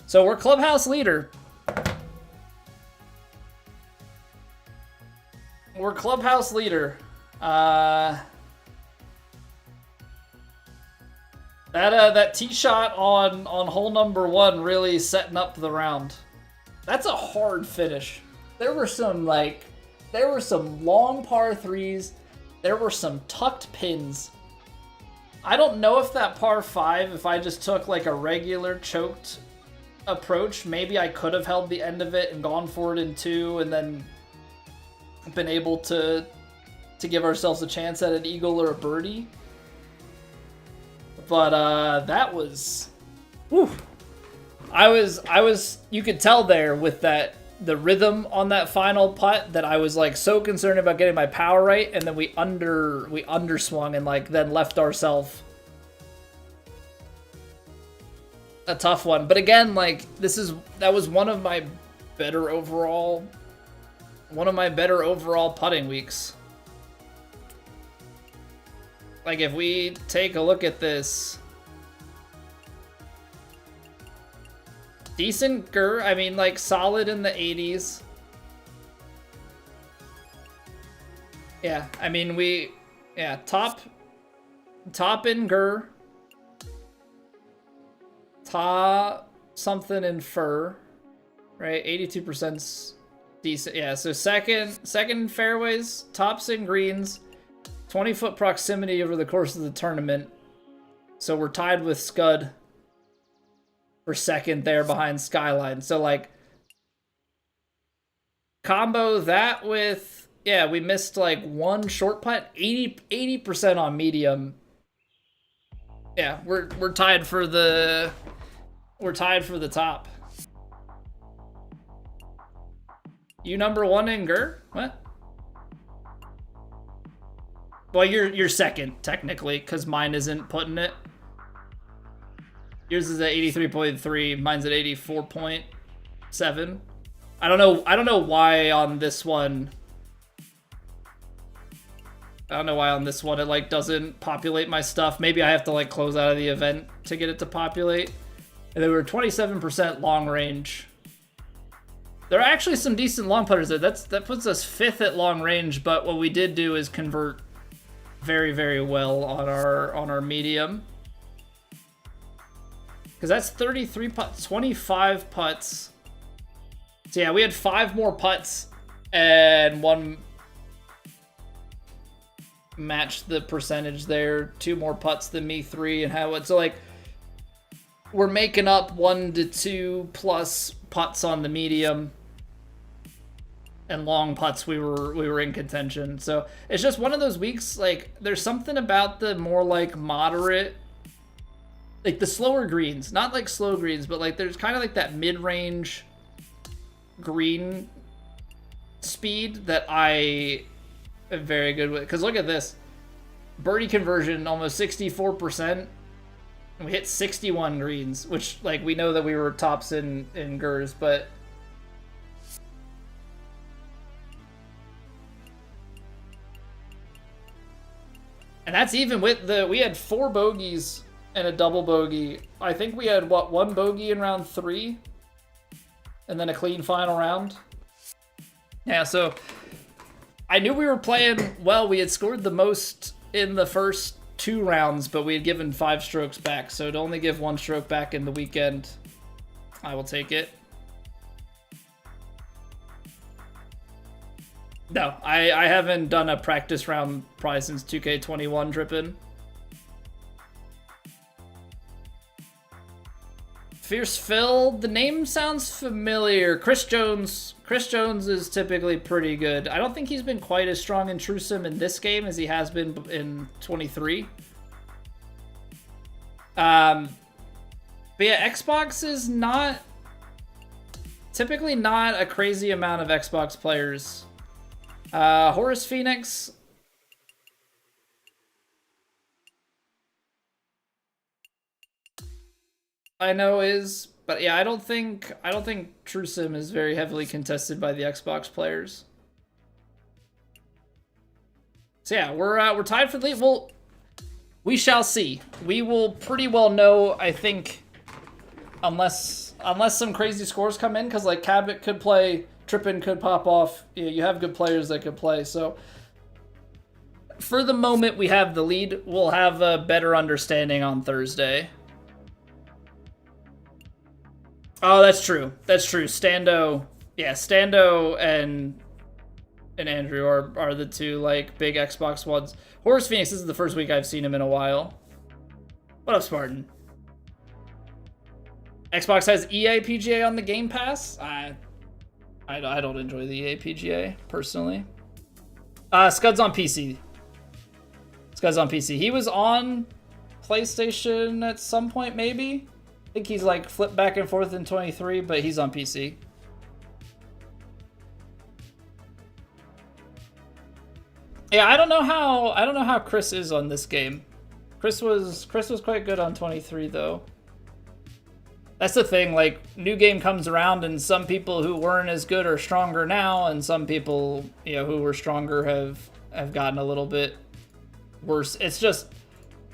So we're clubhouse leader. We're clubhouse leader. That tee shot on hole number 1 really setting up the round. That's a hard finish. There were some long par 3s. There were some tucked pins. I don't know if that par 5, if I just took like a regular choked approach, maybe I could have held the end of it and gone for it in 2 and then been able to give ourselves a chance at an eagle or a birdie. But that was, whew. I was you could tell there with the rhythm on that final putt that I was like so concerned about getting my power right, and then we underswung and like then left ourselves a tough one. But again, like that was one of my better overall putting weeks. Like if we take a look at this, decent GUR, I mean like solid in the 80s. Yeah, I mean top in GUR. Top something in fur, right? 82%'s decent. Yeah, so second in fairways, tops in greens, 20-foot proximity over the course of the tournament. So we're tied with Scud for second there behind Skyline. So like combo that with, yeah, we missed like 1 short putt, 80% on medium. Yeah, we're tied for the top. You number 1 in GUR? What? Well, you're second technically because mine isn't putting it. Yours is at 83.3. Mine's at 84.7. I don't know why on this one. I don't know why on this one it like doesn't populate my stuff. Maybe I have to like close out of the event to get it to populate. And they were 27% long range. There are actually some decent long putters there. That puts us 5th at long range, but what we did do is convert very, very well on our medium. Because that's 33 putts, 25 putts. So yeah, we had 5 more putts and 1 matched the percentage there. 2 more putts than me, 3 and Howard. So like we're making up 1 to 2 plus putts on the medium. And long putts we were in contention. So it's just one of those weeks, like there's something about the more like moderate, like the slower greens, not like slow greens, but like there's kind of like that mid-range green speed that I am very good with. Because look at this, birdie conversion almost 64%, and we hit 61 greens, which like we know that we were tops in GURs, but and that's even with we had 4 bogeys and a double bogey. I think we had, what, 1 bogey in round 3? And then a clean final round? Yeah, so I knew we were playing well. We had scored the most in the first 2 rounds, but we had given 5 strokes back. So to only give 1 stroke back in the weekend, I will take it. No, I haven't done a practice round probably since 2K21 Drippin'. Fierce Phil, the name sounds familiar. Chris Jones is typically pretty good. I don't think he's been quite as strong in True Sim in this game as he has been in 23. But yeah, Xbox is typically not a crazy amount of Xbox players. Horace Phoenix, I know is, but yeah, I don't think True Sim is very heavily contested by the Xbox players. So yeah, we're tied for the lead. Well, we shall see. We will pretty well know, I think, unless some crazy scores come in, because like Cabot could play, Trippin could pop off. You have good players that could play. So for the moment, we have the lead. We'll have a better understanding on Thursday. Oh, that's true. That's true. Stando and Andrew are the two like big Xbox ones. Horace Phoenix, this is the first week I've seen him in a while. What up, Spartan? Xbox has EA PGA on the Game Pass. I don't enjoy the EA PGA personally. Scud's on PC. Scud's on PC. He was on PlayStation at some point, maybe. I think he's like flipped back and forth in 23, but he's on PC. Yeah, I don't know how Chris is on this game. Chris was quite good on 23 though. That's the thing, like new game comes around and some people who weren't as good are stronger now, and some people, who were stronger have gotten a little bit worse. It's just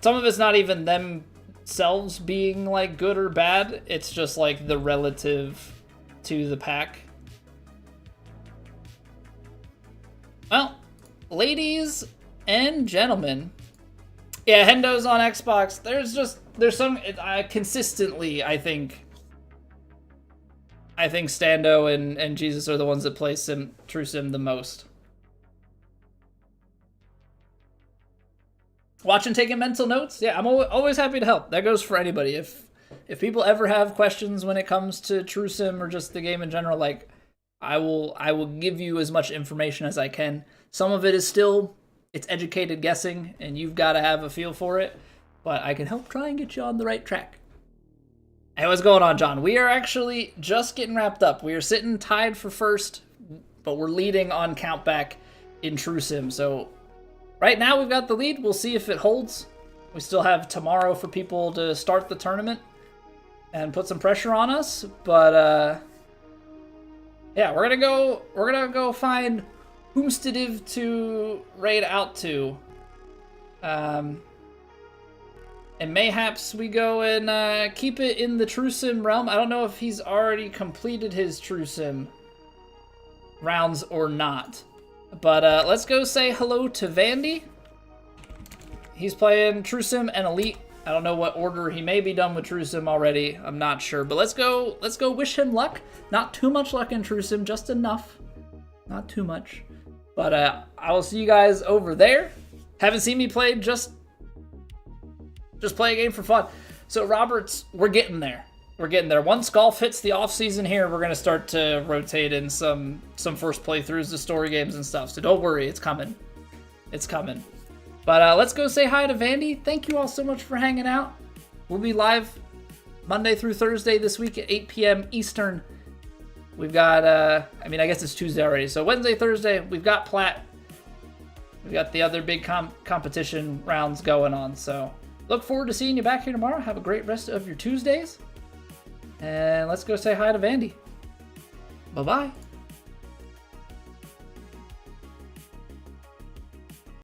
some of it's not even themselves being like good or bad, it's just like the relative to the pack. Well, ladies and gentlemen, yeah, Hendo's on Xbox. There's some consistently, I think Stando and Jesus are the ones that play True Sim the most. Watching, taking mental notes. Yeah, I'm always happy to help. That goes for anybody. If people ever have questions when it comes to True Sim or just the game in general, like I will give you as much information as I can. Some of it is still, it's educated guessing, and you've got to have a feel for it. But I can help try and get you on the right track. Hey, what's going on, John? We are actually just getting wrapped up. We are sitting tied for first, but we're leading on countback in True Sim. So right now we've got the lead. We'll see if it holds. We still have tomorrow for people to start the tournament and put some pressure on us. But yeah, we're gonna go find Whomstediv to raid out to. And mayhaps we go and keep it in the True Sim realm. I don't know if he's already completed his True Sim rounds or not. But let's go say hello to Vandy. He's playing True Sim and Elite. I don't know what order. He may be done with True Sim already. I'm not sure. But let's go wish him luck. Not too much luck in True Sim, just enough. Not too much. But I will see you guys over there. Haven't seen me play, just play a game for fun. So Roberts, we're getting there. We're getting there. Once golf hits the off season here, we're gonna start to rotate in some first playthroughs to story games and stuff. So don't worry, it's coming. It's coming. But let's go say hi to Vandy. Thank you all so much for hanging out. We'll be live Monday through Thursday this week at 8 p.m. Eastern. We've got, I guess it's Tuesday already. So Wednesday, Thursday, we've got Platt. We've got the other big competition rounds going on. So look forward to seeing you back here tomorrow. Have a great rest of your Tuesdays. And let's go say hi to Vandy. Bye-bye.